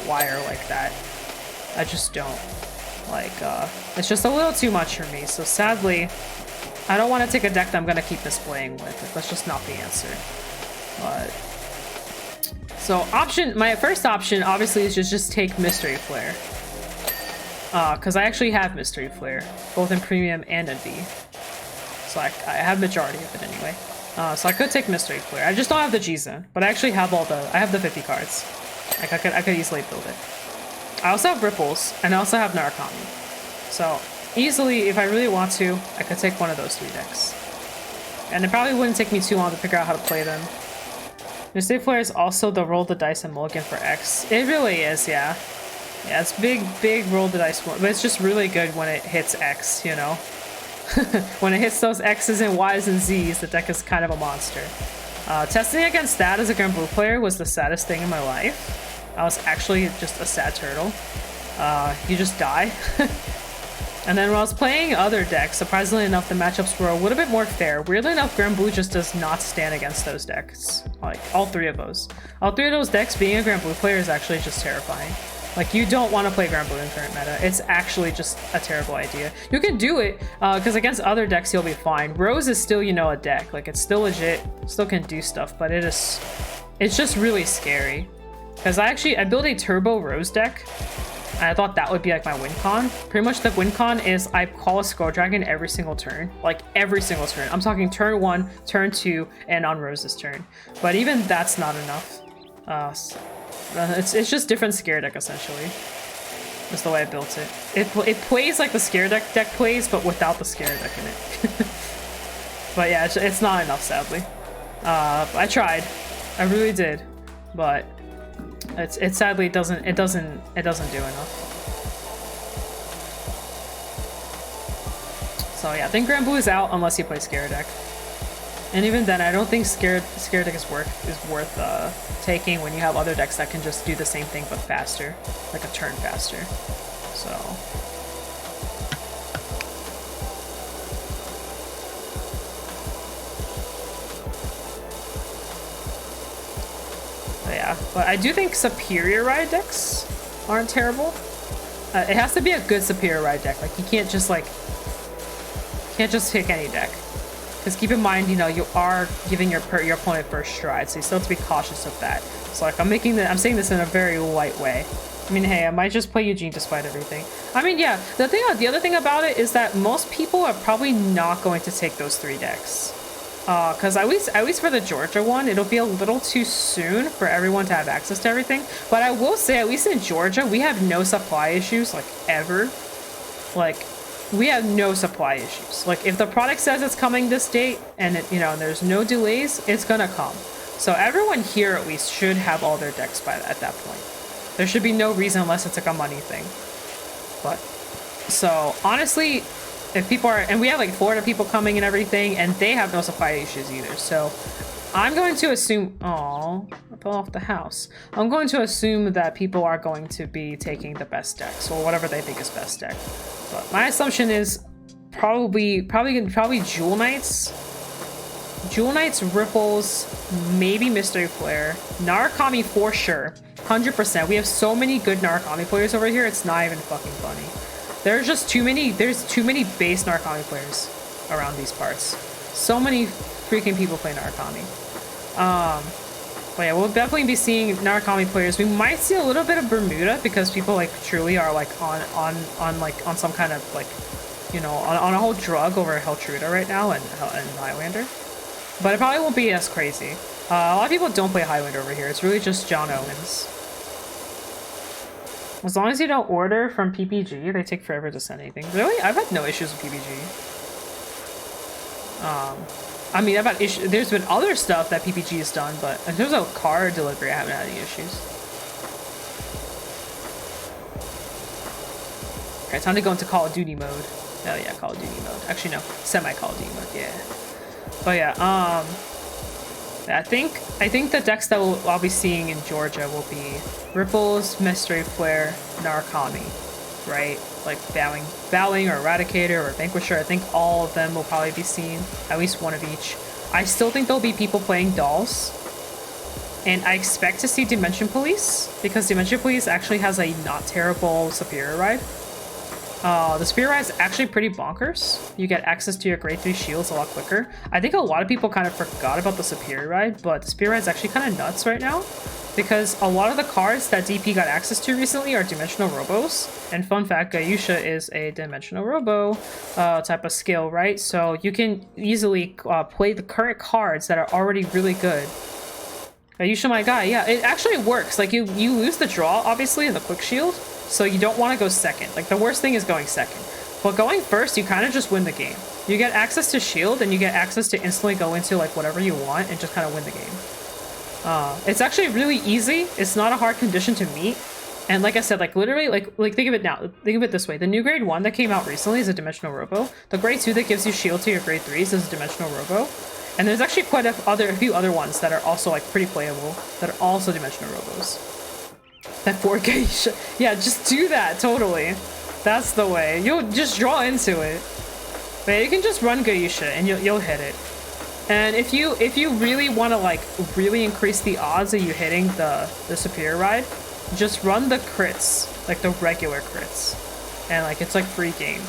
wire like that. I just don't. Like, it's just a little too much for me, so sadly, I don't want to take a deck that I'm going to keep misplaying with. That's just not the answer. But so my first option obviously is just take Mystery Flare. Because I actually have Mystery Flare, both in Premium and in V. So I have majority of it anyway. So I could take Mystery Flare. I just don't have the Jiza, but I actually have I have the 50 cards. Like I could easily build it. I also have Ripples, and I also have Narukami. So easily, if I really want to, I could take one of those 3 decks. And it probably wouldn't take me too long to figure out how to play them. Mystery Flare is also the roll the dice and mulligan for X. It really is, yeah. Yeah, it's big roll the dice, but it's just really good when it hits X, you know? When it hits those X's and Y's and Z's, the deck is kind of a monster. Testing against that as a Grand Blue player was the saddest thing in my life. I was actually just a sad turtle. You just die. And then when I was playing other decks, surprisingly enough, the matchups were a little bit more fair. Weirdly enough, Grand Blue just does not stand against those decks. Like, all three of those. All three of those decks, being a Grand Blue player is actually just terrifying. Like, you don't want to play Grand Blue in current meta. It's actually just a terrible idea. You can do it, because against other decks, you'll be fine. Rose is still, you know, a deck. Like, it's still legit. Still can do stuff, but it's just really scary. Because I built a Turbo Rose deck, and I thought that would be, like, my win con. Pretty much the win con is I call a Skull Dragon every single turn. Like, every single turn. I'm talking turn 1, turn 2, and on Rose's turn. But even that's not enough. It's just different scare deck, essentially. That's the way I built it. It plays like the scare deck plays, but without the scare deck in it. But yeah, it's not enough, sadly. I tried. I really did. But it sadly doesn't do enough. So yeah, I think Grand Blue is out unless you play scare deck. And even then, I don't think scare deck is worth taking when you have other decks that can just do the same thing but faster, like a turn faster. So yeah, but I do think Superior Ride decks aren't terrible. It has to be a good Superior Ride deck. Like, you can't just pick any deck. Because keep in mind, you know, you are giving your opponent first stride, so you still have to be cautious of that. So like, I'm saying this in a very light way. I mean, hey, I might just play Eugene despite everything. I mean, yeah, the other thing about it is that most people are probably not going to take those 3 decks. Because at least for the Georgia one, it'll be a little too soon for everyone to have access to everything. But I will say, at least in Georgia, we have no supply issues, like, ever. Like, we have no supply issues. Like, if the product says it's coming this date and it, you know, there's no delays, it's gonna come. So everyone here at least should have all their decks at that point. There should be no reason unless it's like a money thing. But so honestly, if people are, and we have like Florida people coming and everything, and they have no supply issues either. So I'm going to assume, I fell off the house. I'm going to assume that people are going to be taking the best decks or whatever they think is best deck. But my assumption is probably Jewel Knights, Ripples, maybe Mystery Flare, Narukami for sure, 100%. We have so many good Narukami players over here. It's not even fucking funny. There's too many base Narukami players around these parts. So many freaking people play Narukami. But yeah, we'll definitely be seeing Narukami players. We might see a little bit of Bermuda because people like truly are like on some kind of like, you know, on a whole drug over Helltruda right now and Highlander. But it probably won't be as crazy. A lot of people don't play Highlander over here. It's really just John Owens. As long as you don't order from PPG, they take forever to send anything. Really? I've had no issues with PPG. I mean, I've had issues. There's been other stuff that PPG has done, but in terms of card delivery, I haven't had any issues. Okay, time to go into Call of Duty mode. Oh yeah, Call of Duty mode. Actually, no, semi-Call of Duty mode. Yeah. But yeah, I think the decks that I'll be seeing in Georgia will be Ripples, Mystery Flare, Narukami, right? Like Bowing or Eradicator or Vanquisher. I think all of them will probably be seen, at least one of each. I still think there'll be people playing Dolls. And I expect to see Dimension Police, because Dimension Police actually has a not terrible Superior Ride. The Superior Ride is actually pretty bonkers. You get access to your grade 3 shields a lot quicker. I think a lot of people kind of forgot about the Superior Ride, but the Superior Ride is actually kind of nuts right now, because a lot of the cards that DP got access to recently are Dimensional Robos. And fun fact, Gayusha is a Dimensional Robo type of skill, right? So you can easily play the current cards that are already really good. Gayusha, my guy, yeah, it actually works. Like, you lose the draw, obviously, in the quick shield, so you don't want to go second. Like, the worst thing is going second. But going first, you kind of just win the game. You get access to shield, and you get access to instantly go into, like, whatever you want and just kind of win the game. It's actually really easy. It's not a hard condition to meet. And like I said, like literally, like think of it now. Think of it this way: the new grade 1 that came out recently is a dimensional robo. The grade 2 that gives you shield to your grade 3s is a dimensional robo. And there's actually quite a few other ones that are also like pretty playable that are also dimensional robos. That 4K, yeah, just do that totally. That's the way. You'll just draw into it. But yeah, you can just run Gaisha and you'll hit it. And if you really want to like really increase the odds of you hitting the superior ride, just run the crits, like the regular crits, and like it's like free game.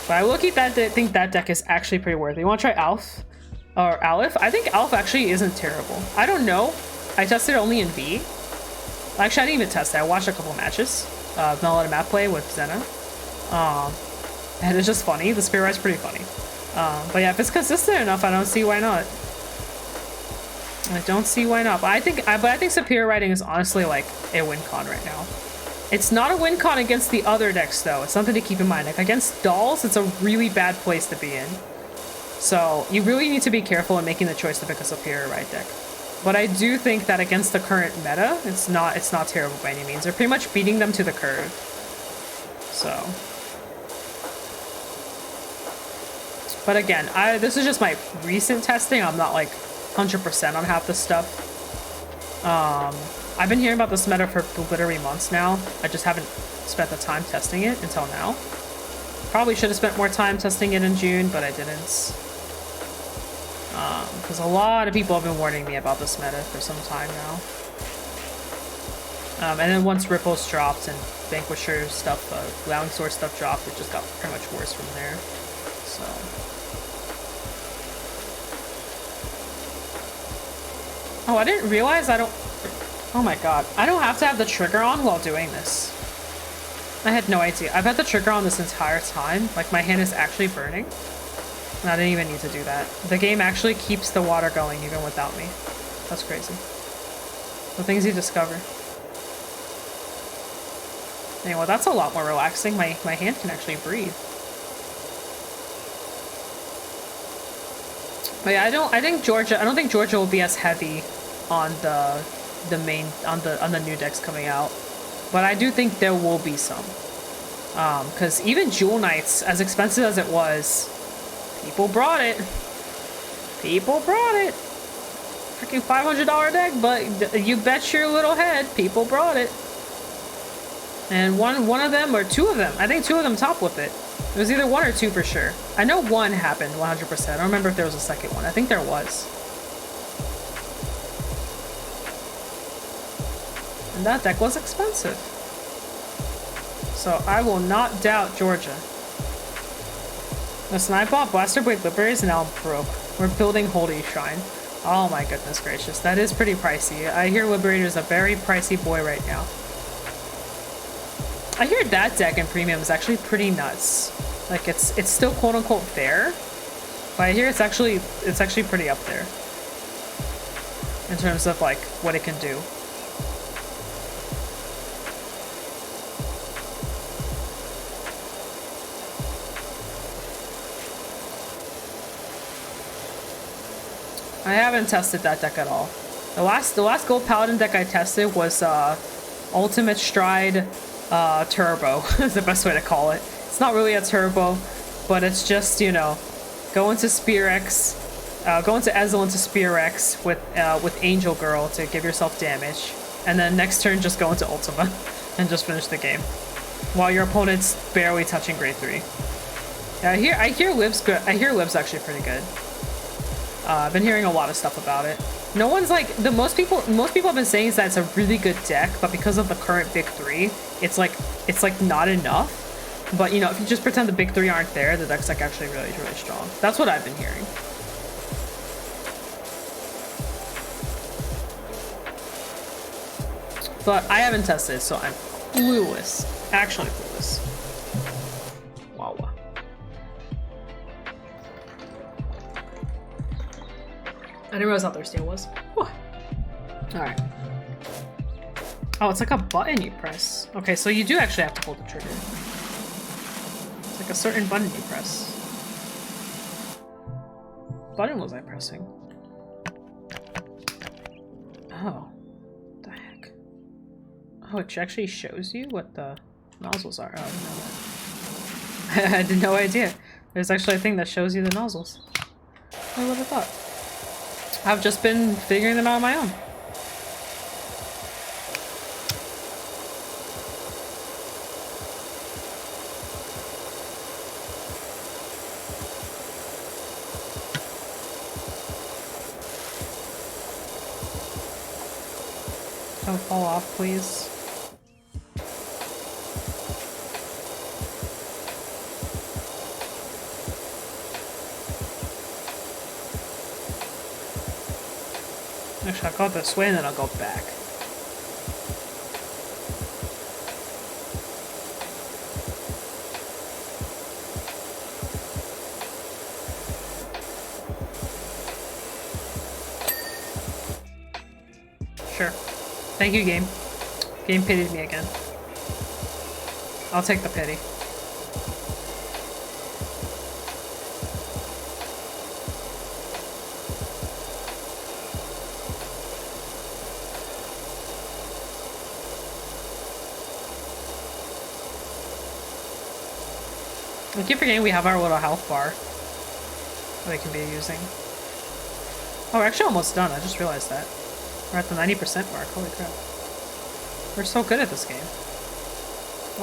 But I will keep that. Think that deck is actually pretty worth it. You want to try Alf or Aleph? I think Alf actually isn't terrible. I don't know. I tested it only in V. Actually, I didn't even test it. I watched a couple matches. Not a lot of map play with Zena. And it's just funny. The Spirit Ride's pretty funny. But yeah, if it's consistent enough, I don't see why not. I don't see why not. But I think Superior Riding is honestly like a win con right now. It's not a win con against the other decks though. It's something to keep in mind. Like against Dolls, it's a really bad place to be in. So you really need to be careful in making the choice to pick a Superior Ride deck. But I do think that against the current meta, it's not terrible by any means. They're pretty much beating them to the curve. So. But again, this is just my recent testing. I'm not like 100% on half the stuff. I've been hearing about this meta for literally months now. I just haven't spent the time testing it until now. Probably should have spent more time testing it in June, but I didn't. Because a lot of people have been warning me about this meta for some time now. And then once Ripples dropped and Vanquisher stuff, Allowing Source stuff dropped, it just got pretty much worse from there. So. Oh, I didn't realize oh my god. I don't have to have the trigger on while doing this. I had no idea. I've had the trigger on this entire time. Like, my hand is actually burning. And I didn't even need to do that. The game actually keeps the water going even without me. That's crazy. The things you discover. Anyway, that's a lot more relaxing. My hand can actually breathe. But yeah, I don't think Georgia will be as heavy on the main on the new decks coming out. But I do think there will be some. Because even Jewel Knights, as expensive as it was, people brought it. People brought it. Freaking $500 deck, but you bet your little head, people brought it. And one of them, or two of them, I think two of them top with it. It was either one or two for sure. I know one happened 100%. I don't remember if there was a second one. I think there was. And that deck was expensive. So I will not doubt Georgia. Listen, I bought Blaster Blade Liberators and now I'm broke. We're building Holy Shrine. Oh my goodness gracious. That is pretty pricey. I hear Liberator is a very pricey boy right now. I hear that deck in premium is actually pretty nuts. Like it's still quote unquote fair, but I hear it's actually pretty up there in terms of like what it can do. I haven't tested that deck at all. The last Gold Paladin deck I tested was Ultimate Stride Turbo is the best way to call it. It's not really a turbo, but it's just, you know, go into Spear X, go into Ezel into Spear X with Angel Girl to give yourself damage, and then next turn just go into Ultima and just finish the game while your opponent's barely touching grade 3. Yeah, I hear Liv's good. I hear Liv's actually pretty good. I've been hearing a lot of stuff about it. No one's like most people have been saying is that it's a really good deck, but because of the current big 3, it's like not enough. But you know, if you just pretend the big 3 aren't there, the deck's like actually really strong. That's what I've been hearing. But I haven't tested, so I'm clueless. Actually clueless. Wow. I didn't realize how thirsty I was. Alright. Oh, it's like a button you press. Okay, so you do actually have to hold the trigger. It's like a certain button you press. What button was I pressing? Oh. What the heck? Oh, it actually shows you what the nozzles are. Oh, no. I had no idea. There's actually a thing that shows you the nozzles. I would have thought. I've just been figuring them out on my own. Don't fall off, please. Actually, I'll go this way and then I'll go back. Sure. Thank you, game. Game pitied me again. I'll take the pity. I keep forgetting we have our little health bar that we can be using. Oh, we're actually almost done. I just realized that. We're at the 90% mark. Holy crap. We're so good at this game.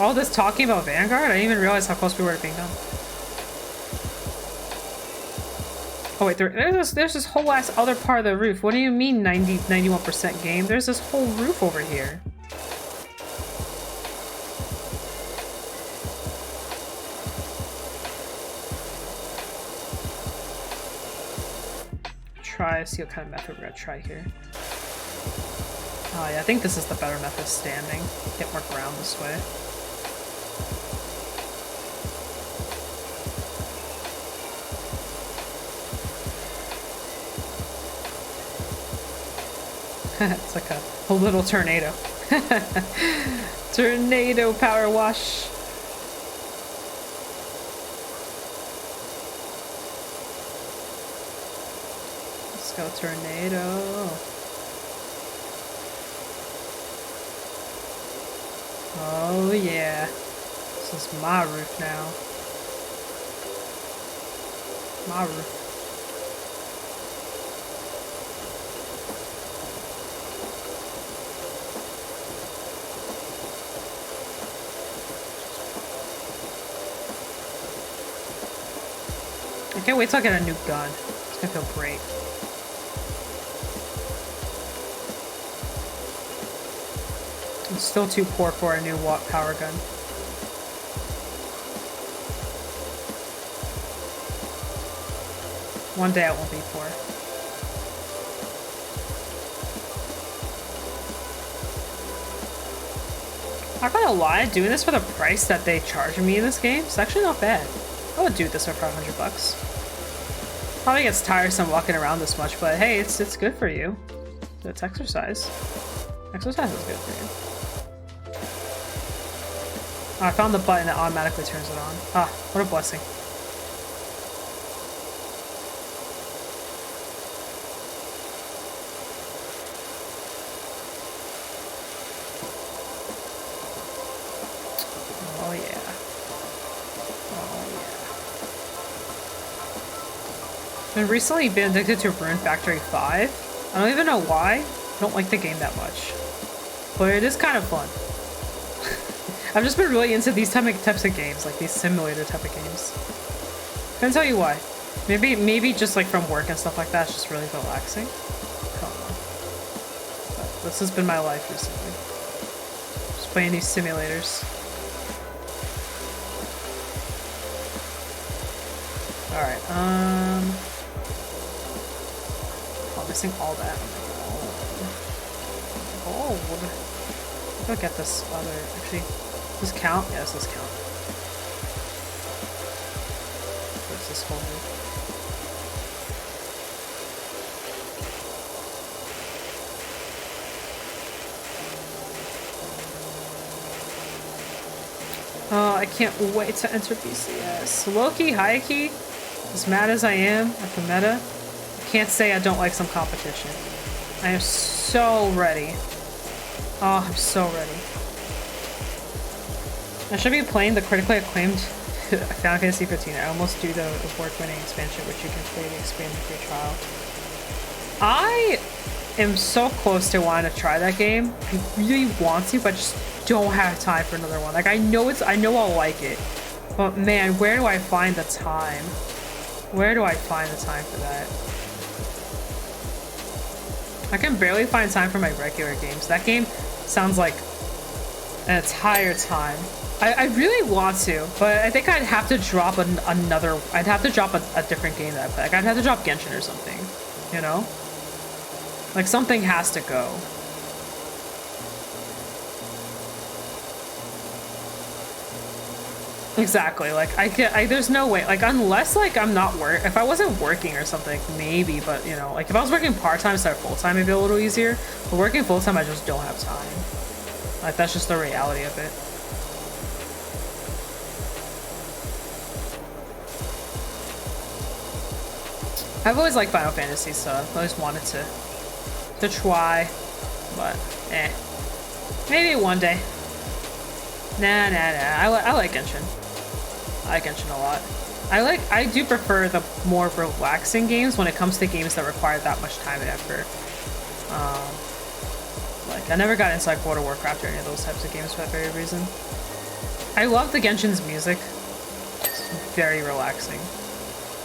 All this talking about Vanguard, I didn't even realize how close we were to being done. Oh wait, there's this whole ass other part of the roof. What do you mean 91% game? There's this whole roof over here. See what kind of method we're gonna try here. Oh yeah, I think this is the better method, standing. Get more ground this way. It's like a little tornado. Tornado power wash. Go tornado. Oh yeah. This is my roof now. My roof. I can't wait till I get a new gun. It's gonna feel great. I'm still too poor for a new power gun. One day I won't be poor. I'm not gonna lie, doing this for the price that they charge me in this game, it's actually not bad. I would do this for 500 bucks. Probably gets tiresome walking around this much, but hey, it's good for you. It's exercise. Exercise is good for you. Oh, I found the button that automatically turns it on. Ah, what a blessing. Oh yeah. Oh yeah. I've recently been addicted to Rune Factory 5. I don't even know why. I don't like the game that much. But it is kind of fun. I've just been really into these types of games, like these simulator type of games. Couldn't tell you why. Maybe just like from work and stuff like that, it's just really relaxing. I don't know. But this has been my life recently. Just playing these simulators. Alright, oh, missing all that. Oh, I'll get this other, actually. Does this count? Yes, this count. Where's this whole move? Oh, I can't wait to enter BCS. Low-key, high-key, as mad as I am at the meta, I can't say I don't like some competition. I am so ready. Oh, I'm so ready. I should be playing the critically acclaimed Final Fantasy 15. I almost do the award-winning expansion, which you can play the expanded free trial. I am so close to wanting to try that game. I really want to, but just don't have time for another one. Like I know I'll like it, but man, where do I find the time? Where do I find the time for that? I can barely find time for my regular games. That game sounds like an entire time. I really want to, but I think I'd have to drop another. I'd have to drop a different game that I play. Like I'd have to drop Genshin or something, you know? Like something has to go. Exactly. Like there's no way. Like unless like I'm not if I wasn't working or something, maybe. But you know, like if I was working part-time instead of full-time, it'd be a little easier. But working full-time, I just don't have time. Like that's just the reality of it. I've always liked Final Fantasy, so I've always wanted to try, but maybe one day. Nah. I like Genshin. I like Genshin a lot. I do prefer the more relaxing games when it comes to games that require that much time and effort. Like I never got into like World of Warcraft or any of those types of games for that very reason. I love the Genshin's music. It's very relaxing.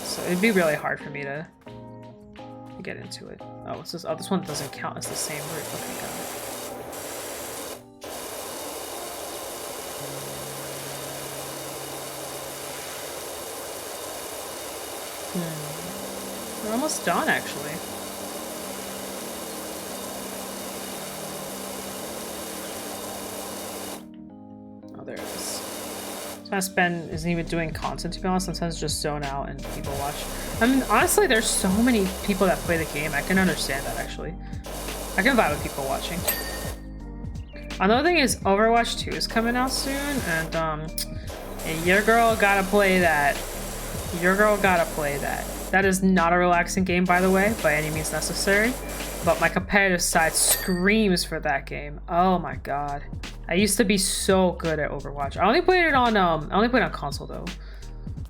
So it'd be really hard for me to get into it. Oh, what's this? Oh, this one doesn't count as the same route. Okay, got it. We're almost done, actually. Oh, there it is. Sometimes Ben isn't even doing content, to be honest. Sometimes just zone out and people watch. I mean, honestly, there's so many people that play the game. I can understand that, actually. I can vibe with people watching. Another thing is Overwatch 2 is coming out soon, and your girl gotta play that. Your girl gotta play that. That is not a relaxing game, by the way, by any means necessary. But my competitive side screams for that game. Oh my god. I used to be so good at Overwatch. I only played it on console though.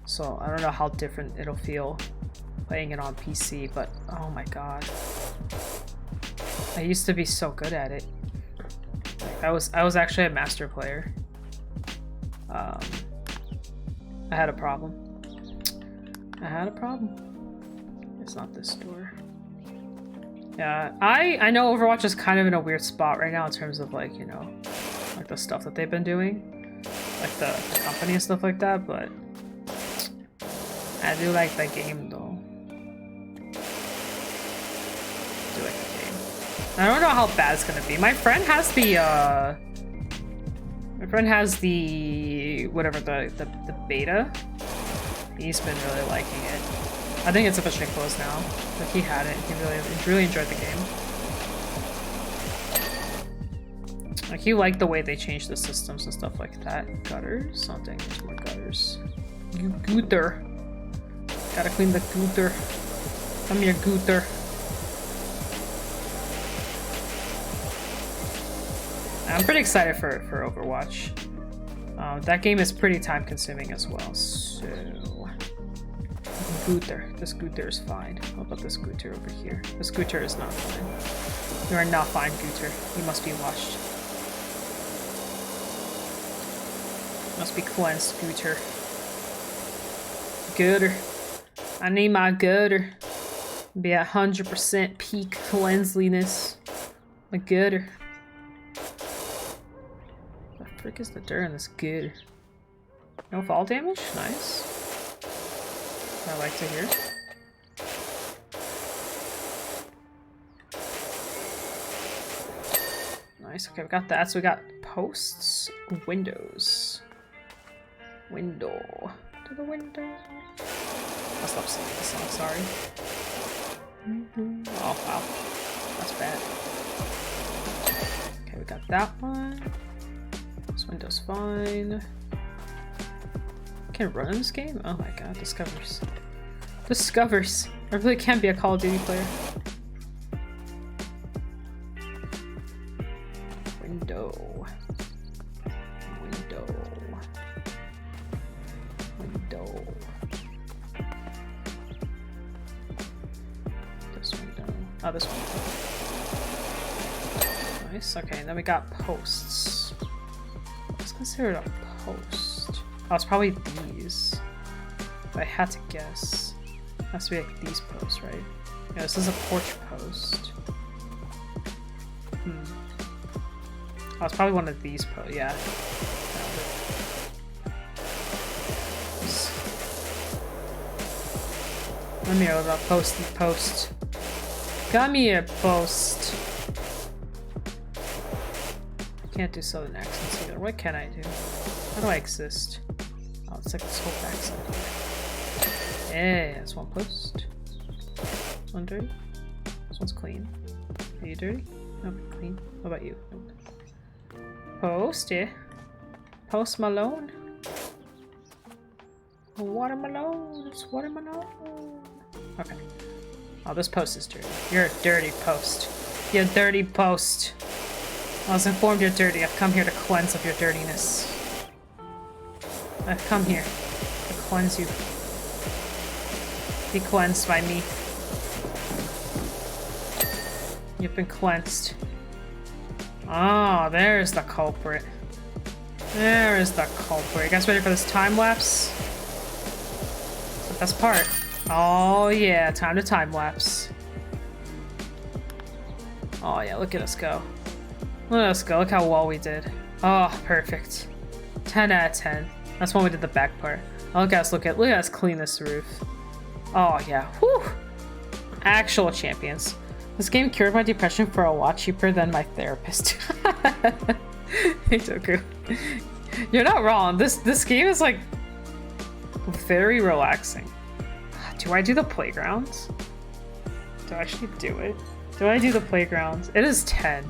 So I don't know how different it'll feel playing it on PC, but oh my god. I used to be so good at it. Like, I was actually a master player. I had a problem. It's not this door. Yeah, I know Overwatch is kind of in a weird spot right now in terms of like, you know, like the stuff that they've been doing. Like the company and stuff like that, but I do like the game though. I don't know how bad it's gonna be. My friend has the whatever the beta. He's been really liking it. I think it's officially closed now. Like he had it. He really enjoyed the game. Like he liked the way they changed the systems and stuff like that. Gutters? Oh dang, there's more gutters. Gutter. Gotta clean the gutter. Come here, gutter. I'm pretty excited for Overwatch. That game is pretty time consuming as well, so... Scooter. The scooter is fine. How about the scooter over here? The scooter is not fine. You are not fine, Gooter. You must be washed. Must be cleansed, Gooter. Gooter. I need my Gooter. Be at 100% peak cleanliness. My Gooter. The frick is the dirt in this Gooter? No fall damage? Nice. I like to hear. Nice. Okay, we got that. So we got posts, windows. Window. To the window. I'll stop singing this song, sorry. Oh, wow. That's bad. Okay, we got that one. This window's fine. Can run in this game? Oh my god, discovers. Discovers! I really can't be a Call of Duty player. Oh, this one. Nice. Okay, and then we got posts. What's considered a post? Oh, it's probably these. If I had to guess, it has to be like these posts, right? Yeah, this is a porch post. Oh, it's probably one of these posts. Yeah. Come here, little posty post. Come here, post. Can't do southern accents either. What can I do? How do I exist? Oh, it's like this whole backside here. Yeah, that's one post. This one dirty. This one's clean. Are you dirty? Nope, clean. What about you? Nope. Post, yeah. Post Malone. Watermelon. It's watermelon. Okay. Oh, this post is dirty. You're a dirty post. You dirty post. I was informed you're dirty. I've come here to cleanse of your dirtiness. I've come here to cleanse you. Be cleansed by me. You've been cleansed. Oh, there's the culprit. There is the culprit. You guys ready for this time lapse? That's the best part. Oh yeah, time to time lapse. Oh yeah, look at us go. Look at us go. Look how well we did. Oh, perfect. 10 out of 10. That's when we did the back part. Oh, look at us clean this roof. Oh yeah. Whew. Actual champions. This game cured my depression for a lot cheaper than my therapist. Hey Toku. You're not wrong. This game is like very relaxing. Do I do the playgrounds? Do I actually do it? Do I do the playgrounds? It is 10.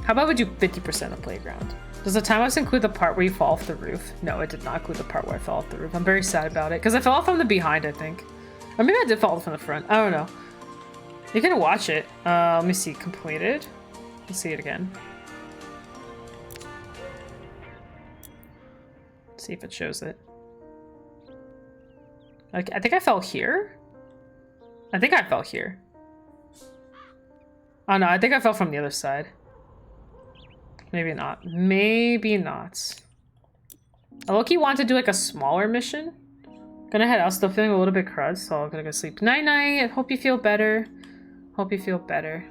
How about we do 50% of playground? Does the time lapse include the part where you fall off the roof? No, it did not include the part where I fell off the roof. I'm very sad about it because I fell off from the behind, I think. Or maybe I did fall off from the front. I don't know. You can watch it. Let me see. Completed. Let's see it again. Let's see if it shows it. I think I fell here. I think I fell here. Oh no, I think I fell from the other side. Maybe not. Maybe not. I low-key want to do like a smaller mission. Gonna head out. Still feeling a little bit crud, so I'm gonna go sleep. Night night. Hope you feel better. Hope you feel better.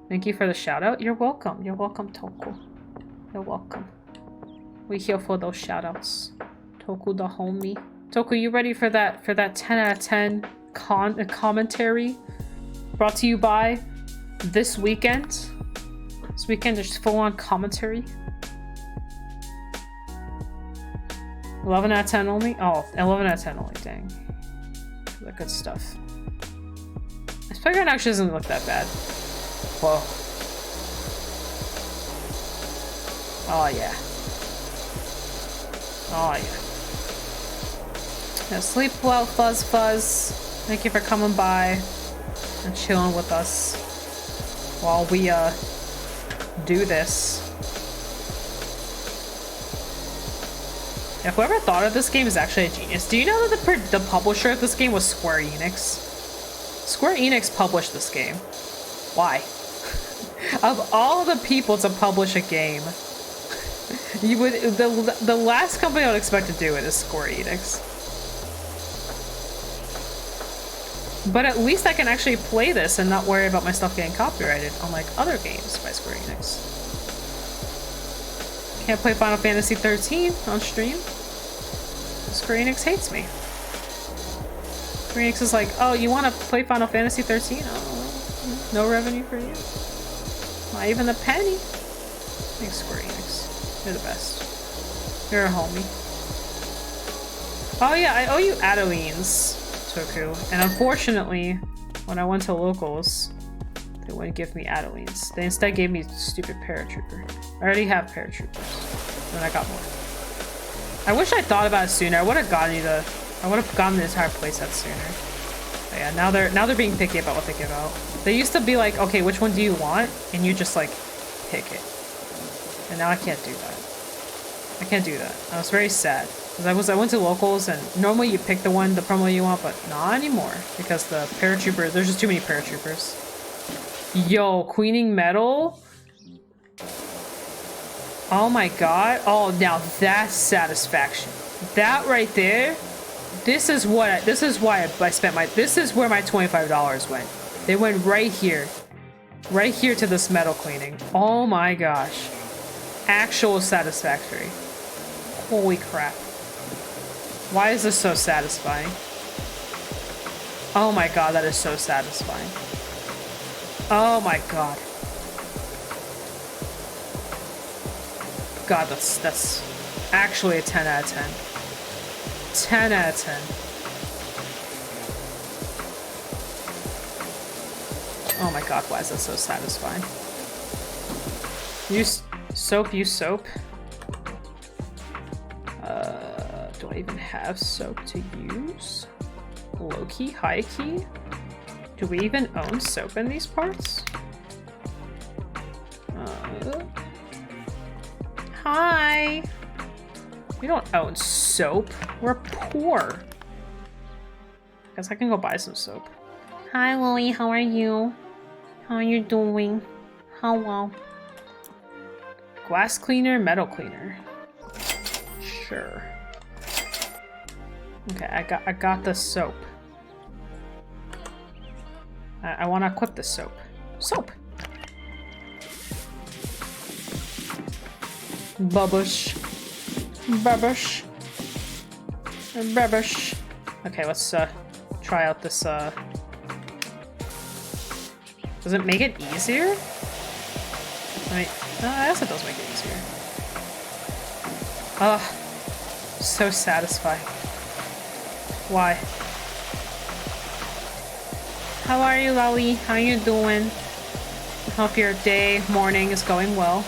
Thank you for the shout out. You're welcome. You're welcome, Toku. You're welcome. We here for those shout outs. Toku the homie. Toku, you ready for that 10 out of 10 commentary? Brought to you by This Weekend. This weekend is full-on commentary. 11 out of 10 only? Oh, 11 out of 10 only, dang. That good stuff. This playground actually doesn't look that bad. Whoa. Oh yeah. Oh yeah. Now sleep well, Fuzz Fuzz. Thank you for coming by and chilling with us while we do this. Yeah, whoever thought of this game is actually a genius. Do you know that the publisher of this game was Square Enix? Square Enix published this game. Why? Of all the people to publish a game, you would the last company I would expect to do it is Square Enix. But at least I can actually play this and not worry about my stuff getting copyrighted, unlike other games by Square Enix. Can't play Final Fantasy 13 on stream. Square Enix hates me. Square Enix is like, oh, you want to play Final Fantasy 13? Oh, no revenue for you. Not even a penny. Thanks, Square Enix. You're the best. You're a homie. Oh yeah, I owe you Adeline's. Toku. And unfortunately, when I went to locals, they wouldn't give me Adeline's. They instead gave me stupid Paratrooper. I already have Paratroopers. And I got more. I wish I thought about it sooner. I would have gotten the entire playset sooner. But yeah, now they're being picky about what they give out. They used to be like, okay, which one do you want? And you just like pick it. And now I can't do that. I can't do that. I was very sad. Because I went to locals and normally you pick the promo you want, but not anymore. Because the paratrooper, there's just too many paratroopers. Yo, queening medal? Oh my god. Oh, now that's satisfaction. That right there. This is why I spent this is where my $25 went. They went right here. Right here to this medal cleaning. Oh my gosh. Actual satisfactory. Holy crap. Why is this so satisfying? Oh my god, that is so satisfying. Oh my god. God, that's actually a 10 out of 10. 10 out of 10. Oh my god, why is that so satisfying? Use soap. Do I even have soap to use? Low key, high key? Do we even own soap in these parts? Hi! We don't own soap. We're poor. Guess I can go buy some soap. Hi, Lily. How are you? How are you doing? How well? Glass cleaner, metal cleaner. Sure. Okay, I got the soap. I want to equip the soap. Soap. Bubbush. Bubbush. Bubbush. Okay, let's try out this Does it make it easier? I mean, I guess it does make it easier. Ugh. So satisfying. Why? How are you, Lolly? How you doing? Hope your day, morning is going well.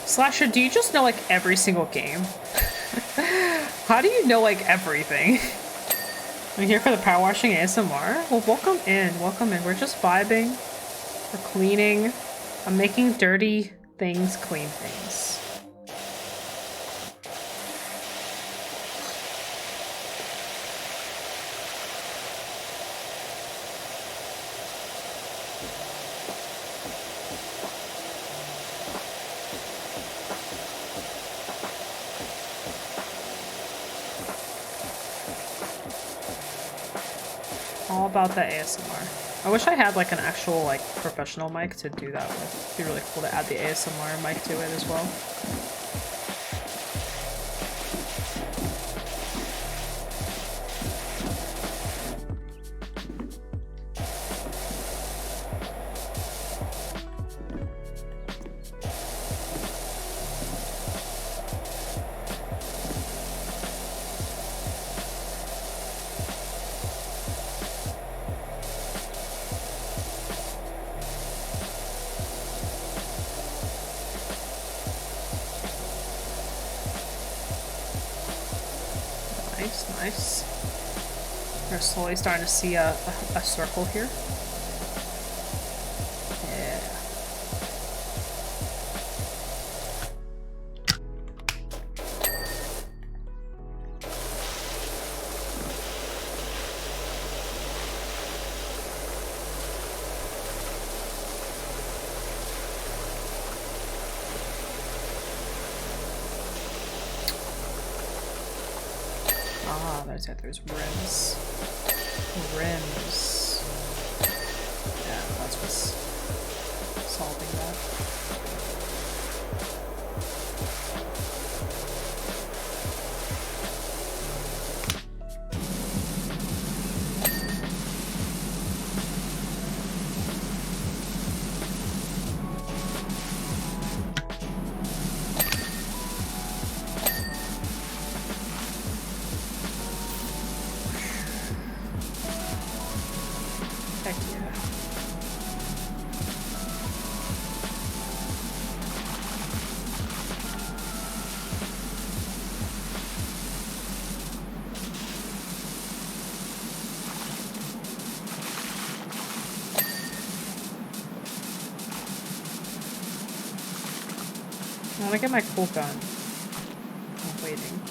Slasher, do you just know like every single game? How do you know like everything? I'm here for the power washing ASMR. Well, welcome in, welcome in. We're just vibing. We're cleaning. I'm making dirty things clean things. All about the ASMR. I wish I had like an actual like professional mic to do that with. It'd be really cool to add the ASMR mic to it as well. Nice. We're slowly starting to see a circle here. Yeah. There's rims. Rims. Yeah, that's what's solving that. I want to get my cool gun. I'm waiting.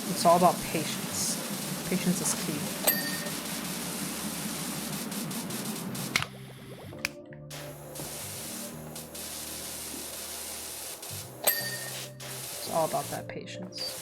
It's all about patience. Patience is key. It's all about that patience.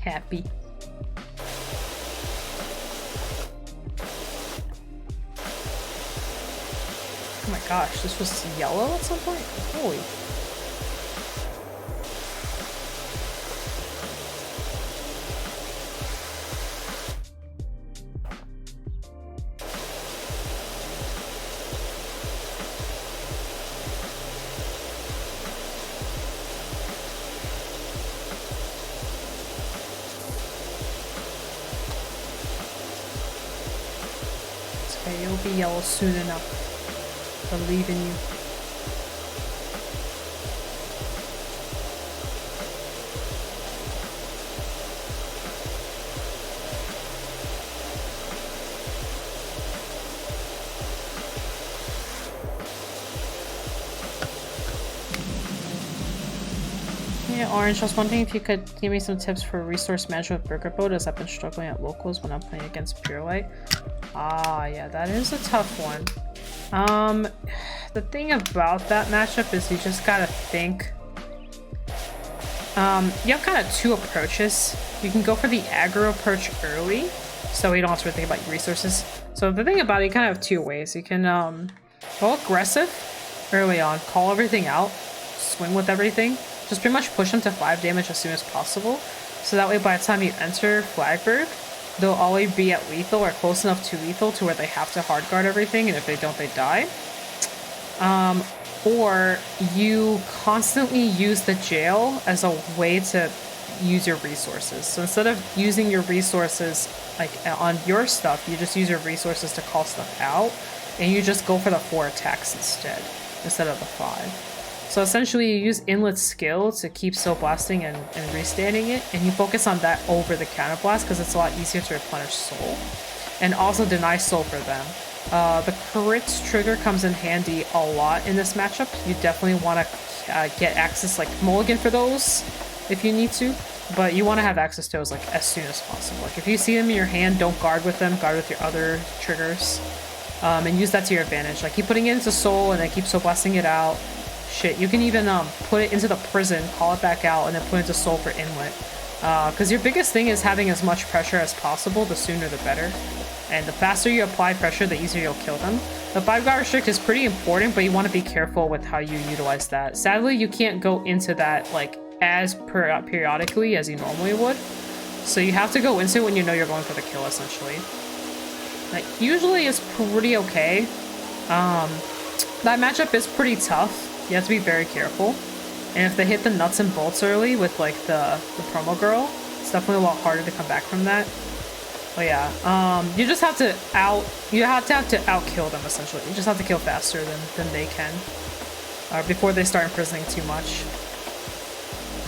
Happy. Oh my gosh, this was yellow at some point? Holy. You'll be yellow soon enough. Believe in you. Yeah, Orange, I was wondering if you could give me some tips for resource management with Burger Boat, as I've been struggling at locals when I'm playing against Pure Light. Ah, yeah, that is a tough one. The thing about that matchup is you just gotta think. You have kind of two approaches. You can go for the aggro approach early, so you don't have to think about your resources. So the thing about it, you kind of have two ways. You can go aggressive early on, call everything out, swing with everything. Just pretty much push them to 5 damage as soon as possible. So that way by the time you enter Flagberg, they'll always be at lethal or close enough to lethal to where they have to hard guard everything, and if they don't, they die. Or you constantly use the jail as a way to use your resources. So instead of using your resources like on your stuff, you just use your resources to call stuff out, and you just go for the 4 attacks instead of the 5. So essentially you use Inlet's skill to keep soul blasting and restanding it, and you focus on that over the counter blast because it's a lot easier to replenish soul and also deny soul for them. The crits trigger comes in handy a lot in this matchup. You definitely want to get access, like mulligan for those if you need to, but you want to have access to those like as soon as possible. Like if you see them in your hand, don't guard with them, guard with your other triggers, and use that to your advantage. Like keep putting it into soul and then keep soul blasting it out. Shit, you can even put it into the prison, call it back out, and then put it into soul for inlet. Because your biggest thing is having as much pressure as possible. The sooner the better. And the faster you apply pressure, the easier you'll kill them. The 5-guard restrict is pretty important, but you want to be careful with how you utilize that. Sadly, you can't go into that like as periodically as you normally would. So you have to go into it when you know you're going for the kill, essentially. Like, usually it's pretty okay. That matchup is pretty tough. You have to be very careful. And if they hit the nuts and bolts early with like the promo girl, it's definitely a lot harder to come back from that. But yeah, you just have to out kill them essentially. You just have to kill faster than they can. Before they start imprisoning too much.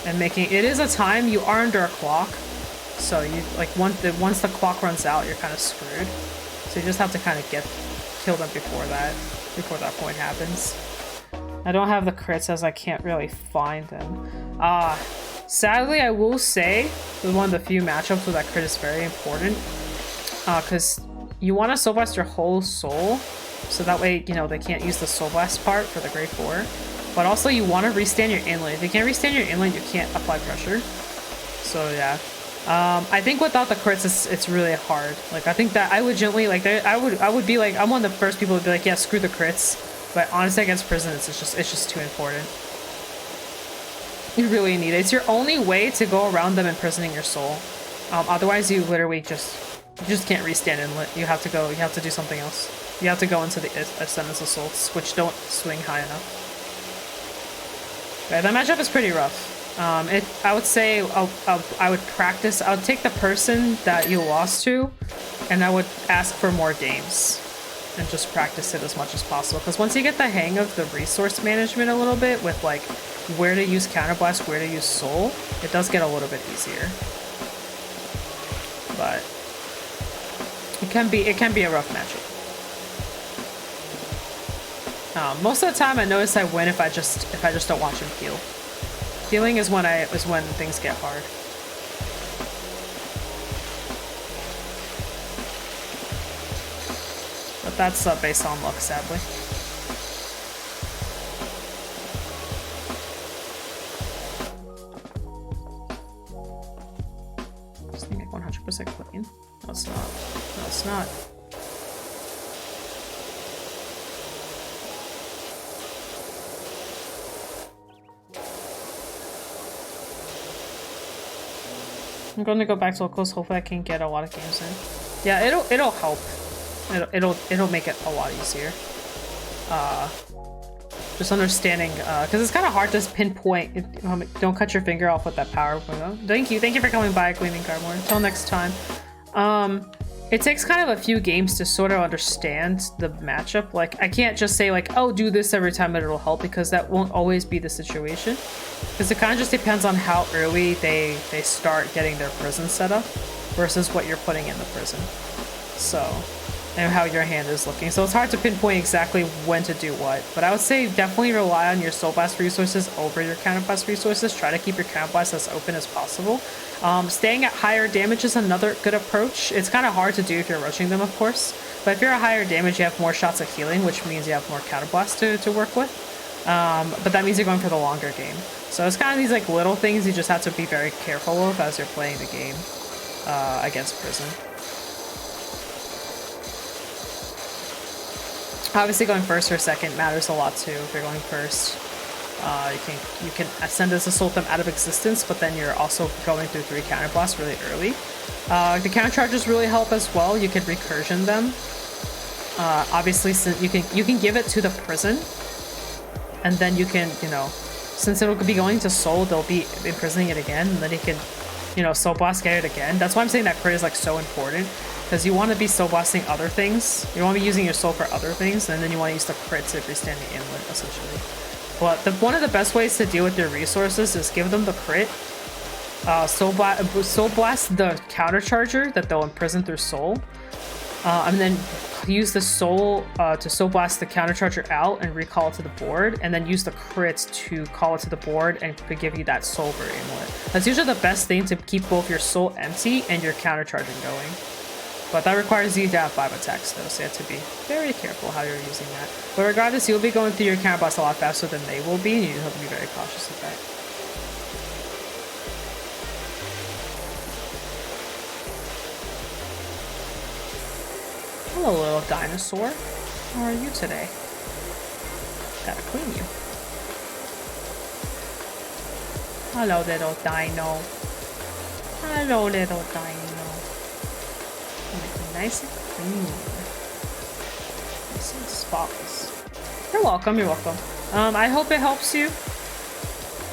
And making it is a time you are under a clock. So you like once the clock runs out, you're kind of screwed. So you just have to kind of kill them before that point happens. I don't have the crits as I can't really find them. Sadly, I will say that one of the few matchups where that crit is very important. Because you want to soul blast your whole soul, so that way, you know, they can't use the soul blast part for the grade 4. But also you want to restand your inlet. If you can't restand your inlet, you can't apply pressure. So yeah. I think without the crits, it's really hard. Like, I think that I would gently, like, I would be like, I'm one of the first people to be like, yeah, screw the crits. But honestly, against prison, it's just too important. You really need it. It's your only way to go around them imprisoning your soul. Otherwise, you literally just can't restand inlet. You have to go. You have to do something else. You have to go into the Ascendance Assaults, which don't swing high enough. Okay, that matchup is pretty rough. I would say I would practice. I would take the person that you lost to, and I would ask for more games. And just practice it as much as possible, because once you get the hang of the resource management a little bit with like where to use counterblast, where to use soul, it does get a little bit easier. But it can be a rough matchup. Most of the time I notice I win if I just don't watch him heal. Healing is when things get hard. But that's based on luck, sadly. This thing like 100% clean. No, it's not. No, it's not. I'm going to go back to locals. Hopefully I can get a lot of games in. Yeah, it'll help. It'll make it a lot easier. Just understanding, because it's kind of hard to pinpoint. Don't cut your finger off with that power. Thank you for coming by, Gleaming Garmore. Until next time. It takes kind of a few games to sort of understand the matchup. Like, I can't just say like, oh, do this every time and it'll help, because that won't always be the situation. Because it kind of just depends on how early they start getting their prison set up versus what you're putting in the prison. So, and how your hand is looking. So it's hard to pinpoint exactly when to do what. But I would say definitely rely on your Soul Blast resources over your Counterblast resources. Try to keep your Counterblast as open as possible. Staying at higher damage is another good approach. It's kind of hard to do if you're rushing them, of course. But if you're at higher damage, you have more shots of healing, which means you have more Counterblast to work with. But that means you're going for the longer game. So it's kind of these like little things you just have to be very careful of as you're playing the game against Prison. Obviously going first or second matters a lot too. If you're going first, you can Ascendance Assault them out of existence, but then you're also going through 3 counterblasts really early. The counter charges really help as well. You can recursion them. Obviously, since you can give it to the prison, and then you can, since it'll be going to soul, they'll be imprisoning it again, and then you can, soul blast get it again. That's why I'm saying that crit is like so important. Because you want to be soul blasting other things. You want to be using your soul for other things, and then you want to use the crit to restand the inlet, essentially. But one of the best ways to deal with your resources is give them the crit. Soul blast the counter charger that they'll imprison through soul. And then use the soul to soul blast the counter charger out and recall it to the board. And then use the crits to call it to the board and to give you that soul for inlet. That's usually the best thing to keep both your soul empty and your counter charging going. But that requires you to have 5 attacks though, so you have to be very careful how you're using that. But regardless, you'll be going through your counterblast a lot faster than they will be, and you have to be very cautious of that. Hello, little dinosaur. How are you today? Gotta clean you. Hello, little dino. Hello, little dino. Nice and clean. Nice and spotless. You're welcome, you're welcome. I hope it helps you.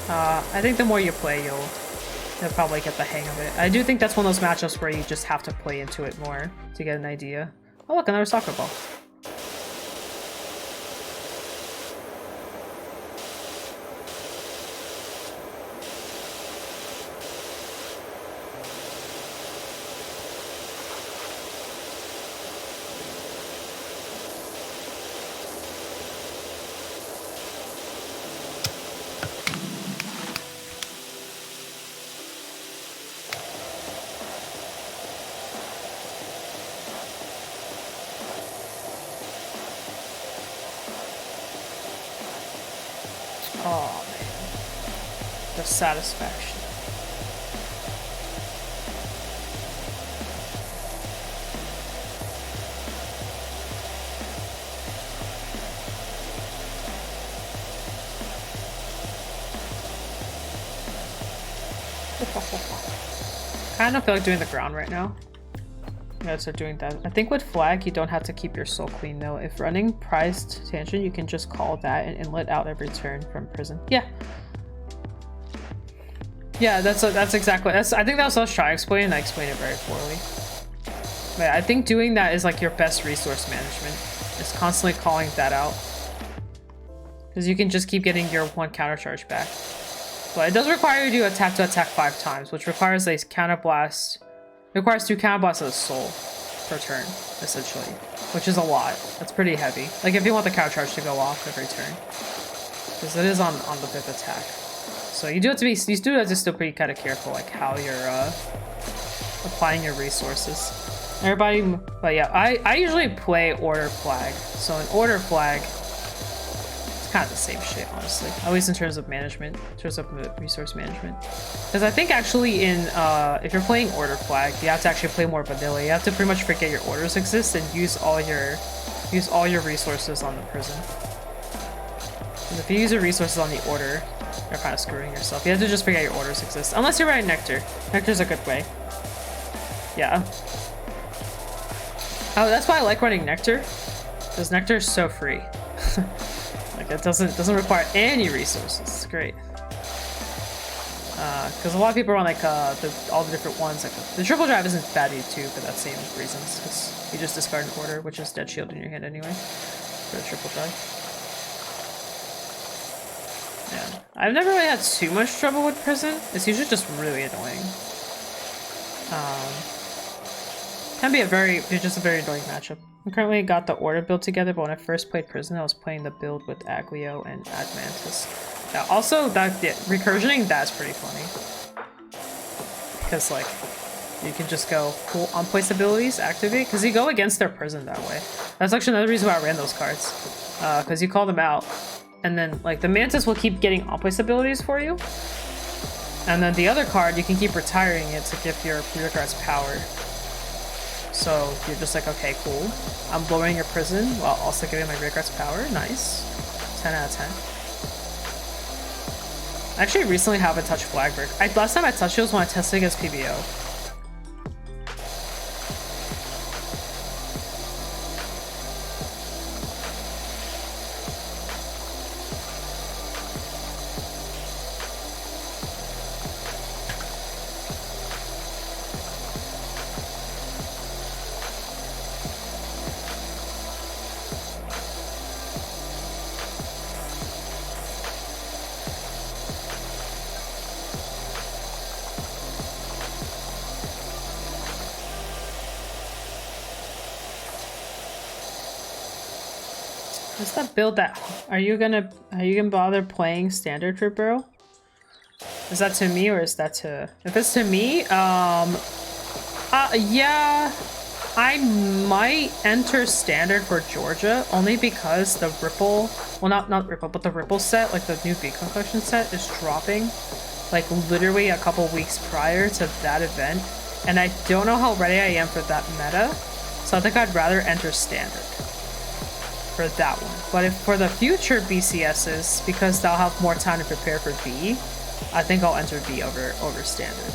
I think the more you play, you'll probably get the hang of it. I do think that's one of those matchups where you just have to play into it more to get an idea. Oh look, another soccer ball. Oh man, the satisfaction. I don't feel like doing the ground right now. Yeah, so doing that. I think with flag, you don't have to keep your soul clean though. If running prized tangent, you can just call that and inlet out every turn from prison. Yeah. Yeah, that's exactly. I think that's what I was trying to explain, and I explained it very poorly. But yeah, I think doing that is like your best resource management. Is constantly calling that out. Because you can just keep getting your 1 counter charge back. But it does require you to tap to attack 5 times, which requires a counter blast. It requires 2 counter blasts of the soul per turn, essentially. Which is a lot. That's pretty heavy. Like if you want the counter charge to go off every turn. Because it is on the 5th attack. So you do have to be still pretty kind of careful like how you're applying your resources. Everybody, but yeah, I usually play order flag. So in order flag, it's kind of the same shit, honestly. At least in terms of management, in terms of resource management. Because I think actually in if you're playing order flag, you have to actually play more vanilla. You have to pretty much forget your orders exist and use all your resources on the prison. And if you use your resources on the order, you're kind of screwing yourself. You have to just forget your orders exist. Unless you're running Nectar. Nectar's a good way. Yeah. Oh, that's why I like running Nectar. Because Nectar is so free. Like it doesn't require any resources. It's great. Because a lot of people run like all the different ones. Like the triple drive isn't bad too for that same reasons. Because you just discard an order, which is dead shield in your hand anyway. For the triple drive. Yeah, I've never really had too much trouble with prison. It's usually just really annoying. Can be just a very annoying matchup. I currently got the order build together, but when I first played prison, I was playing the build with Aglio and Admantis. Yeah, also recursioning, that's pretty funny. Because like, you can just go cool on place abilities, activate, because you go against their prison that way. That's actually another reason why I ran those cards. Because you call them out. And then, like, the Mantis will keep getting on-place abilities for you. And then the other card, you can keep retiring it to give your rear guards power. So you're just like, okay, cool. I'm lowering your prison while also giving my rear guards power. Nice. 10 out of 10. I actually recently haven't touched Flag Brick. Last time I touched it was when I tested against PBO. What's that build that are you gonna bother playing standard for bro? Is that to me or is that to if it's to me, yeah, I might enter standard for Georgia only because the Ripple, well not Ripple, but the Ripple set, like the new Beacon collection set is dropping like literally a couple weeks prior to that event, and I don't know how ready I am for that meta, so I think I'd rather enter standard for that one. But if for the future BCSs, because they'll have more time to prepare for B, I think I'll enter B over standard.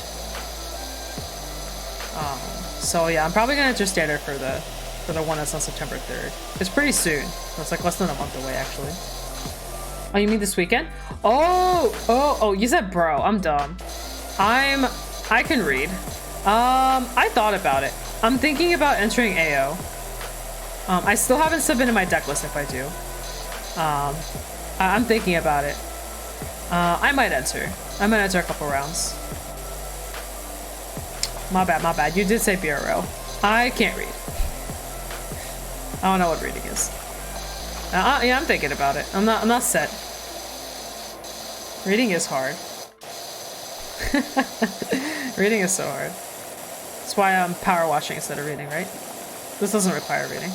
So yeah, I'm probably gonna enter standard for the one that's on September 3rd. It's pretty soon. It's like less than a month away actually. Oh, you mean this weekend? Oh, you said bro. I'm dumb. I can read. I thought about it. I'm thinking about entering AO. I still haven't submitted my deck list if I do. I'm thinking about it. I might enter. I might enter a couple rounds. My bad. You did say BRO. I can't read. I don't know what reading is. Yeah, I'm thinking about it. I'm not set. Reading is hard. Reading is so hard. That's why I'm power watching instead of reading, right? This doesn't require reading.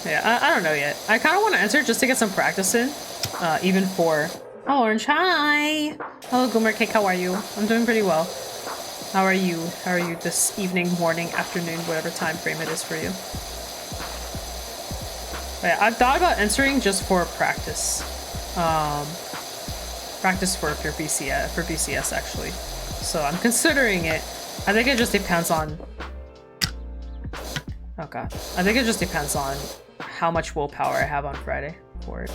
Yeah, I don't know yet. I kind of want to enter just to get some practice in, even for... Oh, Orange, hi! Hello, Goomer Cake, how are you? I'm doing pretty well. How are you? How are you this evening, morning, afternoon, whatever time frame it is for you? But yeah, I've thought about entering just for practice. practice for BCS actually. So I'm considering it. I think it just depends on. Okay, I think it just depends on how much willpower I have on Friday for it.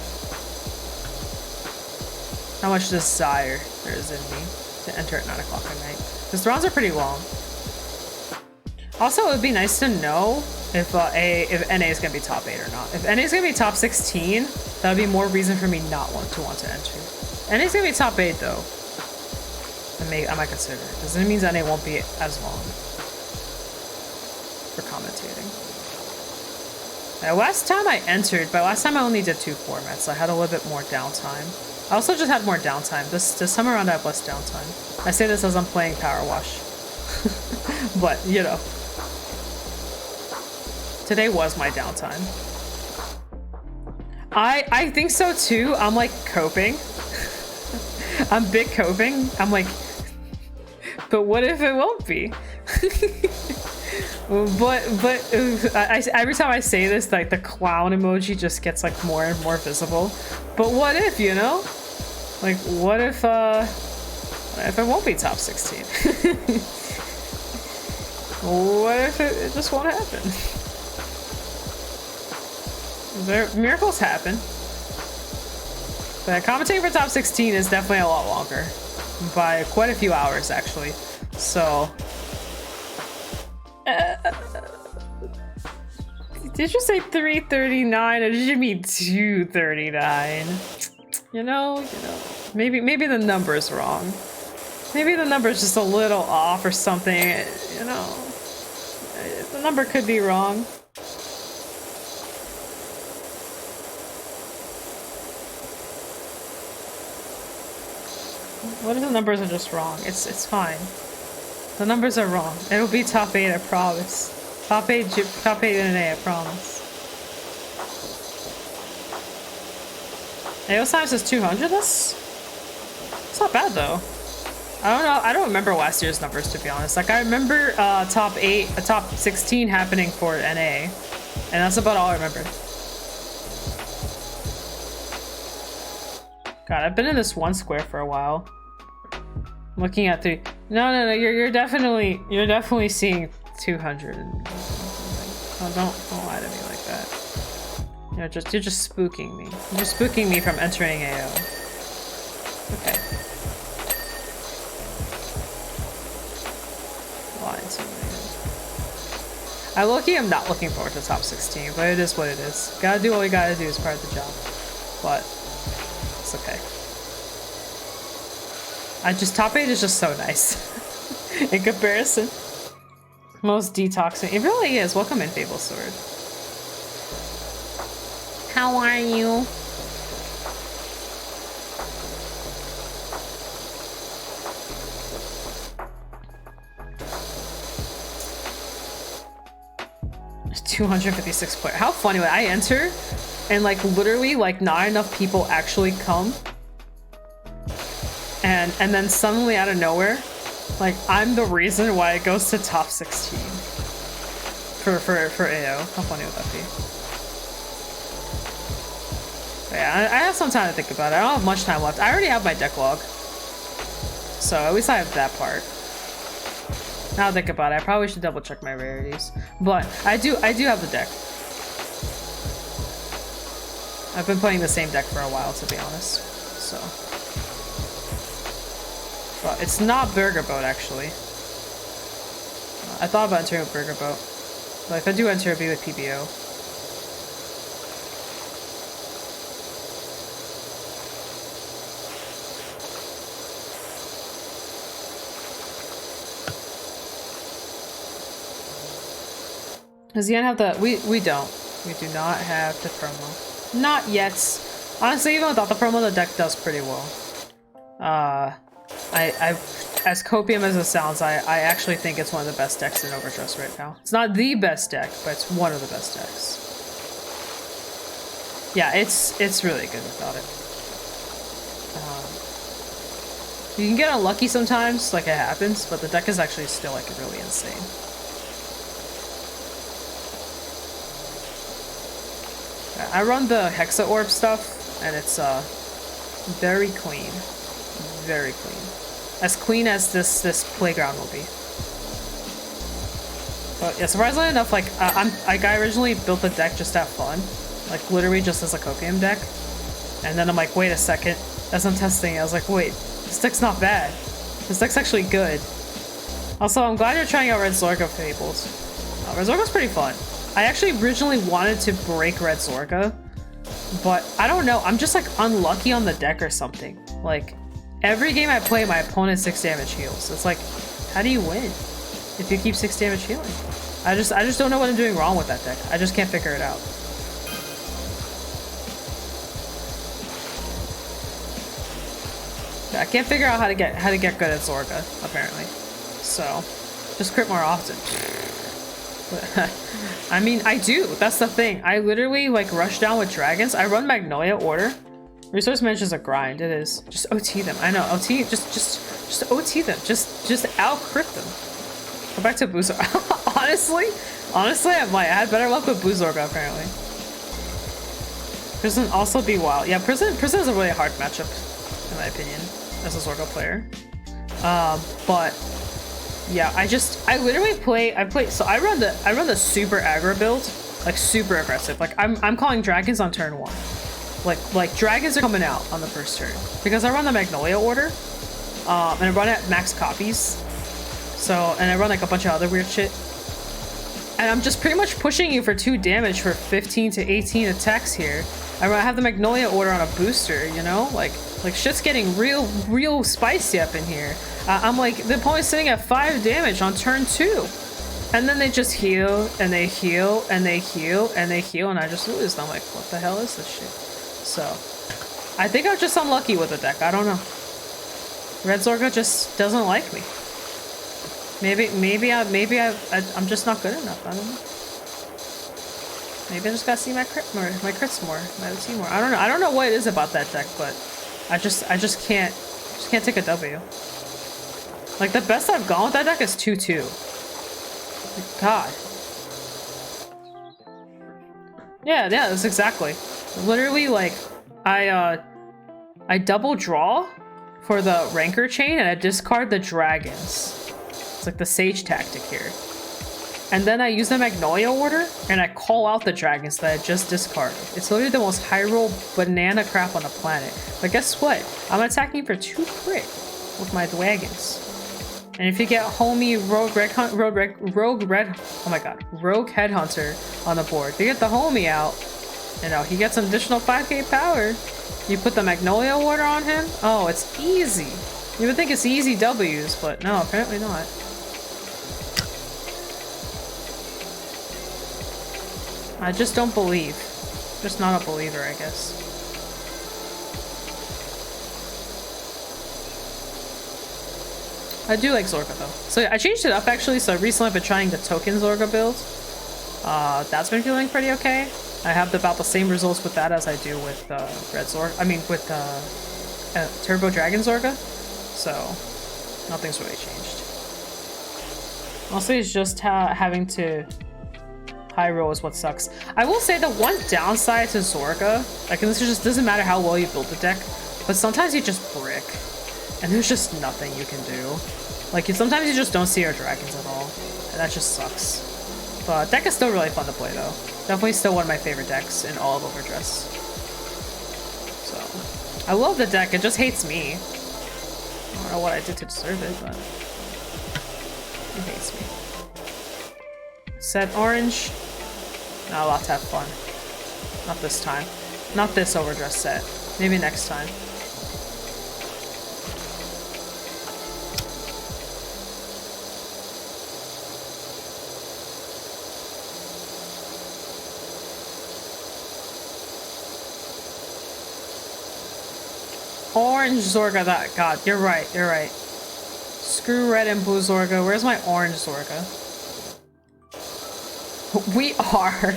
How much desire there is in me to enter at 9 o'clock at night. Because the rounds are pretty long. Also, it would be nice to know if NA is going to be top 8 or not. If NA is going to be top 16, that would be more reason for me not want to enter. NA is going to be top 8 though. I might consider it. Because it means NA won't be as long for commentating. Now, last time I entered, but last time I only did 2 formats, so I had a little bit more downtime. I also just had more downtime. This time around I have less downtime. I say this as I'm playing Power Wash. But, you know. Today was my downtime. I think so too. I'm like coping. I'm big coping. I'm like, but what if it won't be? but every time I say this, like the clown emoji just gets like more and more visible. But what if, you know? Like, what if it won't be top 16? What if it just won't happen? Miracles happen. But commentating for top 16 is definitely a lot longer. By quite a few hours, actually. So... did you say 339 or did you mean 239? You know, maybe the number's wrong. Maybe the number's just a little off or something, you know. The number could be wrong. What if the numbers are just wrong? It's fine. The numbers are wrong. It'll be top 8, I promise. Top 8 in NA, I promise. AO Science is 200. It's not bad though. I don't know. I don't remember last year's numbers, to be honest. Like, I remember top 16 happening for NA, and that's about all I remember. God, I've been in this one square for a while. I'm looking at the. No. You're definitely seeing 200. Oh, don't lie to me like that. You're just spooking me. You're just spooking me from entering AO. Okay. I low-key am not looking forward to top 16, but it is what it is. Gotta do what we gotta do as part of the job. But it's okay. Top 8 is just so nice. In comparison. Most detoxing. It really is. Welcome in, Fable Sword. How are you? There's 256 players. How funny would I enter and like literally like not enough people actually come, and then suddenly out of nowhere, like I'm the reason why it goes to top 16 for AO. How funny would that be? But yeah, I have some time to think about it. I don't have much time left. I already have my deck log, so at least I have that part. Now I think about it, I probably should double check my rarities, but I do have the deck. I've been playing the same deck for a while, to be honest. So, but it's not Burger Boat actually. I thought about entering with Burger Boat, but if I do enter, it'll be with PBO. Does Yen have the... We don't. We do not have the promo. Not yet. Honestly, even without the promo, the deck does pretty well. As copium as it sounds, I actually think it's one of the best decks in Overdress right now. It's not the best deck, but it's one of the best decks. Yeah, it's really good without it. You can get unlucky sometimes, like it happens, but the deck is actually still like really insane. I run the Hexa Orb stuff, and it's very clean. very clean. As clean as this playground will be. But yeah, surprisingly enough, like I originally built the deck just to have fun, like literally just as a copium deck, and then I'm like, wait a second, as I'm testing it, I was like, wait, this deck's not bad. This deck's actually good. Also, I'm glad you're trying out Red Zorga Fables. Red Zorga's pretty fun. I actually originally wanted to break Red Zorga, but I don't know, I'm just like unlucky on the deck or something. Like every game I play, my opponent 6 damage heals. It's like, how do you win if you keep 6 damage healing? I just don't know what I'm doing wrong with that deck. I just can't figure it out. I can't figure out how to get good at Zorga, apparently. So, just crit more often. I mean, I do. That's the thing. I literally like rush down with dragons. I run Magnolia Order. Resource management is a grind. It is. Just OT them. I know. OT. Just OT them. Just out crit them. Go back to Boozorga. honestly, I might. I had better luck with Boozorga apparently. Prison also be wild. Yeah, Prison is a really hard matchup, in my opinion, as a Zorga player. But yeah, I literally play. So I run the super aggro build, like super aggressive. Like I'm calling dragons on turn 1. Like dragons are coming out on the first turn because I run the Magnolia Order, and I run it at max copies. So, and I run like a bunch of other weird shit. And I'm just pretty much pushing you for 2 damage for 15 to 18 attacks here. I have the Magnolia Order on a booster, you know? Like shit's getting real spicy up in here. I'm like, the opponent's sitting at 5 damage on turn 2. And then they just heal, and they heal, and they heal, and they heal, and I just lose. And I'm like, what the hell is this shit? So, I think I'm just unlucky with the deck. I don't know. Red Zorga just doesn't like me. Maybe I'm just not good enough. I don't know. Maybe I just gotta see my crits more, my OT more. I don't know. I don't know what it is about that deck, but I just can't take a W. Like the best I've gone with that deck is 2/2. God. Yeah, that's exactly. Literally, like I double draw for the Rancor chain and I discard the dragons. It's like the Sage tactic here. And then I use the Magnolia Order, and I call out the dragons that I just discarded. It's literally the most high roll banana crap on the planet. But guess what? I'm attacking for 2 crit with my dragons. And if you get homie Rogue Headhunter on the board, if you get the homie out, you know, he gets an additional 5k power. You put the Magnolia Order on him, oh, it's easy. You would think it's easy W's, but no, apparently not. I just don't believe. Just not a believer, I guess. I do like Zorga though. So I changed it up actually, so recently I've been trying the token Zorga build. That's been feeling pretty okay. I have about the same results with that as I do with Red Zorga. I mean with Turbo Dragon Zorga. So nothing's really changed. Mostly it's just having to high roll is what sucks. I will say the one downside to Zorga, like, and this just doesn't matter how well you build the deck, but sometimes you just brick, and there's just nothing you can do. Like, sometimes you just don't see your dragons at all, and that just sucks. But deck is still really fun to play though. Definitely still one of my favorite decks in all of Overdress. So, I love the deck, it just hates me. I don't know what I did to deserve it, but it hates me. Set orange. Not allowed to have fun. Not this time. Not this Overdress set. Maybe next time. Orange Zorga, that god, you're right. Screw red and blue Zorga. Where's my orange Zorga? We are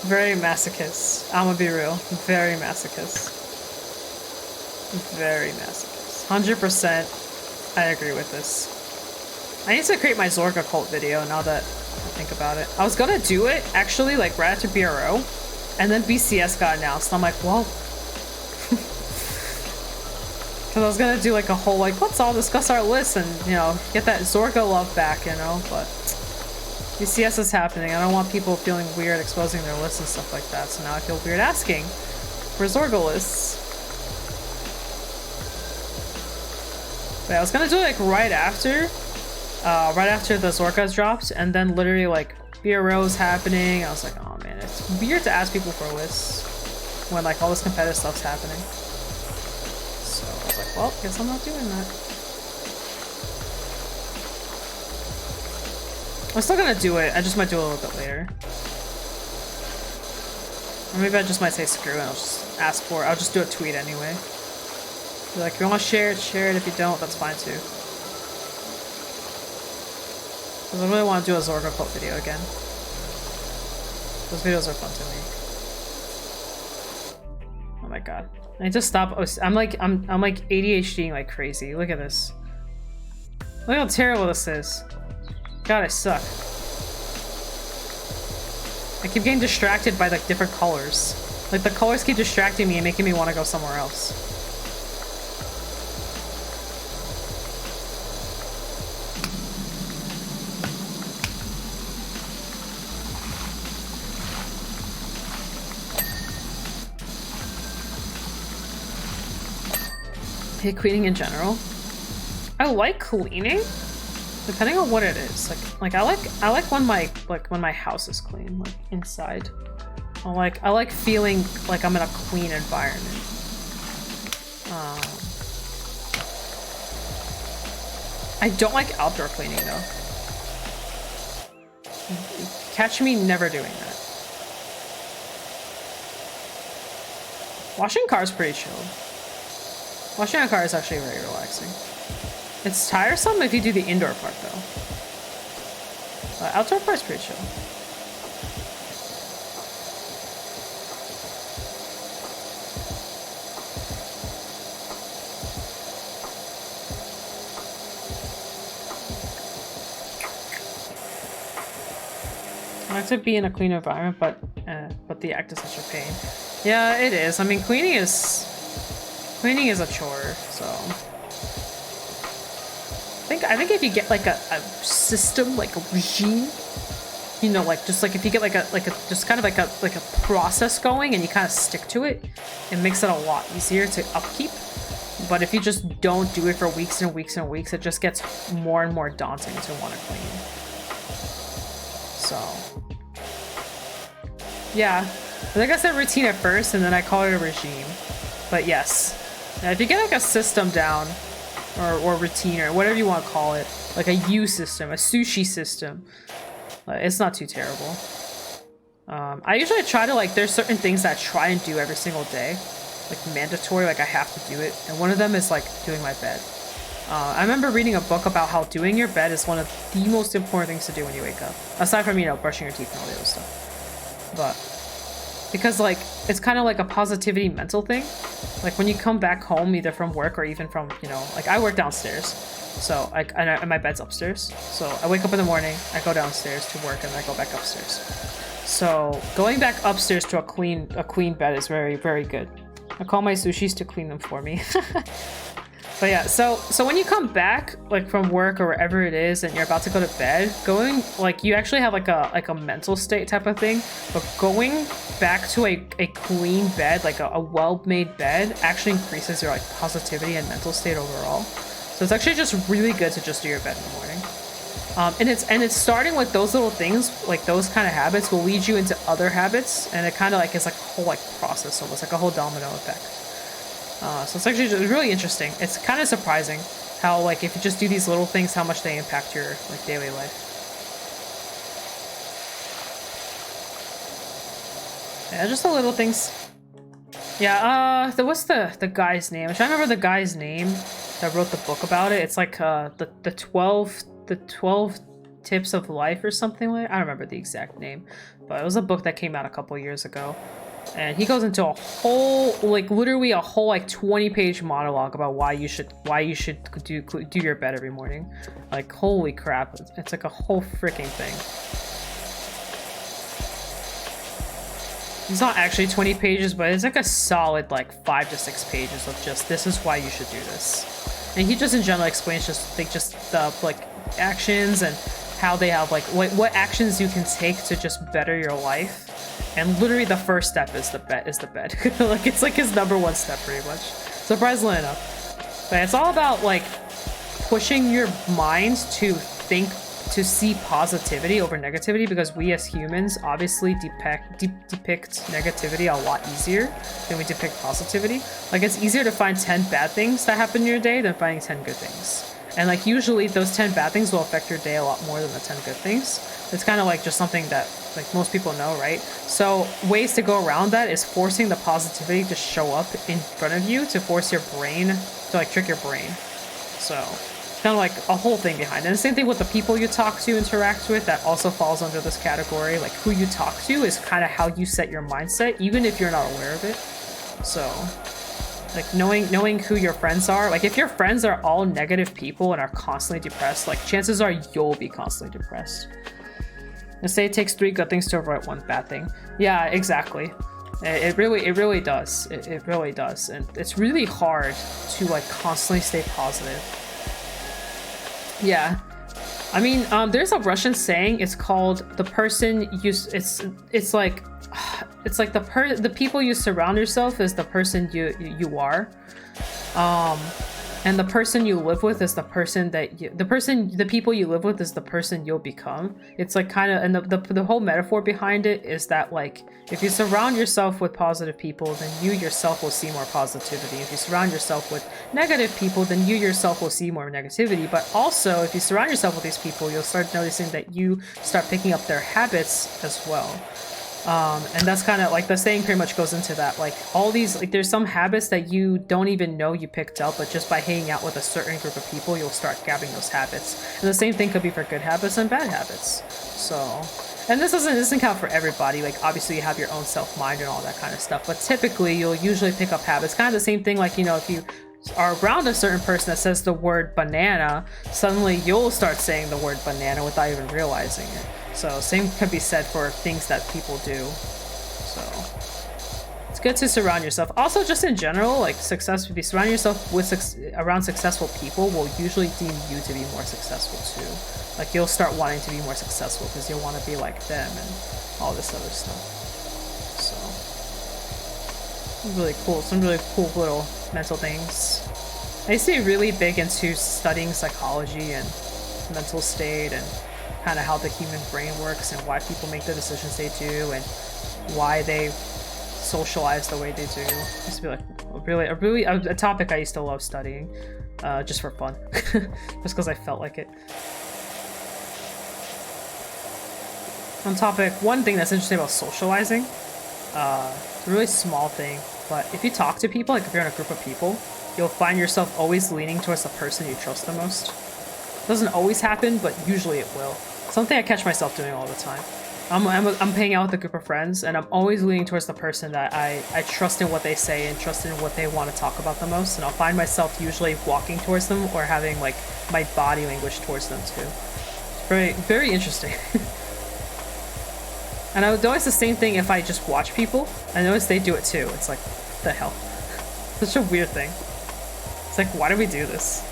very masochist. I'm gonna be real. Very masochist. 100% I agree with this. I need to create my Zorga cult video now that I think about it. I was gonna do it actually like right after BRO, and then BCS got announced. I'm like, well, Cause I was gonna do like a whole like, let's all discuss our list and, you know, get that Zorga love back, you know, but BCS is happening. I don't want people feeling weird exposing their lists and stuff like that, so now I feel weird asking for Zorga lists. But I was gonna do it like right after the Zorgas dropped, and then literally like BRO's happening. I was like, oh man, it's weird to ask people for lists when like all this competitive stuff's happening. So I was like, well, guess I'm not doing that. I'm still gonna do it, I just might do it a little bit later. Or maybe I just might say screw it and I'll just ask for it. I'll just do a tweet anyway. Be like, if you want to share it, share it. If you don't, that's fine too. Because I really want to do a Zorga quote video again. Those videos are fun to make. Oh my god. I need to stop. I'm like ADHDing like crazy. Look at this. Look how terrible this is. God, I suck. I keep getting distracted by like different colors. Like the colors keep distracting me and making me want to go somewhere else. I hate cleaning in general. I like cleaning, depending on what it is. Like I like when my house is clean, like inside. I like feeling like I'm in a clean environment. I don't like outdoor cleaning though. Catch me never doing that. Washing cars pretty chill. Washing a car is actually very relaxing. It's tiresome if you do the indoor part though. Outdoor part's pretty chill. I like to be in a clean environment, but the act is such a pain. Yeah, it is. I mean, cleaning is a chore, so I think if you get like a system, like a regime, you know, like just like if you get like a just kind of like a process going and you kind of stick to it, it makes it a lot easier to upkeep. But if you just don't do it for weeks and weeks and weeks, it just gets more and more daunting to want to clean. So yeah, I think I said routine at first and then I call it a regime. But yes. Now, if you get like a system down, or routine, or whatever you want to call it, like a U system, a sushi system, it's not too terrible. I usually try to like, there's certain things that I try and do every single day, like mandatory, like I have to do it, and one of them is like doing my bed. I remember reading a book about how doing your bed is one of the most important things to do when you wake up, aside from, you know, brushing your teeth and all the other stuff. But because like it's kind of like a positivity mental thing. Like when you come back home, either from work or even from, you know, like I work downstairs, so and my bed's upstairs. So I wake up in the morning, I go downstairs to work, and then I go back upstairs. So going back upstairs to a clean bed is very, very good. I call my sushis to clean them for me. But yeah, so when you come back like from work or wherever it is and you're about to go to bed, going like you actually have like a mental state type of thing, but going back to a clean bed, like a well-made bed, actually increases your like positivity and mental state overall. So it's actually just really good to just do your bed in the morning. And it's starting with those little things, like those kind of habits will lead you into other habits, and it kind of like is like a whole like process, almost like a whole domino effect. So it's actually just really interesting. It's kind of surprising how like if you just do these little things, how much they impact your like daily life. Yeah, just the little things. Yeah, what's the guy's name? I'm trying to remember the guy's name that wrote the book about it. It's like the 12 tips of life or something like that. I don't remember the exact name, but it was a book that came out a couple years ago. And he goes into a whole, like literally a whole like 20-page monologue about why you should do your bed every morning. Like holy crap, it's like a whole freaking thing. It's not actually 20 pages, but it's like a solid like 5 to 6 pages of just this is why you should do this. And he just in general explains just the like actions and how they have like what actions you can take to just better your life. And literally the first step is the bed. Like it's like his #1 step pretty much. Surprisingly enough. But it's all about like pushing your mind to think, to see positivity over negativity, because we as humans obviously depict negativity a lot easier than we depict positivity. Like it's easier to find 10 bad things that happen in your day than finding 10 good things. And like usually those 10 bad things will affect your day a lot more than the 10 good things. It's kind of like just something that like most people know, right? So ways to go around that is forcing the positivity to show up in front of you, to force your brain to like trick your brain. So kind of like a whole thing behind it. And the same thing with the people you talk to, interact with, that also falls under this category. Like who you talk to is kind of how you set your mindset, even if you're not aware of it. So like knowing who your friends are, like if your friends are all negative people and are constantly depressed, like chances are you'll be constantly depressed. And say it takes 3 good things to avoid 1 bad thing. Yeah, exactly. It really does. It really does. And it's really hard to like constantly stay positive. Yeah, I mean, there's a Russian saying. It's called the person you. It's like the people you surround yourself is the person you are, and the person you live with is the person that the people you live with is the person you'll become. It's like kind of, and the whole metaphor behind it is that like if you surround yourself with positive people, then you yourself will see more positivity. If you surround yourself with negative people, then you yourself will see more negativity. But also, if you surround yourself with these people, you'll start noticing that you start picking up their habits as well. And that's kind of like the saying pretty much goes into that. Like all these, like there's some habits that you don't even know you picked up, but just by hanging out with a certain group of people, you'll start grabbing those habits. And the same thing could be for good habits and bad habits. So, and this doesn't count for everybody. Like obviously you have your own self-mind and all that kind of stuff, but typically you'll usually pick up habits. Kind of the same thing, like, you know, if you are around a certain person that says the word banana, suddenly you'll start saying the word banana without even realizing it. So same can be said for things that people do. So it's good to surround yourself. Also, just in general, like success, if you surround yourself with around successful people, will usually deem you to be more successful too. Like you'll start wanting to be more successful because you'll want to be like them and all this other stuff. So really cool. Some really cool little mental things. I used to be really big into studying psychology and mental state and kind of how the human brain works and why people make the decisions they do and why they socialize the way they do. It used to be like a topic I used to love studying, just for fun, just because I felt like it. On topic, one thing that's interesting about socializing, it's a really small thing, but if you talk to people, like if you're in a group of people, you'll find yourself always leaning towards the person you trust the most. It doesn't always happen, but usually it will. Something I catch myself doing all the time. I'm hanging out with a group of friends, and I'm always leaning towards the person that I trust in what they say and trust in what they want to talk about the most, and I'll find myself usually walking towards them or having like my body language towards them too. Very, very interesting. And I would notice the same thing if I just watch people. I notice they do it too. It's like, what the hell? Such a weird thing. It's like, why do we do this?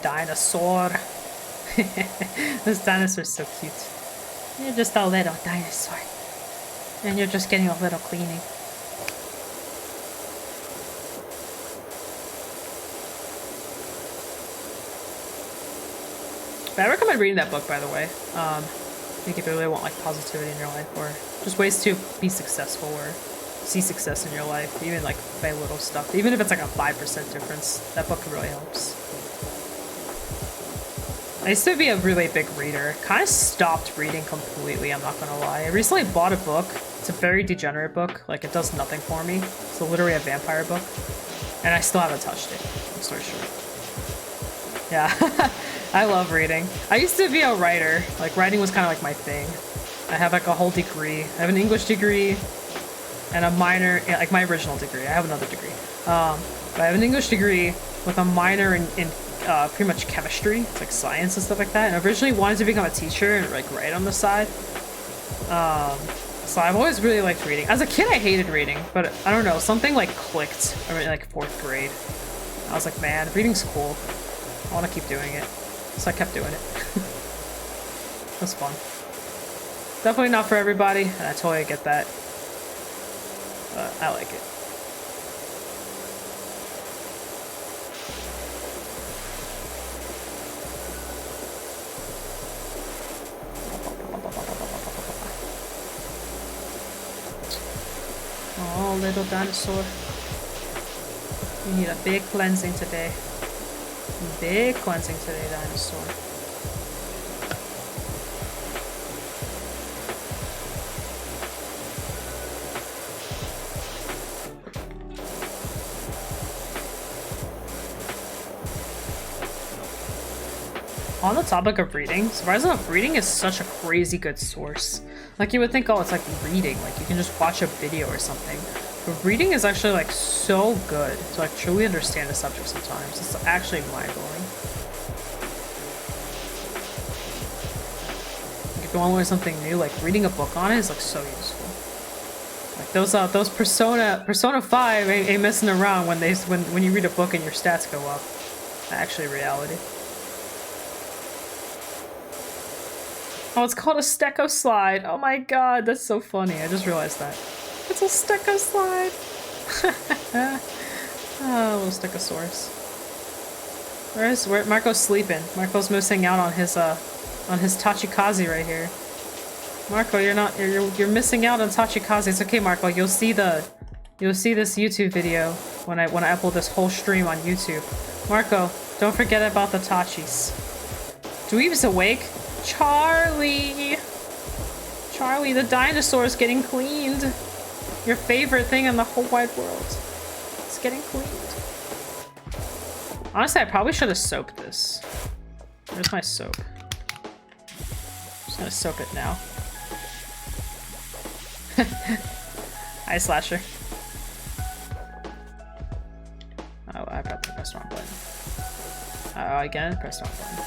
Dinosaur. This dinosaur's so cute. You're just a little dinosaur. And you're just getting a little cleaning. But I recommend reading that book, by the way. I think if you really want like positivity in your life, or just ways to be successful or see success in your life, even like by little stuff, even if it's like a 5% difference, that book really helps. I used to be a really big reader. Kind of stopped reading completely, I'm not gonna lie. I recently bought a book. It's a very degenerate book. Like, it does nothing for me. It's literally a vampire book. And I still haven't touched it, long story short. Yeah, I love reading. I used to be a writer. Like, writing was kind of like my thing. I have like a whole degree. I have an English degree and a minor, like my original degree. I have another degree. But I have an English degree with a minor in pretty much chemistry. It's like science and stuff like that. And I originally wanted to become a teacher and like write on the side. So I've always really liked reading. As a kid, I hated reading, but I don't know, something like clicked in like 4th grade. I was like, man, reading's cool. I want to keep doing it. So I kept doing it. It was fun. Definitely not for everybody, and I totally get that. But I like it. Oh, little dinosaur. You need a big cleansing today. Big cleansing today, dinosaur. On the topic of reading, surprisingly enough, reading is such a crazy good source. Like, you would think, oh, it's like reading, like you can just watch a video or something. But reading is actually like so good to like truly understand a subject sometimes. It's actually mind-blowing. Like, if you want to learn something new, like reading a book on it is like so useful. Like those Persona 5 ain't messing around when you read a book and your stats go up. Actually reality. Oh, it's called a Stecco slide. Oh my god, that's so funny. I just realized that. It's a Stecco slide. Oh, little Stegosaurus. Where Marco's sleeping. Marco's missing out on his Tachikaze right here. Marco, you're missing out on Tachikaze. It's okay, Marco. You'll see this YouTube video when I upload this whole stream on YouTube. Marco, don't forget about the Tachis. Dweeb's awake. Charlie! Charlie, the dinosaur is getting cleaned. Your favorite thing in the whole wide world. It's getting cleaned. Honestly, I probably should have soaked this. Where's my soap? I'm just gonna soak it now. Hi, Slasher. Oh, I probably pressed the wrong button. Oh, again, pressed the wrong button.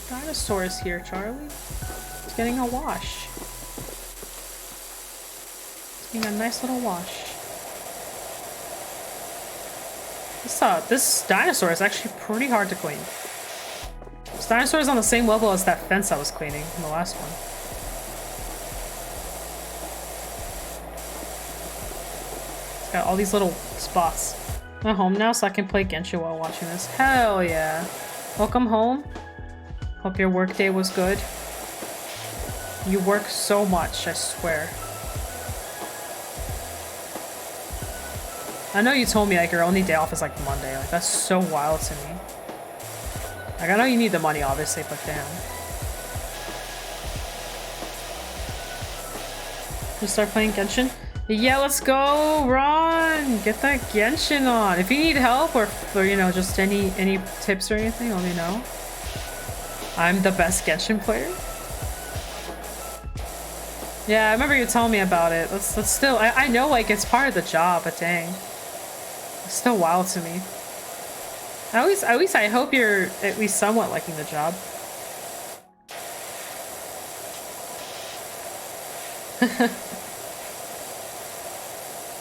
Dinosaur is here, Charlie. It's getting a wash. It's getting a nice little wash. This dinosaur is actually pretty hard to clean. This dinosaur is on the same level as that fence I was cleaning in the last one. It's got all these little spots. I'm home now so I can play Genshin while watching this. Hell yeah. Welcome home. Hope your workday was good. You work so much, I swear. I know you told me like your only day off is like Monday. Like that's so wild to me. Like I know you need the money obviously, but damn. You start playing Genshin? Yeah, let's go, Ron! Get that Genshin on. If you need help or you know, just any tips or anything, let me know. I'm the best Genshin player. Yeah, I remember you telling me about it. That's still, I know like it's part of the job, but dang. It's still wild to me. At least I hope you're at least somewhat liking the job.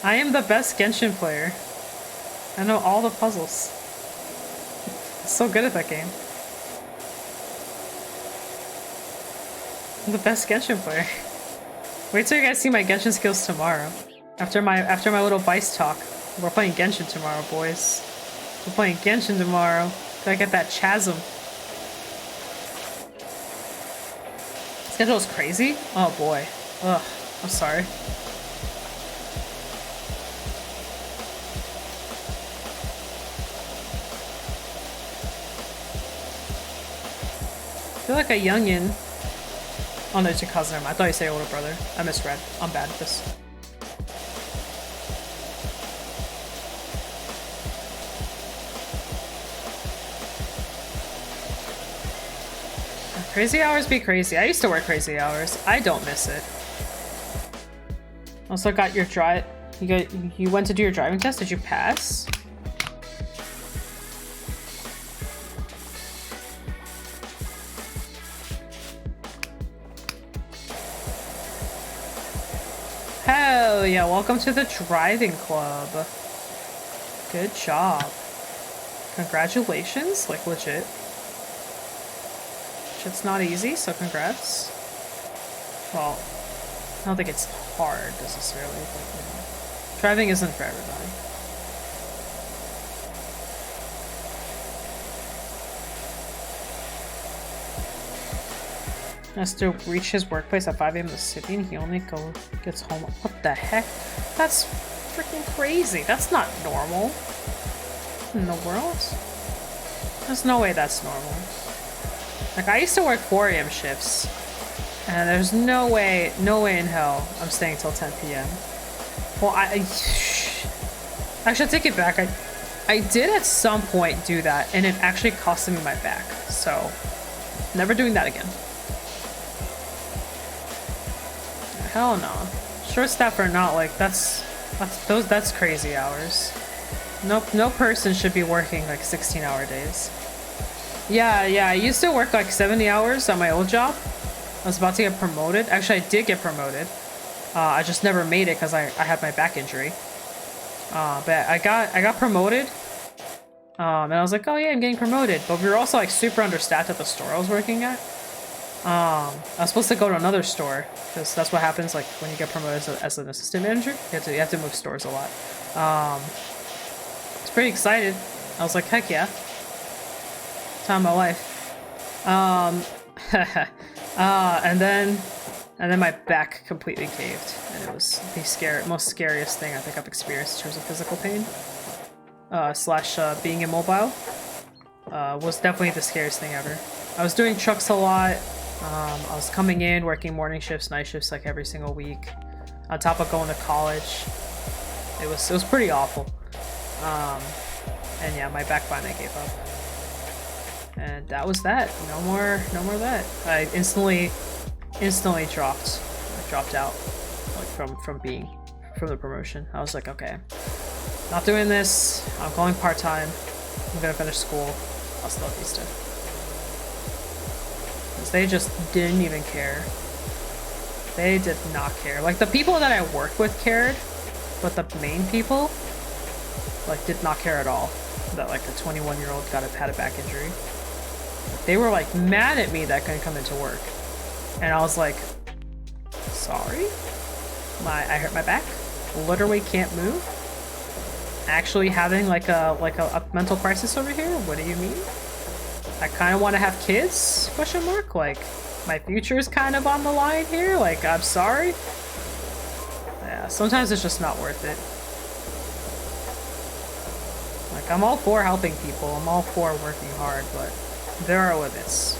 I am the best Genshin player. I know all the puzzles. I'm so good at that game. I'm the best Genshin player. Wait till you guys see my Genshin skills tomorrow. After my little Vice talk. We're playing Genshin tomorrow, boys. We're playing Genshin tomorrow. Gotta get that chasm. Schedule is crazy? Oh boy. Ugh. I'm sorry. I feel like a youngin'. Oh no, it's your cousin. I thought you said older brother. I misread. I'm bad at this. Crazy hours be crazy. I used to work crazy hours. I don't miss it. Also got your you went to do your driving test. Did you pass? Hell yeah, welcome to the driving club. Good job. Congratulations, like legit. Shit's not easy, so congrats. Well, I don't think it's hard necessarily, but you know, driving isn't for everybody. Has to reach his workplace at 5 a.m. in the city, and he only gets home. What the heck? That's freaking crazy. That's not normal. In the world? There's no way that's normal. Like, I used to work 4 a.m. shifts, and there's no way in hell I'm staying till 10 p.m. Well, I should take it back. I did at some point do that, and it actually costed me my back. So, never doing that again. Hell no. Short staff or not, like that's crazy hours. No person should be working like 16-hour days. Yeah, I used to work like 70 hours at my old job. I was about to get promoted. Actually, I did get promoted. I just never made it because I had my back injury. But I got promoted. And I was like, oh yeah, I'm getting promoted. But we were also like super understaffed at the store I was working at. I was supposed to go to another store because that's what happens like when you get promoted as an assistant manager. You have to move stores a lot. I was pretty excited. I was like, heck yeah. Time of my life. And then my back completely caved, and it was the most scariest thing I think I've experienced in terms of physical pain. Slash being immobile. Was definitely the scariest thing ever. I was doing trucks a lot. I was coming in, working morning shifts, night shifts like every single week. On top of going to college. It was pretty awful. And yeah, my back finally gave up. And that was that. No more that. I instantly dropped. I dropped out like from the promotion. I was like, okay. Not doing this. I'm going part-time. I'm gonna finish school. I'll still these two. They just didn't even care. They did not care. Like, the people that I worked with cared, but the main people, like, did not care at all that, like, a 21-year-old had a back injury. They were, like, mad at me that I couldn't come into work. And I was like, sorry? I hurt my back? Literally can't move? Actually having, like a mental crisis over here? What do you mean? I kind of want to have kids, question mark? Like, my future's kind of on the line here? Like, I'm sorry? Yeah, sometimes it's just not worth it. Like, I'm all for helping people, I'm all for working hard, but there are limits.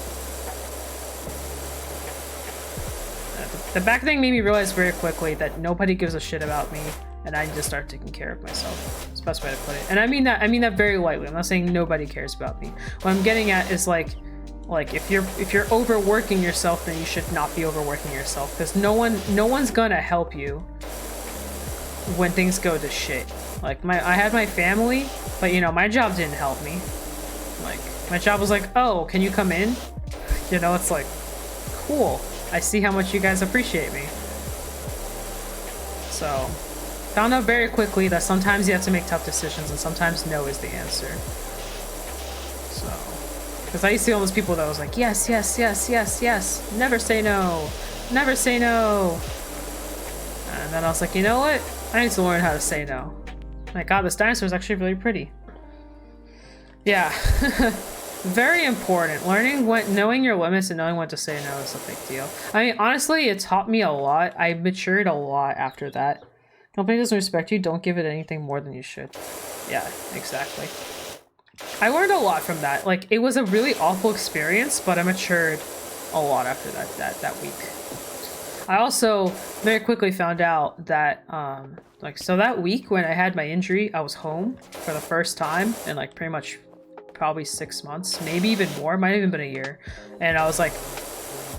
The back thing made me realize very quickly that nobody gives a shit about me, and I need to start taking care of myself. That's the best way to put it. And I mean that very lightly. I'm not saying nobody cares about me. What I'm getting at is like if you're overworking yourself, then you should not be overworking yourself, because no one's gonna help you when things go to shit. Like, I had my family, but you know, my job didn't help me. Like, my job was like, oh, can you come in? You know, it's like, cool. I see how much you guys appreciate me. So, found out very quickly that sometimes you have to make tough decisions, and sometimes no is the answer. So, because I used to see all those people that was like, yes, yes, yes, yes, yes, never say no, never say no. And then I was like, you know what? I need to learn how to say no. My god, this dinosaur is actually really pretty. Yeah. Very important. Knowing your limits and knowing when to say no is a big deal. I mean, honestly, it taught me a lot. I matured a lot after that. Company doesn't respect you, don't give it anything more than you should. Yeah, exactly. I learned a lot from that. Like, it was a really awful experience, but I matured a lot after that week. I also very quickly found out that, so that week when I had my injury, I was home for the first time in, like, pretty much probably 6 months, maybe even more, might have even been a year. And I was like,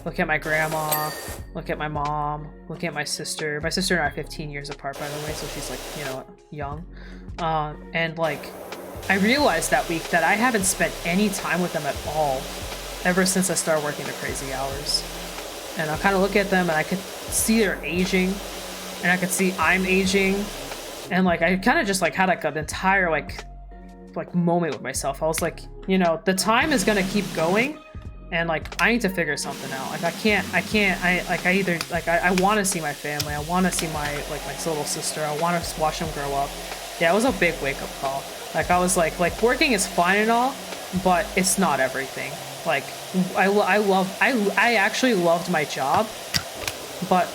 look at my grandma, look at my mom, look at my sister. My sister and I are 15 years apart, by the way, so she's like, you know, young. And like, I realized that week that I haven't spent any time with them at all ever since I started working the crazy hours. And I kind of look at them and I could see they're aging, and I could see I'm aging, and like I kind of just like had like an entire like moment with myself. I was like, you know, the time is gonna keep going, and like I need to figure something out. Like I want to see my family. I want to see my little sister. I want to watch them grow up. Yeah, it was a big wake up call. Like I was like working is fine and all, but it's not everything. Like I actually loved my job, but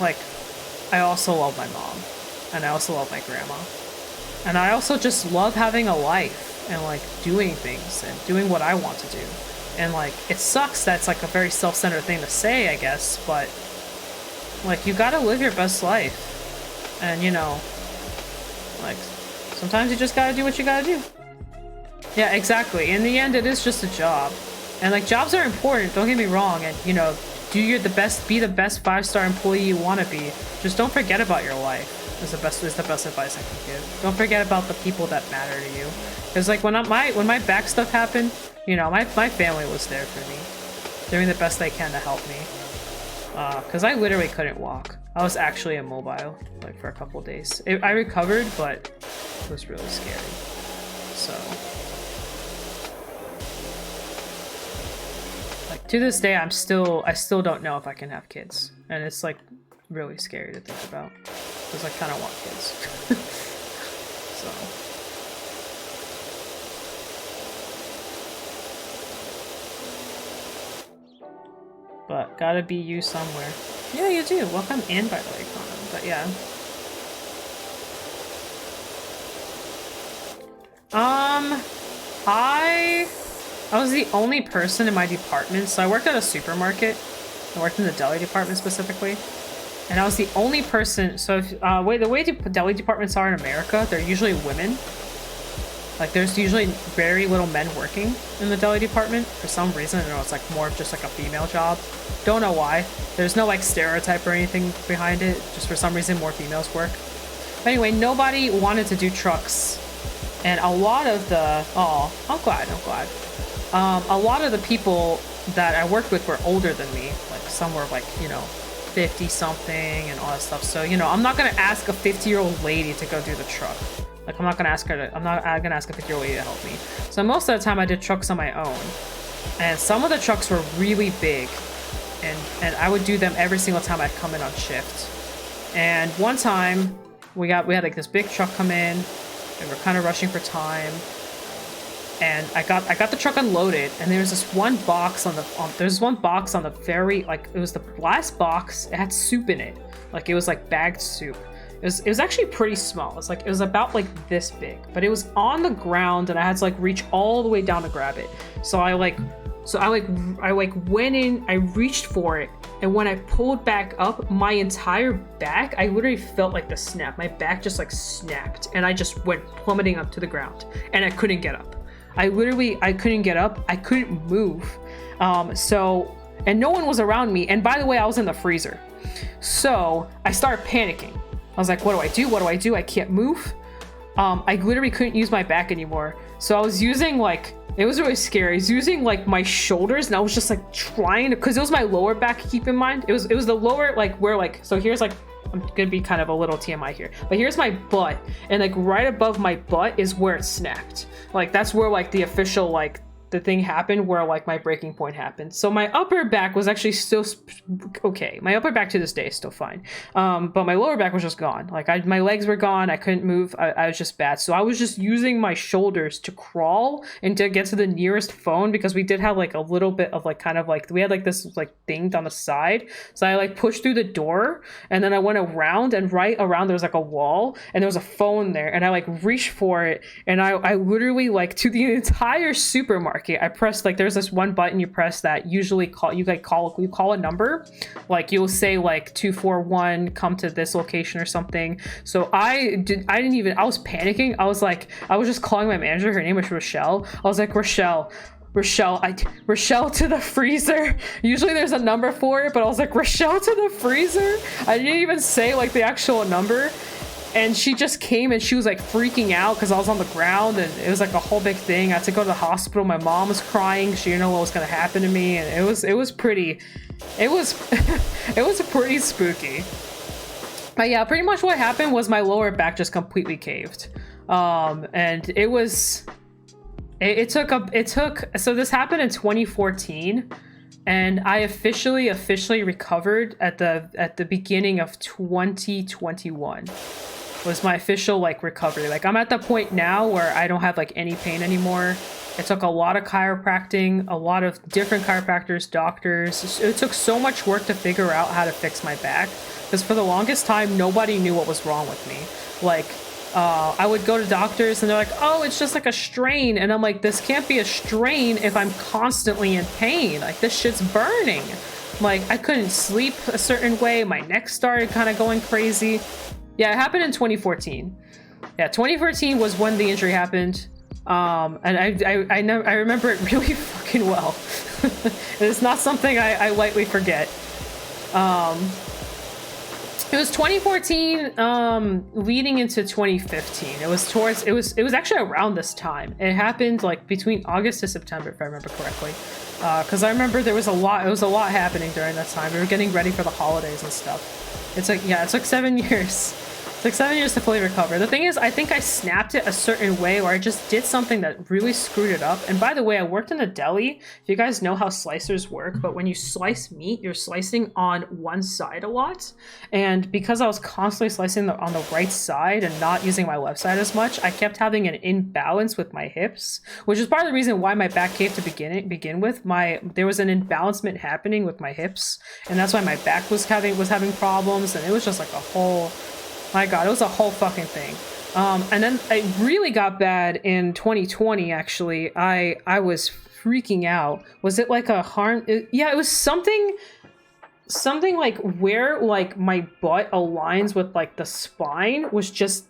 like I also love my mom, and I also love my grandma, and I also just love having a life and like doing things and doing what I want to do. And like it sucks that's like a very self-centered thing to say, I guess, but like you gotta live your best life, and you know, like sometimes you just gotta do what you gotta do. Yeah, exactly. In the end, it is just a job, and like jobs are important, don't get me wrong, and you know, be the best 5-star employee you want to be. Just don't forget about your life. Is the best advice I can give. Don't forget about the people that matter to you. Because like when my back stuff happened, you know, my family was there for me, doing the best they can to help me. Because I literally couldn't walk. I was actually immobile like for a couple days. I recovered, but it was really scary. So. To this day, I still don't know if I can have kids, and it's like really scary to think about because I kind of want kids. So, but gotta be you somewhere. Yeah, you do. Welcome in, by the way, Connor. But yeah. I was the only person in my department, so I worked at a supermarket. I worked in the deli department specifically, and I was the only person. So if, the way deli departments are in America, they're usually women. Like there's usually very little men working in the deli department for some reason. I don't know, it's like more of just like a female job. Don't know why. There's no like stereotype or anything behind it. Just for some reason more females work. But anyway, nobody wanted to do trucks, and a lot of the I'm glad. A lot of the people that I worked with were older than me. Like some were like, you know, 50 something and all that stuff. So, you know, I'm not gonna ask a 50-year-old lady to go do the truck. Like I'm not gonna ask a 50-year-old lady to help me. So most of the time I did trucks on my own. And some of the trucks were really big. And I would do them every single time I'd come in on shift. And one time we had like this big truck come in, and we're kind of rushing for time. And I got the truck unloaded, and there's this one box on the very, like, it was the last box. It had soup in it, like it was like bagged soup. It was actually pretty small. It was about like this big, but it was on the ground, and I had to like reach all the way down to grab it. So I went in, I reached for it, and when I pulled back up, my entire back, I literally felt like the snap. My back just like snapped, and I just went plummeting up to the ground, and I couldn't get up. I couldn't get up. I couldn't move. And no one was around me. And by the way, I was in the freezer. So I started panicking. I was like, what do I do? What do I do? I can't move. I literally couldn't use my back anymore. So I was using like, it was really scary. I was using like my shoulders, and I was just like trying to, cause it was my lower back, keep in mind. It was the lower, like where like, so here's like, I'm gonna be kind of a little TMI here, but here's my butt, and like right above my butt is where it snapped. Like that's where like the official like the thing happened, where like my breaking point happened. So my upper back was actually still okay. My upper back to this day is still fine, but my lower back was just gone. Like my legs were gone. I couldn't move. I was just bad. So I was just using my shoulders to crawl and to get to the nearest phone, because we did have like a little bit of like kind of like we had like this like thing on the side. So I like pushed through the door, and then I went around, and right around there was like a wall, and there was a phone there, and I like reached for it, and I literally like to the entire supermarket. I pressed like there's this one button you press that usually call a number, like you'll say like 241 come to this location or something. So I was panicking. I was just calling my manager. Her name was Rochelle. I was like, Rochelle, Rochelle to the freezer. Usually there's a number for it, but I was like, Rochelle to the freezer? I didn't even say like the actual number. And she just came and she was like freaking out because I was on the ground and it was like a whole big thing. I had to go to the hospital. My mom was crying. She didn't know what was gonna happen to me, and it was pretty pretty spooky. But yeah, pretty much what happened was my lower back just completely caved. And it took so this happened in 2014, and I officially recovered at the beginning of 2021. Was my official like recovery. Like I'm at the point now where I don't have like any pain anymore. It took a lot of chiropractic, a lot of different chiropractors, doctors. It took so much work to figure out how to fix my back, because for the longest time nobody knew what was wrong with me. Like I would go to doctors and they're like, oh, it's just like a strain, and I'm like, this can't be a strain if I'm constantly in pain. Like this shit's burning. Like I couldn't sleep a certain way. My neck started kind of going crazy. Yeah, it happened in 2014. Yeah, 2014 was when the injury happened. And I remember it really fucking well. It's not something I lightly forget. It was 2014, leading into 2015. It was actually around this time. It happened like between August to September, if I remember correctly. Because I remember it was a lot happening during that time. We were getting ready for the holidays and stuff. It took 7 years. It took 7 years to fully recover. The thing is, I think I snapped it a certain way, or I just did something that really screwed it up. And by the way, I worked in a deli. If you guys know how slicers work, but when you slice meat, you're slicing on one side a lot. And because I was constantly slicing on the right side and not using my left side as much, I kept having an imbalance with my hips, which is part of the reason why my back caved to begin with. There was an imbalancement happening with my hips, and that's why my back was having problems, and it was just like a whole... My God, it was a whole fucking thing. And then it really got bad in 2020, actually. I was freaking out. Was it like a harm? Yeah, it was something like where like my butt aligns with like the spine was just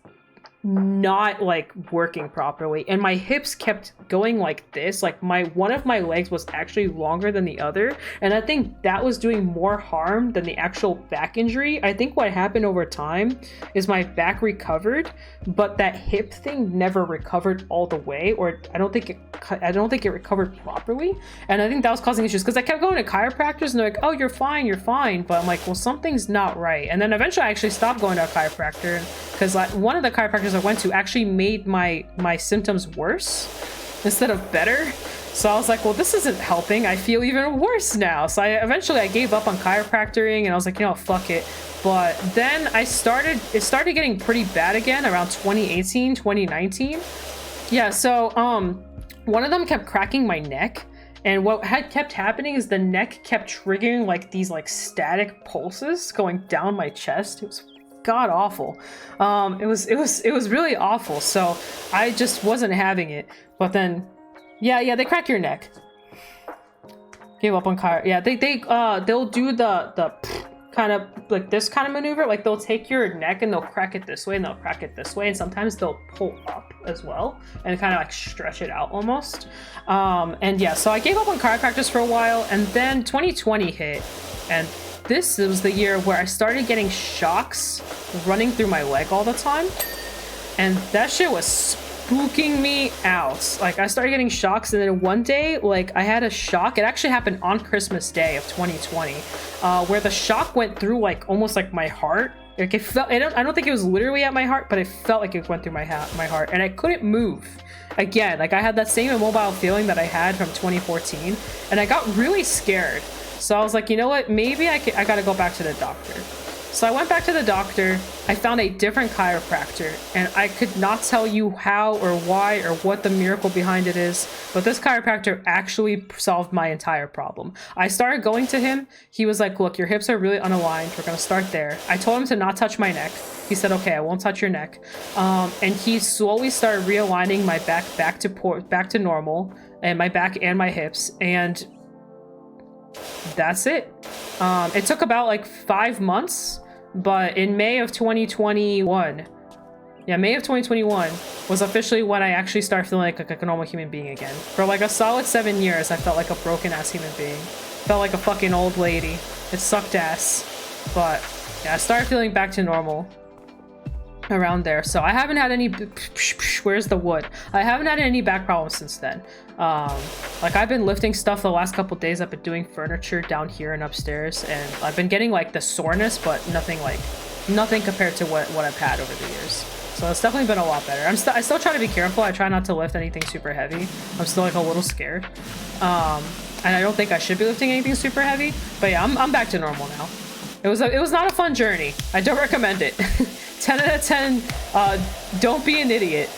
not like working properly, and my hips kept going like this. Like one of my legs was actually longer than the other, and I think that was doing more harm than the actual back injury. I think what happened over time is my back recovered, but that hip thing never recovered all the way, or I don't think it recovered properly, and I think that was causing issues because I kept going to chiropractors and they're like, oh, you're fine, but I'm like, well, something's not right. And then eventually I actually stopped going to a chiropractor because one of the chiropractors I went to actually made my symptoms worse instead of better. So I was like, well, this isn't helping. I feel even worse now. So I gave up on chiropractoring, and I was like, you know, fuck it. But then it started getting pretty bad again around 2018, 2019. Yeah, so one of them kept cracking my neck. And what had kept happening is the neck kept triggering like these like static pulses going down my chest. It was god awful. It was really awful. So I just wasn't having it. But then, yeah, they crack your neck. Gave up on chiro. Yeah, they'll do the kind of like this kind of maneuver. Like they'll take your neck and they'll crack it this way and they'll crack it this way, and sometimes they'll pull up as well and kind of like stretch it out almost. And yeah, so I gave up on chiropractors for a while, and then 2020 hit, and this was the year where I started getting shocks running through my leg all the time, and that shit was spooking me out. Like I started getting shocks, and then one day, like I had a shock. It actually happened on Christmas Day of 2020, where the shock went through like almost like my heart. Like it felt. I don't think it was literally at my heart, but it felt like it went through my heart, and I couldn't move. Again, like I had that same immobile feeling that I had from 2014, and I got really scared. So I was like, you know what? Maybe I gotta go back to the doctor. So I went back to the doctor. I found a different chiropractor, and I could not tell you how or why or what the miracle behind it is, but this chiropractor actually solved my entire problem. I started going to him. He was like, look, your hips are really unaligned. We're gonna start there. I told him to not touch my neck. He said, okay, I won't touch your neck. And he slowly started realigning my back to normal, and my back and my hips, and that's it. It took about like 5 months, but in May of 2021, Yeah, May of 2021 was officially when I actually started feeling like a normal human being again. For like a solid 7 years, I felt like a broken-ass human being. Felt like a fucking old lady. It sucked ass. But yeah, I started feeling back to normal around there. So I haven't had any... Where's the wood? I haven't had any back problems since then. Like I've been lifting stuff the last couple days. I've been doing furniture down here and upstairs, and I've been getting like the soreness, but nothing compared to what I've had over the years. So it's definitely been a lot better. I still try to be careful. I try not to lift anything super heavy. I'm still like a little scared. And I don't think I should be lifting anything super heavy. But yeah, I'm back to normal now. It was not a fun journey. I don't recommend it. 10 out of 10. Don't be an idiot.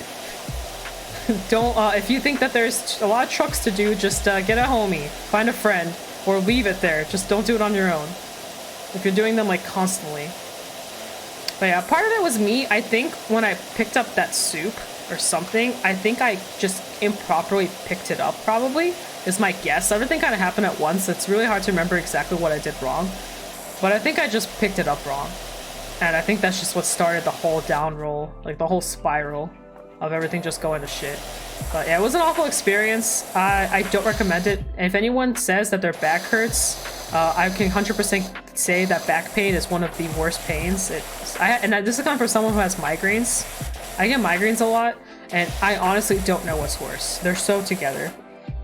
Don't if you think that there's a lot of trucks to do, just get a homie, find a friend, or leave it there. Just don't do it on your own. If you're doing them like constantly. But yeah, part of it was me. I think when I picked up that soup or something, I think I just improperly picked it up, probably, is my guess. Everything kind of happened at once. It's really hard to remember exactly what I did wrong. But I think I just picked it up wrong. And I think that's just what started the whole down roll, like the whole spiral of everything just going to shit. But yeah, it was an awful experience. I don't recommend it. And if anyone says that their back hurts, I can 100% say that back pain is one of the worst pains. This is coming from someone who has migraines. I get migraines a lot, and I honestly don't know what's worse. They're so together.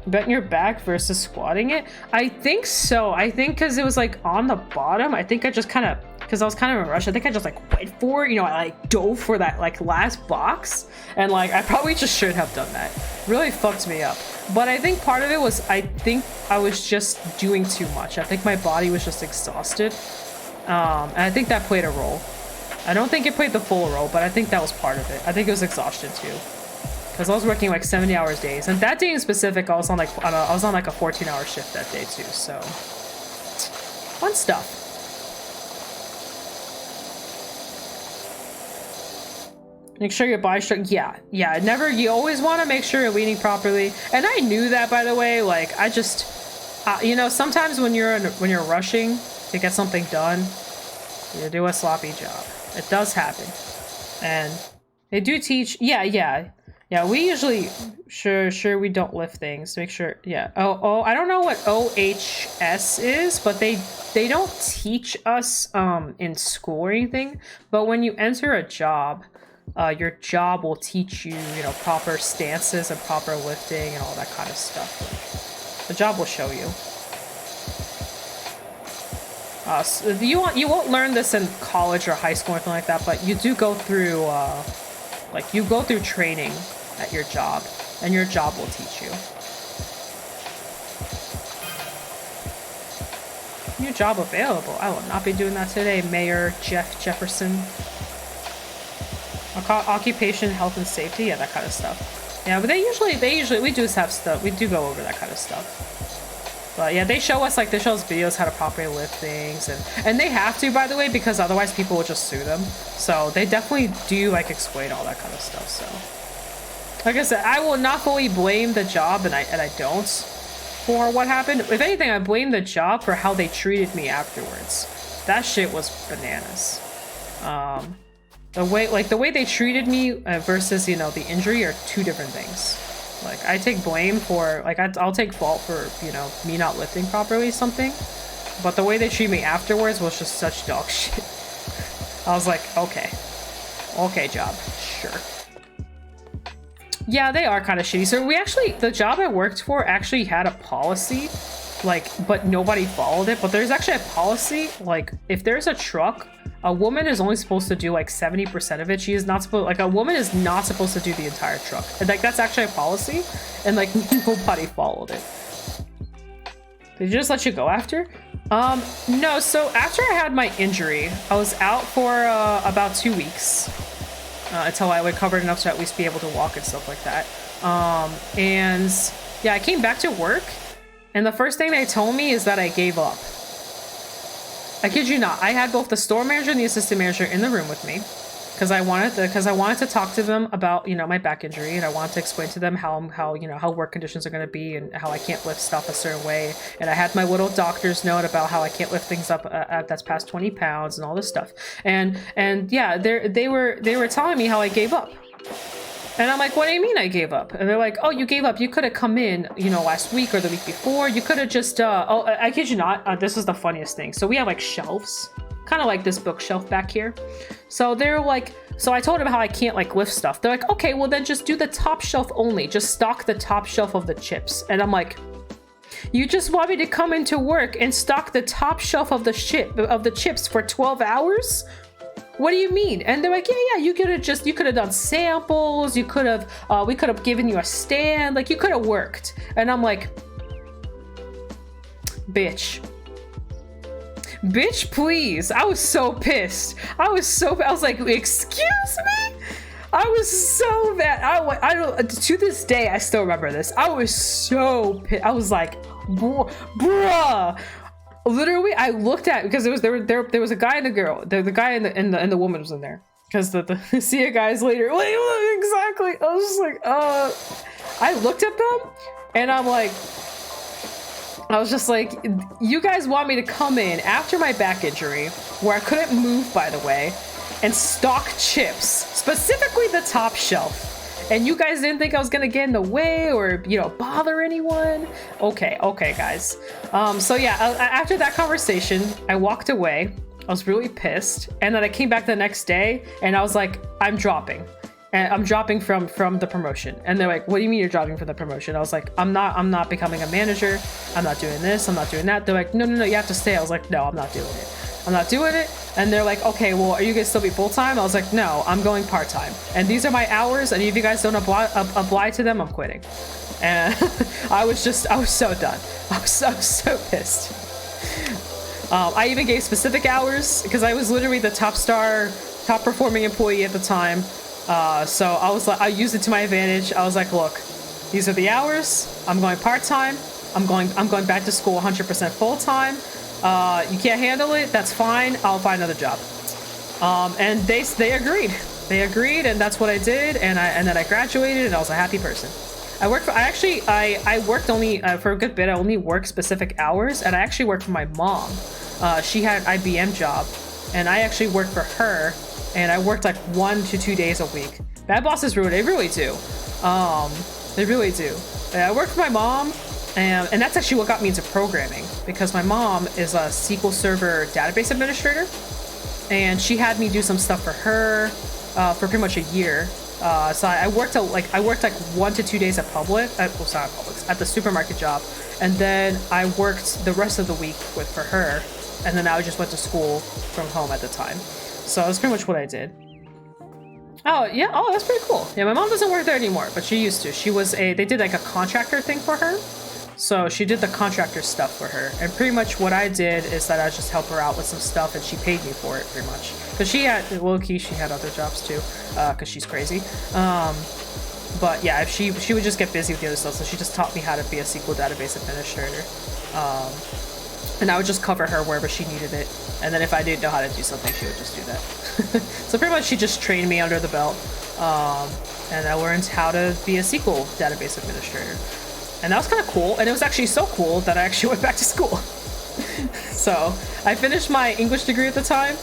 Bending your back versus squatting it? I think so. I think because it was like on the bottom, I think I just kind of, because I was kind of in a rush, I think I just like went for it, you know, I like dove for that like last box, and like I probably just should have done that. Really fucked me up. But I think part of it was, I think I was just doing too much. I think my body was just exhausted, and I think that played a role. I don't think it played the full role, but I think that was part of it. I think it was exhaustion too, because I was working like 70-hour days, and that day in specific, I was on like a 14-hour shift that day too. So fun stuff. Make sure your body's strong. Yeah. You always want to make sure you're leaning properly. And I knew that, by the way. Like, I just, you know, sometimes when you're rushing to get something done, you do a sloppy job. It does happen. And they do teach. Yeah. We usually sure we don't lift things. Make sure. Yeah. Oh. I don't know what OHS is, but they don't teach us in school or anything. But when you enter a job, your job will teach you, you know, proper stances and proper lifting and all that kind of stuff. Like, the job will show you. So you won't learn this in college or high school or anything like that, but you do go through, like, you go through training at your job, and your job will teach you. New job available. I will not be doing that today, Mayor Jeff Jefferson. Occupation, health, and safety, yeah, that kind of stuff. Yeah, but we do have stuff. We do go over that kind of stuff. But yeah, they show us videos how to properly lift things, and they have to, by the way, because otherwise people will just sue them. So they definitely do like explain all that kind of stuff. So, like I said, I will not fully blame the job, and I don't for what happened. If anything, I blame the job for how they treated me afterwards. That shit was bananas. The way they treated me versus, you know, the injury are two different things. Like, I take blame for, like, I'll take fault for, you know, me not lifting properly something. But the way they treat me afterwards was just such dog shit. I was like, okay, job, sure. Yeah, they are kind of shitty. So the job I worked for actually had a policy, like, but nobody followed it. But there's actually a policy, like, if there's a truck, a woman is only supposed to do like 70% of it. She is not supposed, like, a woman is not supposed to do the entire truck. And like, that's actually a policy, and like nobody followed it. Did you just let you go after? No, so after I had my injury, I was out for about 2 weeks until I recovered enough to at least be able to walk and stuff like that. And yeah, I came back to work, and the first thing they told me is that I gave up. I kid you not. I had both the store manager and the assistant manager in the room with me. because I wanted to talk to them about, you know, my back injury, and I wanted to explain to them how you know, how work conditions are going to be and how I can't lift stuff a certain way. And I had my little doctor's note about how I can't lift things up that's past 20 pounds and all this stuff. And yeah, they were telling me how I gave up. And I'm like, what do you mean I gave up? And they're like, oh, you gave up. You could have come in, you know, last week or the week before. You could have just, oh, I kid you not. This is the funniest thing. So we have like shelves, kind of like this bookshelf back here. So they're like, so I told them how I can't like lift stuff. They're like, okay, well then just do the top shelf only. Just stock the top shelf of the chips. And I'm like, you just want me to come into work and stock the top shelf of the chips for 12 hours? What do you mean? And they're like, yeah, you could have done samples. You could have, we could have given you a stand. Like, you could have worked. And I'm like, bitch, please. I was so pissed. I was like, excuse me? I was so bad. I don't, to this day, I still remember this. I was so pissed. I was like, bruh. Literally, I looked at, because there was a guy and a girl. The guy and the woman was in there. Because the see you guys later. Wait, exactly. I was just like, I looked at them and I was just like, you guys want me to come in after my back injury, where I couldn't move, by the way, and stock chips, specifically the top shelf. And you guys didn't think I was gonna get in the way or, you know, bother anyone? Okay, guys. So yeah, after that conversation, I walked away. I was really pissed. And then I came back the next day and I was like, I'm dropping. And I'm dropping from the promotion. And they're like, what do you mean you're dropping from the promotion? I was like, I'm not becoming a manager. I'm not doing this. I'm not doing that. They're like, no, you have to stay. I was like, no, I'm not doing it. I'm not doing it. And they're like, okay, well, are you gonna still be full-time? I was like, no, I'm going part-time. And these are my hours. And if you guys don't apply to them, I'm quitting. And I was so done. I was so pissed. I even gave specific hours because I was literally the top performing employee at the time. So I was like, I used it to my advantage. I was like, look, these are the hours. I'm going part-time. I'm going back to school 100% full-time. You can't handle it, that's fine, I'll find another job. And they agreed. They agreed, and that's what I did, and then I graduated, and I was a happy person. I worked only for a good bit. I only worked specific hours, and I actually worked for my mom. She had an IBM job, and I actually worked for her, and I worked like 1 to 2 days a week. Bad bosses ruin it, they really do. They really do. I worked for my mom. And that's actually what got me into programming, because my mom is a SQL Server database administrator, and she had me do some stuff for her for pretty much a year. So I worked like 1 to 2 days at at the supermarket job, and then I worked the rest of the week for her, and then I just went to school from home at the time. So that's pretty much what I did. Oh yeah, oh that's pretty cool. Yeah, my mom doesn't work there anymore, but she used to. They did like a contractor thing for her. So she did the contractor stuff for her. And pretty much what I did is that I just helped her out with some stuff, and she paid me for it pretty much. Because she had other jobs too, because she's crazy. But yeah, she would just get busy with the other stuff. So she just taught me how to be a SQL database administrator. And I would just cover her wherever she needed it. And then if I didn't know how to do something, she would just do that. So pretty much she just trained me under the belt. And I learned how to be a SQL database administrator. And that was kind of cool, and it was actually so cool that I actually went back to school. So I finished my English degree at the time,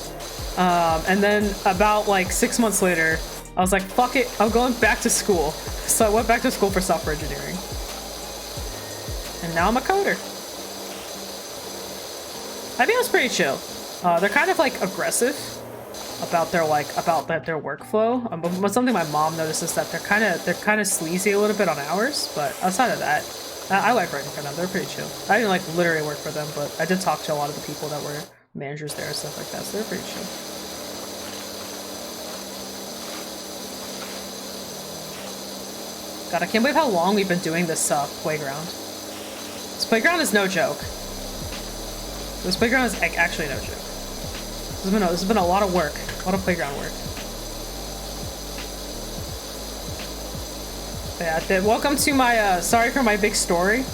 and then about like 6 months later, I was like, fuck it, I'm going back to school. So I went back to school for software engineering. And now I'm a coder. I think it's pretty chill. They're kind of like aggressive about their workflow. But something my mom notices that they're kind of sleazy a little bit on hours. But outside of that, I like working for them. They're pretty chill. I didn't like literally work for them, but I did talk to a lot of the people that were managers there and stuff like that. So they're pretty chill. God, I can't believe how long we've been doing this playground. This playground is no joke. This playground is actually no joke. This has been a lot of work. A lot of playground work. Yeah, welcome to my, sorry for my big story.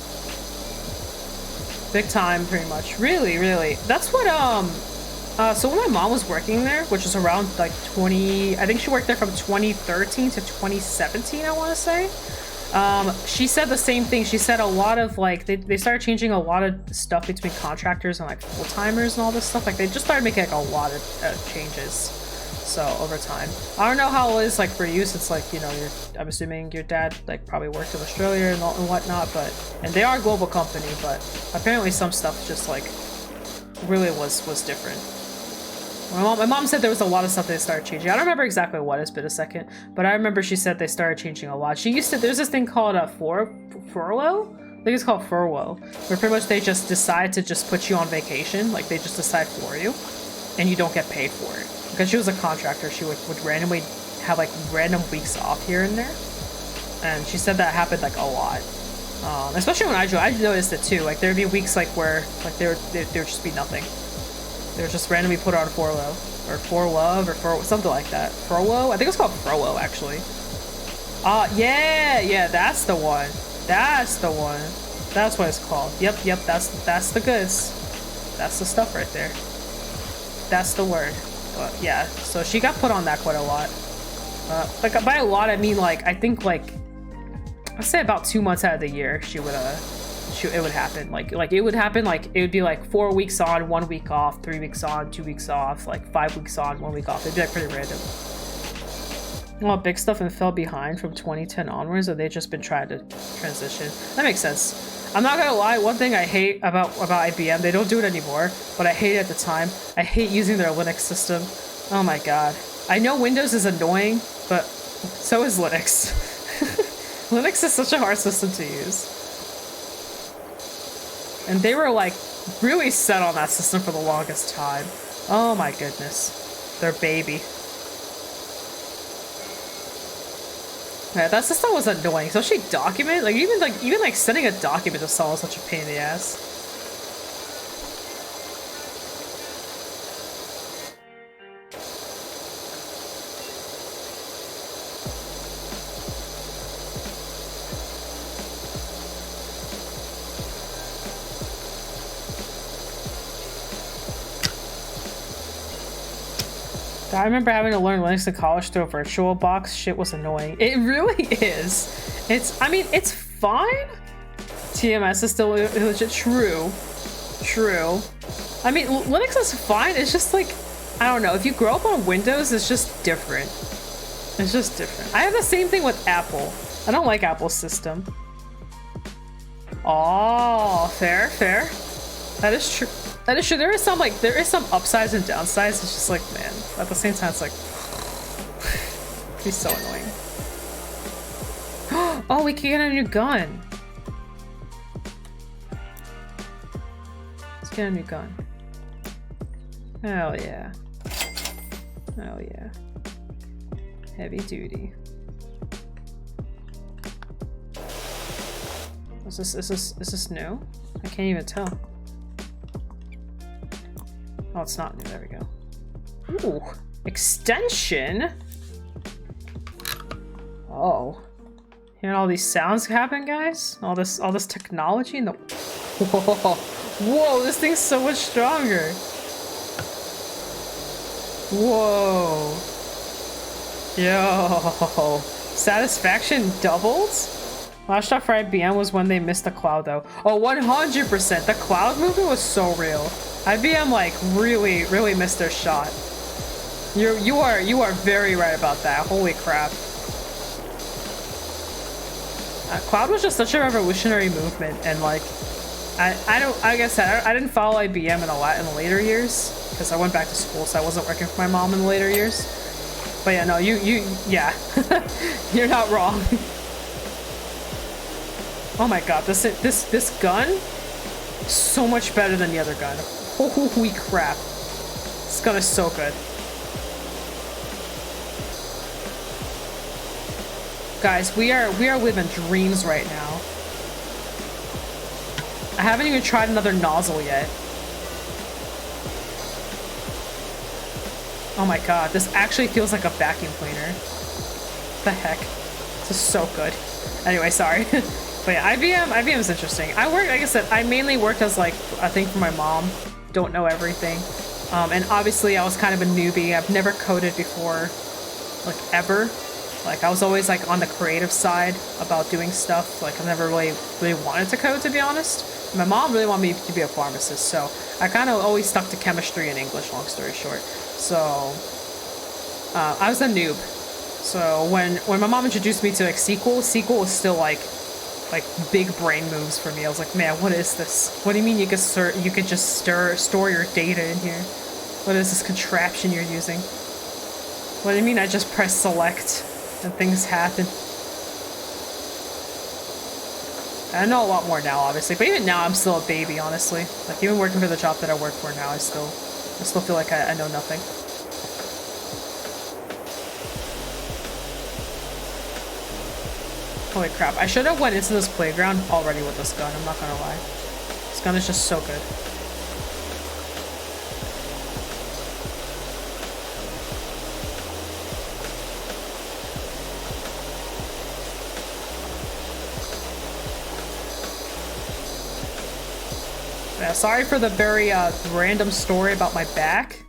Big time, pretty much. Really, really. That's what, So when my mom was working there, which was around like I think she worked there from 2013 to 2017, I want to say. She said the same thing. She said a lot of like, they started changing a lot of stuff between contractors and like full-timers and all this stuff. Like they just started making like a lot of changes. So over time, I don't know how it is like for you, since like, you know, I'm assuming your dad like probably worked in Australia and whatnot, and they are a global company, but apparently some stuff just like really was different. My mom said there was a lot of stuff they started changing. I don't remember exactly what, it's been a second, but I remember she said they started changing a lot. There's this thing called a furlough? I think it's called furlough, where pretty much they just decide to just put you on vacation. Like they just decide for you, and you don't get paid for it. Because she was a contractor, she would randomly have like random weeks off here and there. And she said that happened like a lot. Especially when I noticed it too. Like there'd be weeks like where like there would just be nothing. They were just randomly put on furlough, or something like that. Furlough? I think it's called furlough actually. Yeah, that's the one. That's the one. That's what it's called. Yep, that's the goods. That's the stuff right there. That's the word. But yeah, so she got put on that quite a lot. Like by a lot, I mean like, I think like, I'd say about 2 months out of the year, it would happen. Like it would happen, like it would be like 4 weeks on, 1 week off, 3 weeks on, 2 weeks off, like 5 weeks on, 1 week off. It'd be like pretty random. Well, big stuff and fell behind from 2010 onwards, or they've just been trying to transition. That makes sense. I'm not gonna lie, one thing I hate about IBM, they don't do it anymore, but I hate it at the time. I hate using their Linux system. Oh my god. I know Windows is annoying, but so is Linux. Linux is such a hard system to use. And they were like really set on that system for the longest time. Oh my goodness. Their baby. Yeah, that system was annoying. Especially document, even sending a document to someone was such a pain in the ass. I remember having to learn Linux in college through a virtual box. Shit was annoying. It really is. I mean, it's fine. TMS is still legit. True. I mean, Linux is fine. It's just like, I don't know. If you grow up on Windows, it's just different. It's just different. I have the same thing with Apple. I don't like Apple's system. Oh, fair. That is true. That is true. There is some upsides and downsides. It's just like, man, at the same time, it's like, he's so annoying. Oh, we can get a new gun. Let's get a new gun. Hell yeah. Hell yeah. Heavy duty. Is this new? I can't even tell. Oh, it's not new. There we go. Ooh, extension. Oh, hearing all these sounds happen, guys. All this technology and the. Whoa, this thing's so much stronger. Whoa. Yo, satisfaction doubled. Last shot for IBM was when they missed the cloud, though. Oh, 100%. The cloud movement was so real. IBM like really missed their shot. You are very right about that. Holy crap. Cloud was just such a revolutionary movement, and like like I said, I didn't follow IBM in the later years because I went back to school, so I wasn't working for my mom in the later years. But yeah, no, yeah, you're not wrong. Oh my god, this gun is so much better than the other gun. Holy crap. This gun is so good. Guys, we are living dreams right now. I haven't even tried another nozzle yet. Oh my god, this actually feels like a vacuum cleaner. What the heck? This is so good. Anyway, sorry. But yeah, IBM is interesting. Like I said, I mainly worked as like a thing for my mom. Don't know everything. And obviously I was kind of a newbie. I've never coded before, like ever. Like I was always like on the creative side about doing stuff. Like I never really wanted to code, to be honest. My mom really wanted me to be a pharmacist, so I kind of always stuck to chemistry and English, long story short. So I was a noob. So when my mom introduced me to like SQL was still like big brain moves for me. I was like, man, what is this? What do you mean you could just store your data in here? What is this contraption you're using? What do you mean I just press select and things happen? I know a lot more now, obviously, but even now I'm still a baby, honestly. Like even working for the job that I work for now, I still feel like I know nothing. Holy crap, I should have went into this playground already with this gun, I'm not gonna lie. This gun is just so good. Yeah, sorry for the very random story about my back.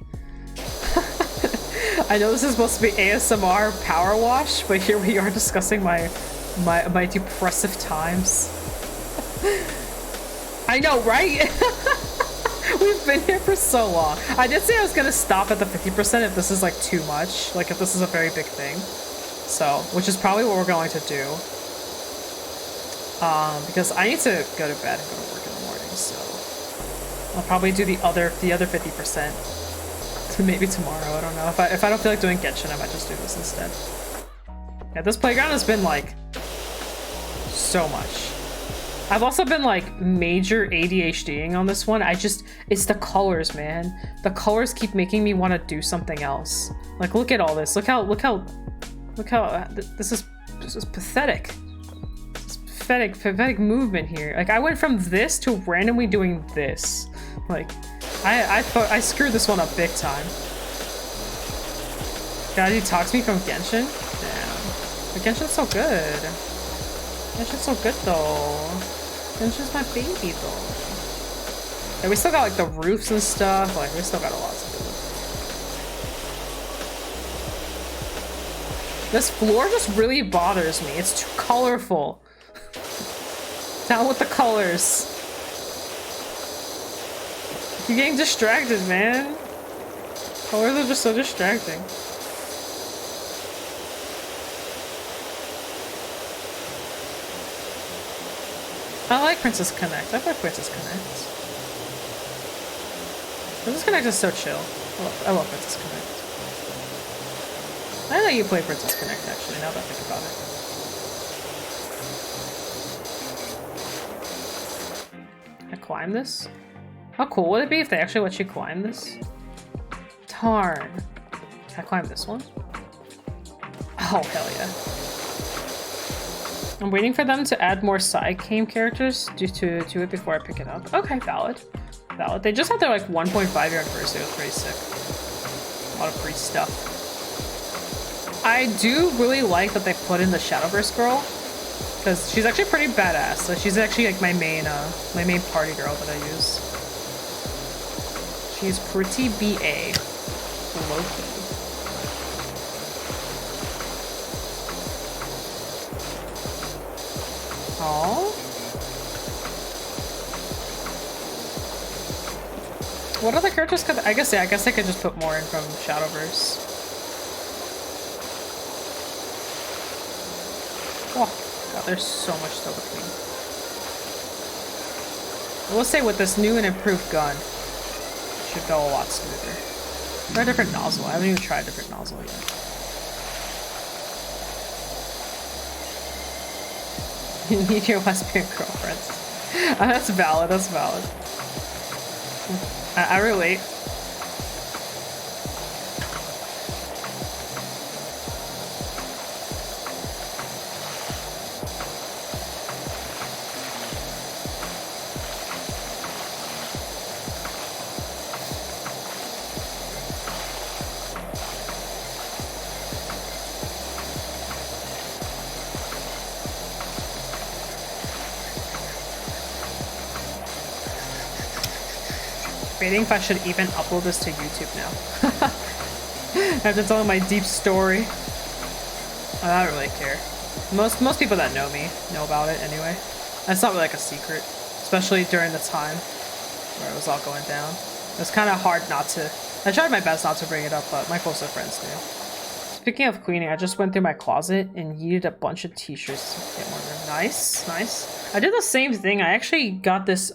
I know this is supposed to be ASMR power wash, but here we are discussing my depressive times. I know, right? We've been here for so long. I did say I was gonna stop at the 50% if this is like too much, like if this is a very big thing. So, which is probably what we're going to do. Because I need to go to bed and go to work in the morning, so I'll probably do the other 50% maybe tomorrow. I don't know. If I don't feel like doing Genshin, I might just do this instead. Yeah, this playground has been like so much. I've also been like major ADHDing on this one. It's the colors, man. The colors keep making me want to do something else. Like, look at all this. Look how this is pathetic. This pathetic movement here. Like, I went from this to randomly doing this. Like, I thought I screwed this one up big time. God, he talks to me from Genshin? Damn. But Genshin's so good. Genshin's so good though. Genshin's my baby though. Yeah, we still got like the roofs and stuff. Like, we still got a lot to do. This floor just really bothers me. It's too colorful. Down with the colors. You're getting distracted, man. Colors are just so distracting. I like Princess Connect. I like Princess Connect. Princess Connect is so chill. I love Princess Connect. I know you play Princess Connect, actually, now that I think about it. I climb this? How cool would it be if they actually let you climb this? Darn. Can I climb this one? Oh, hell yeah. I'm waiting for them to add more side game characters to it before I pick it up. Okay, valid. Valid. They just had their like 1.5 year anniversary. It was pretty sick. A lot of free stuff. I do really like that they put in the Shadowverse girl, because she's actually pretty badass. So she's actually like my main party girl that I use. She's pretty BA. Low-key. Aww. What other characters could I guess I could just put more in from Shadowverse. Oh god, there's so much still between. I will say with this new and improved gun, it should go a lot smoother. Try a different nozzle. I haven't even tried a different nozzle yet. You need your lesbian girlfriends. That's valid, that's valid. I relate. Debating if I should even upload this to YouTube now. After telling my deep story. I don't really care. Most people that know me know about it anyway. That's not really like a secret. Especially during the time where it was all going down. It was kind of hard not to... I tried my best not to bring it up, but my closer friends knew. Speaking of cleaning, I just went through my closet and yeeted a bunch of t-shirts to get more room. Nice, nice. I did the same thing. I actually got this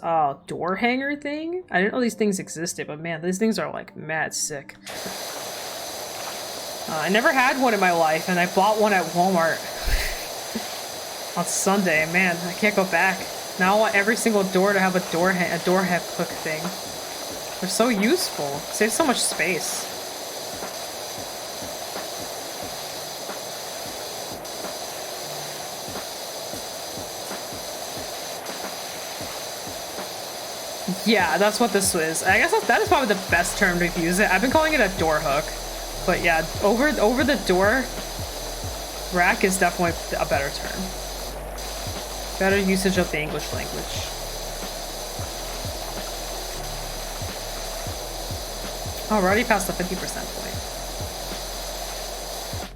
door hanger thing. I didn't know these things existed, but man, these things are like mad sick. I never had one in my life, and I bought one at Walmart on Sunday. Man, I can't go back. Now I want every single door to have a door hook thing. They're so useful. Saves so much space. Yeah, that's what this is. I guess that is probably the best term to use it. I've been calling it a door hook. But yeah, over the door rack is definitely a better term. Better usage of the English language. Already past the 50% point.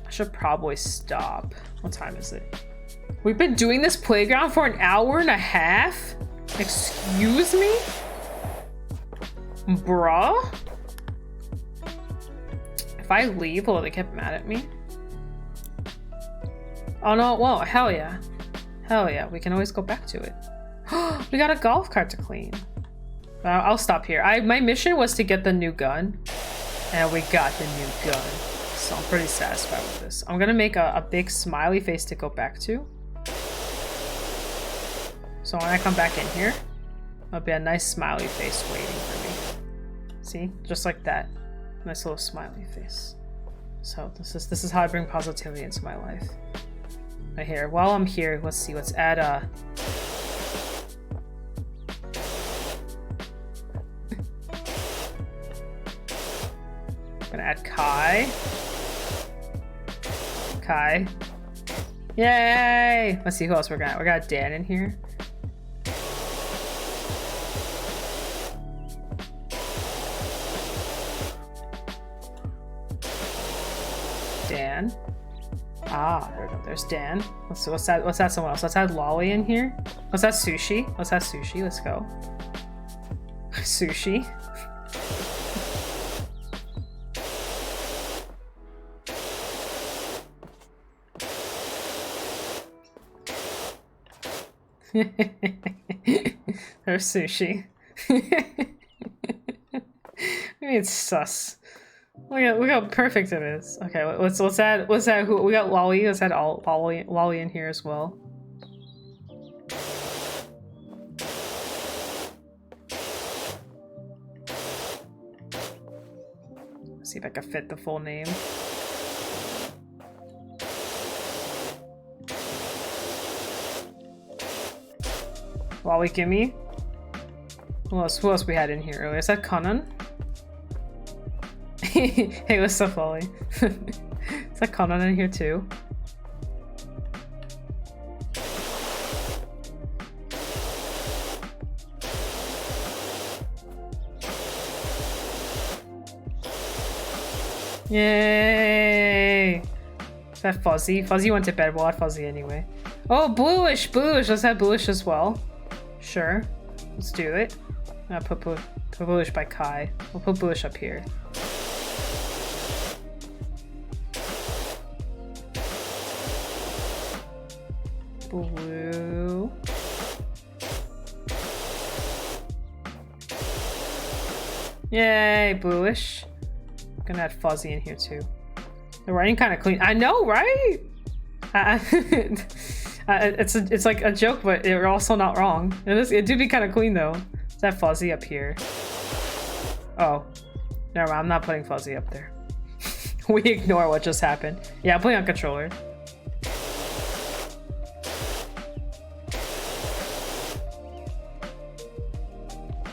I should probably stop. What time is it? We've been doing this playground for an hour and a half? Excuse me? Bruh? If I leave, will they get mad at me? Oh no, whoa, hell yeah. Hell yeah, we can always go back to it. We got a golf cart to clean. I'll stop here. My mission was to get the new gun. And we got the new gun. So I'm pretty satisfied with this. I'm gonna make a big smiley face to go back to. So when I come back in here, there'll be a nice smiley face waiting for me. See? Just like that. Nice little smiley face. So this is how I bring positivity into my life. Right here. While I'm here, let's see. Let's add a... I'm gonna add Kai. Kai. Yay! Let's see who else we got. We got Dan in here. Dan. Ah, there we go. There's Dan. Let's add someone else. Let's add Lolly in here. Let's add Sushi. Let's add Sushi. Let's go. Sushi. There's Sushi. Maybe it's sus. Look how perfect it is. Okay, let's add who we got. Lolly. Let's add Lolly in here as well. Let's see if I can fit the full name. Lolly Gimme. Who else we had in here earlier? Is that Conan? Hey, what's up, Lolly? Is that Conan in here too? Yay! Is that Fuzzy? Fuzzy went to bed. We'll add Fuzzy anyway. Oh, Bluish! Bluish! Let's add Bluish as well. Sure. Let's do it. I'll put Bluish by Kai. We'll put Bluish up here. Blue. Yay, Bluish. I'm gonna add Fuzzy in here too. The writing kind of clean. I know, right? It's like a joke, but you're also not wrong. It do be kind of clean though. Is that Fuzzy up here? Oh, never mind. I'm not putting Fuzzy up there. We ignore what just happened. Yeah, I'm putting on controller.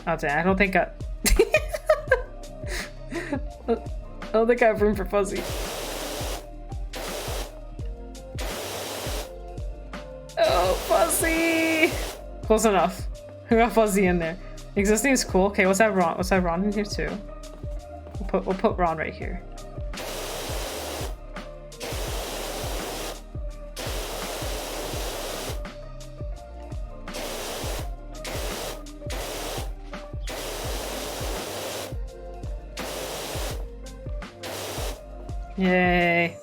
Oh damn! I don't think I don't think I have room for Fuzzy. Oh, Fuzzy! Close enough. We got Fuzzy in there. Existing is cool. Okay, what's that Ron? What's that Ron in here too? We'll put Ron right here. Yay.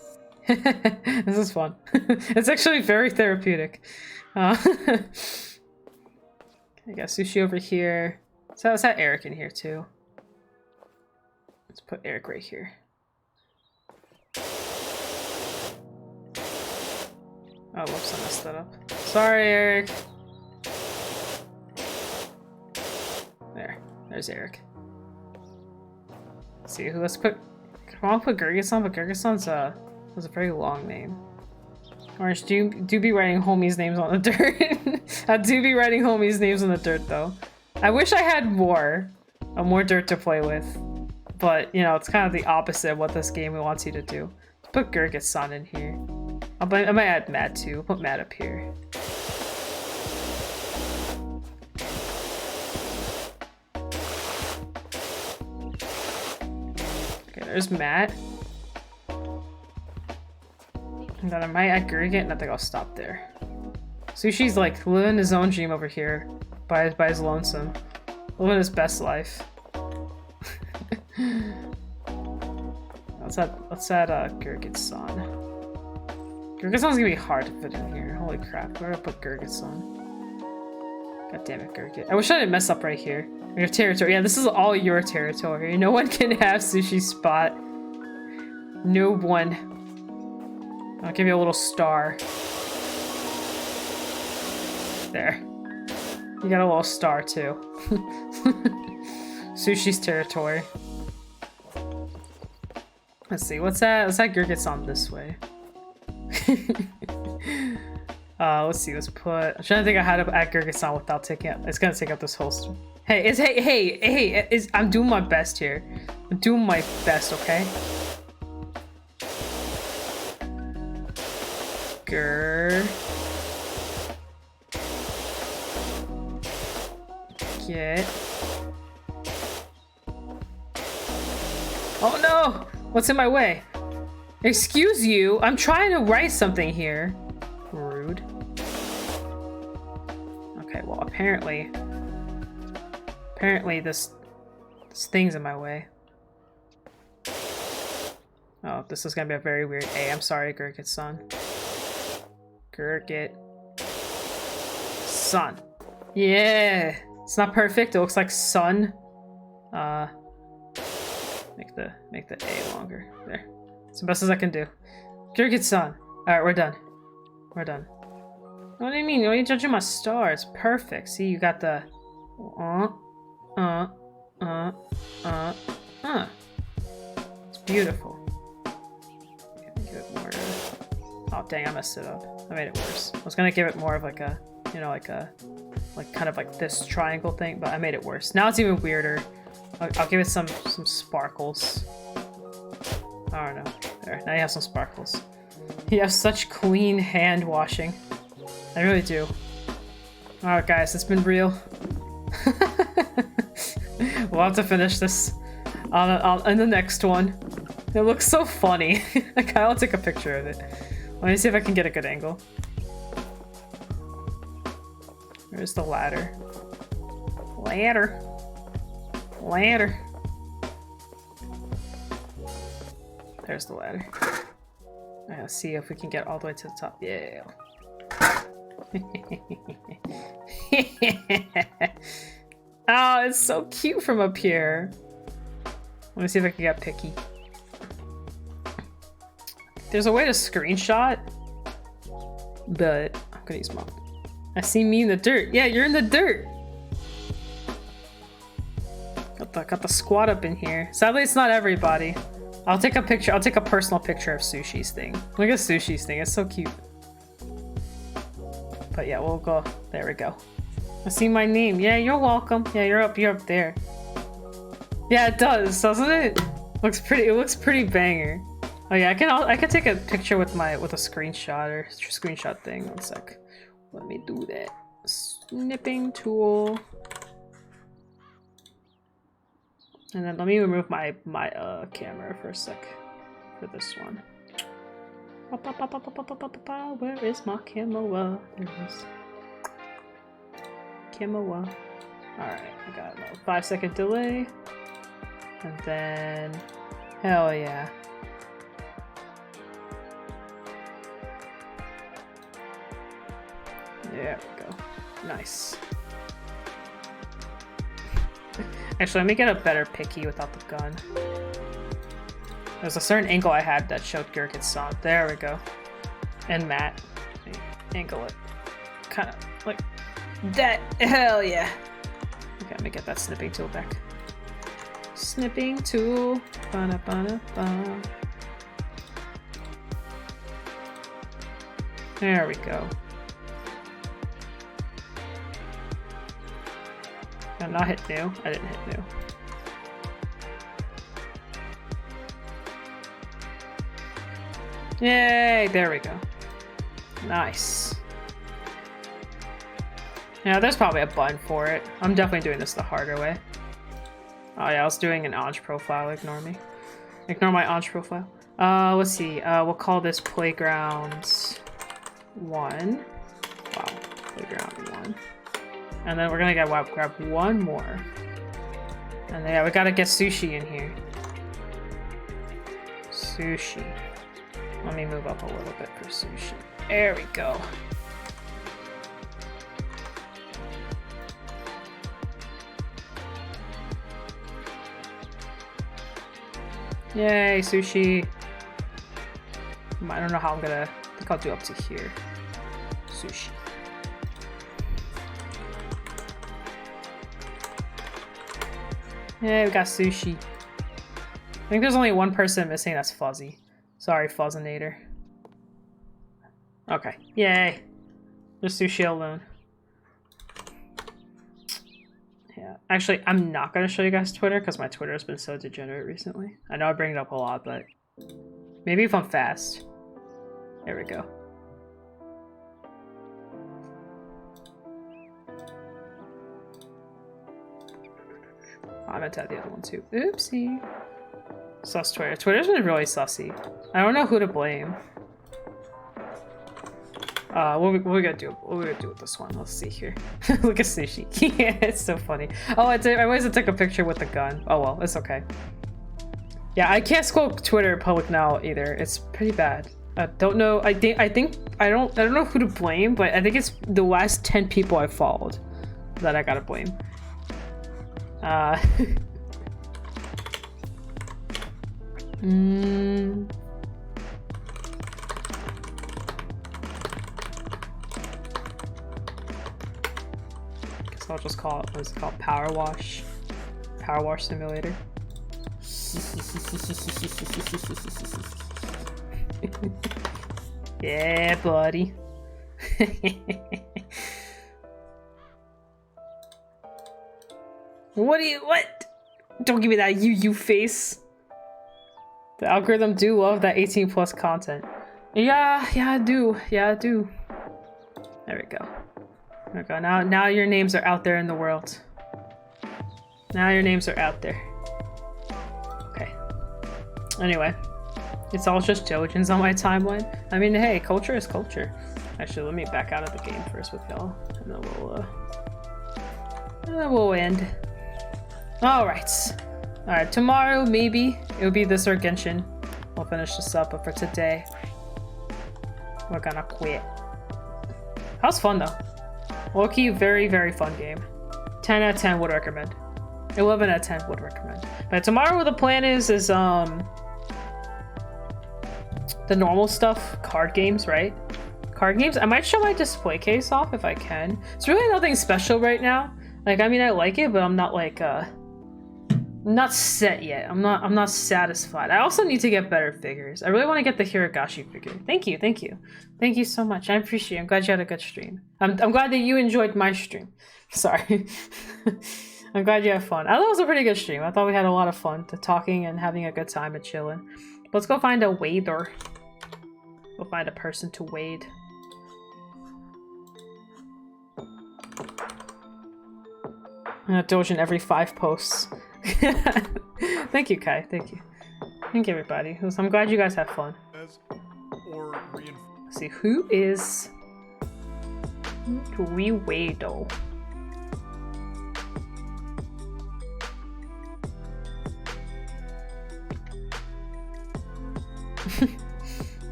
This is fun. It's actually very therapeutic. I got sushi over here. So let's have Eric in here too. Let's put Eric right here. Oh, whoops, I messed that up. Sorry, Eric. There's Eric. Let's see who let's put. Come on, put Gurgis-san, but Gurgis-san's was a very long name. Orange, do be writing homies' names on the dirt. I do be writing homies' names on the dirt, though. I wish I had more dirt to play with. But, you know, it's kind of the opposite of what this game wants you to do. Let's put Gurgis-san in here. I might add Matt, too. I'll put Matt up here. Okay, there's Matt. And then I might add Gurgit, and I think I'll stop there. Sushi's like living his own dream over here by his lonesome. Living his best life. Let's add Gurgit-san. Gurgit-san's gonna be hard to fit in here. Holy crap, where do I put Gurgit-san? God damn it, Gurgit. I wish I didn't mess up right here. Your territory. Yeah, this is all your territory. No one can have Sushi's spot. No one. I'll give you a little star. There. You got a little star too. Sushi's territory. Let's see, what's that? Let's add Gurgit-san this way. Let's see, let's put... I'm trying to think of how to add Gurgit-san without taking it. It's gonna take up this whole... Hey, I'm doing my best here. I'm doing my best, okay? Get. Oh no! What's in my way? Excuse you, I'm trying to write something here. Rude. Okay, well apparently this thing's in my way. Oh, this is gonna be a very weird A. I'm sorry, Gurgit-san. Gurgit-san. Yeah! It's not perfect, it looks like sun. Make the A longer. There. It's the best as I can do. Gurgit-san. Alright, we're done. We're done. What do you mean? Why are you judging my star? It's perfect. See, you got the... It's beautiful. Give it more... Oh, dang, I messed it up. I made it worse. I was gonna give it more of like a, you know, like kind of like this triangle thing, but I made it worse. Now it's even weirder. I'll give it some sparkles. I don't know. There, now you have some sparkles. You have such clean hand washing. I really do. Alright guys, it's been real. We'll have to finish this on the next one. It looks so funny. I'll take a picture of it. Let me see if I can get a good angle. Where's the ladder? Ladder. Ladder. There's the ladder. Let's see if we can get all the way to the top. Yeah. Oh, it's so cute from up here. Let me see if I can get picky. There's a way to screenshot, but I'm gonna use mine. I see me in the dirt. Yeah, you're in the dirt. Got the squad up in here. Sadly, it's not everybody. I'll take a picture. I'll take a personal picture of Sushi's thing. Look at Sushi's thing. It's so cute. But yeah, we'll go. There we go. I see my name. Yeah, you're welcome. Yeah, you're up there. Yeah, it does, doesn't it? Looks pretty. It looks pretty banger. Oh yeah, I can take a picture with a screenshot or screenshot thing. One sec. Let me do that. Snipping tool. And then let me remove my camera for a sec for this one. Where is my camera? There it is. Camera. Alright, I got a 5-second delay. And then... hell yeah. There we go. Nice. Actually, let me get a better picky without the gun. There's a certain angle I had that showed Gurkit's song. There we go. And Matt. Angle it. Kind of like that. Hell yeah. Okay, let me get that snipping tool back. Snipping tool. Ba-da-ba-da-ba. There we go. I'm not hit new. I didn't hit new. Yay! There we go. Nice. Yeah, there's probably a button for it. I'm definitely doing this the harder way. Oh yeah, I was doing an Anj profile. Ignore me. Ignore my Anj profile. Let's see. We'll call this Playground 1. Wow. Playground 1. And then we're gonna grab one more. And then, yeah, we gotta get sushi in here. Sushi. Let me move up a little bit for sushi. There we go. Yay, sushi. I don't know how I'm gonna... I think I'll do up to here. Sushi. Yeah, we got sushi. I think there's only one person missing, that's Fuzzy. Sorry, Fuzzinator. Okay, yay. Just sushi alone. Yeah, actually, I'm not gonna show you guys Twitter because my Twitter has been so degenerate recently. I know I bring it up a lot, but maybe if I'm fast. There we go. Oh, I meant to have the other one too. Oopsie. Sus Twitter. Twitter's been really sussy. I don't know who to blame. What we gonna do? What we gonna do with this one? Let's see here. Look at sushi. Yeah, it's so funny. Oh, I always took a picture with the gun. Oh well, it's okay. Yeah, I can't scroll Twitter public now either. It's pretty bad. I don't know. I don't know who to blame, but I think it's the last 10 people I followed that I gotta blame. Guess I'll just call it, what's it called? Power Wash. Power Wash Simulator. Yeah, buddy. What? Don't give me that you face. The algorithm do love that 18+ content. Yeah, I do. Yeah, I do. There we go. There we go. Now your names are out there in the world. Now your names are out there. Okay. Anyway. It's all just Jojins on my timeline. I mean, hey, culture is culture. Actually, let me back out of the game first with y'all. And then we'll end. Alright. Alright, tomorrow maybe it'll be this or Genshin. We'll finish this up, but for today, we're gonna quit. That was fun though. Low-key, very, very fun game. 10 out of 10 would recommend. 11 out of 10 would recommend. But tomorrow what the plan is the normal stuff, card games, right? Card games. I might show my display case off if I can. It's really nothing special right now. Like, I mean, I like it, but I'm not like, I'm not set yet. I'm not satisfied. I also need to get better figures. I really want to get the Hiragashi figure. Thank you. Thank you so much. I appreciate it. I'm glad you had a good stream. I'm glad that you enjoyed my stream. Sorry. I'm glad you had fun. I thought it was a pretty good stream. I thought we had a lot of fun talking and having a good time and chilling. Let's go find a wader. We'll find a person to wade. I'm gonna Dojin every 5 posts. Thank you, Kai. Thank you. Thank you, everybody. I'm glad you guys have fun. Let's see, who is Riwedo?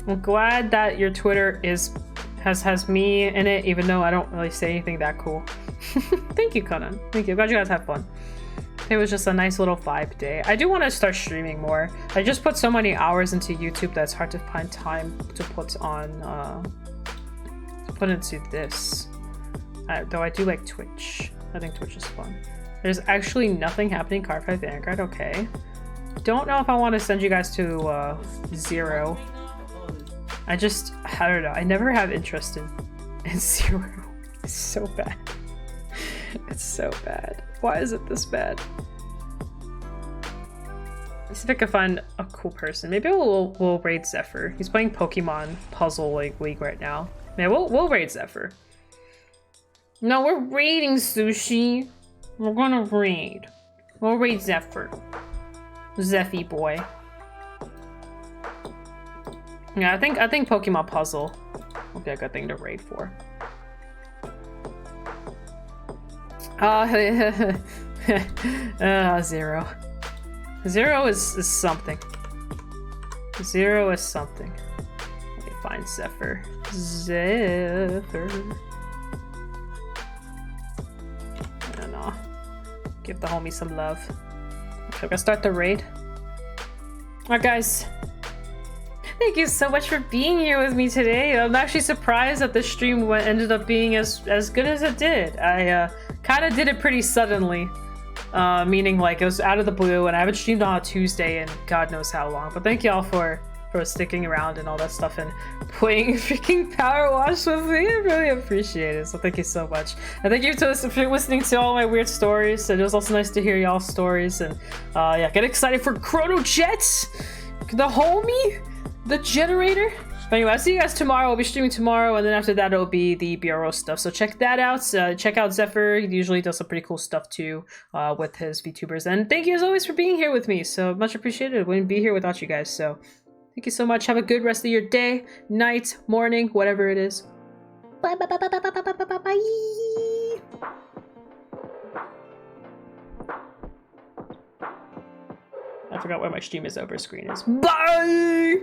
I'm glad that your Twitter has me in it, even though I don't really say anything that cool. Thank you, Conan. Thank you. Glad you guys have fun. It was just a nice little vibe day. I do want to start streaming more. I just put so many hours into YouTube that it's hard to find time to put into this. Though I do like Twitch. I think Twitch is fun. There's actually nothing happening Card Fight Vanguard. Okay. Don't know if I want to send you guys to 0. I don't know. I never have interest in 0. It's so bad. It's so bad. Why is it this bad? Let's see if I can find a cool person. Maybe we'll raid Zephyr. He's playing Pokemon Puzzle League right now. Yeah, we'll raid Zephyr. No, we're raiding Sushi. We're gonna raid. We'll raid Zephyr. Zeffy boy. Yeah, I think Pokemon Puzzle will be a good thing to raid for. Zero. Zero is something. 0 is something. Let me find Zephyr. Zephyr. I don't know. Give the homie some love. Okay, we're gonna start the raid. Alright, guys. Thank you so much for being here with me today. I'm actually surprised that the stream ended up being as good as it did. I kind of did it pretty suddenly, meaning like it was out of the blue, and I haven't streamed on a Tuesday in God knows how long. But thank y'all for sticking around and all that stuff and playing freaking Power Wash with me. I really appreciate it. So thank you so much. And thank you for listening to all my weird stories. And it was also nice to hear y'all's stories. And yeah, get excited for Chrono Jets, the homie. The generator. But anyway, I'll see you guys tomorrow. I'll be streaming tomorrow, and then after that it'll be the BRO stuff. So check that out. Check out Zephyr. He usually does some pretty cool stuff too with his VTubers. And thank you as always for being here with me. So much appreciated. I wouldn't be here without you guys. So thank you so much. Have a good rest of your day, night, morning, whatever it is. Bye bye bye bye bye bye bye bye bye bye. I forgot where my stream is over screen is. Bye.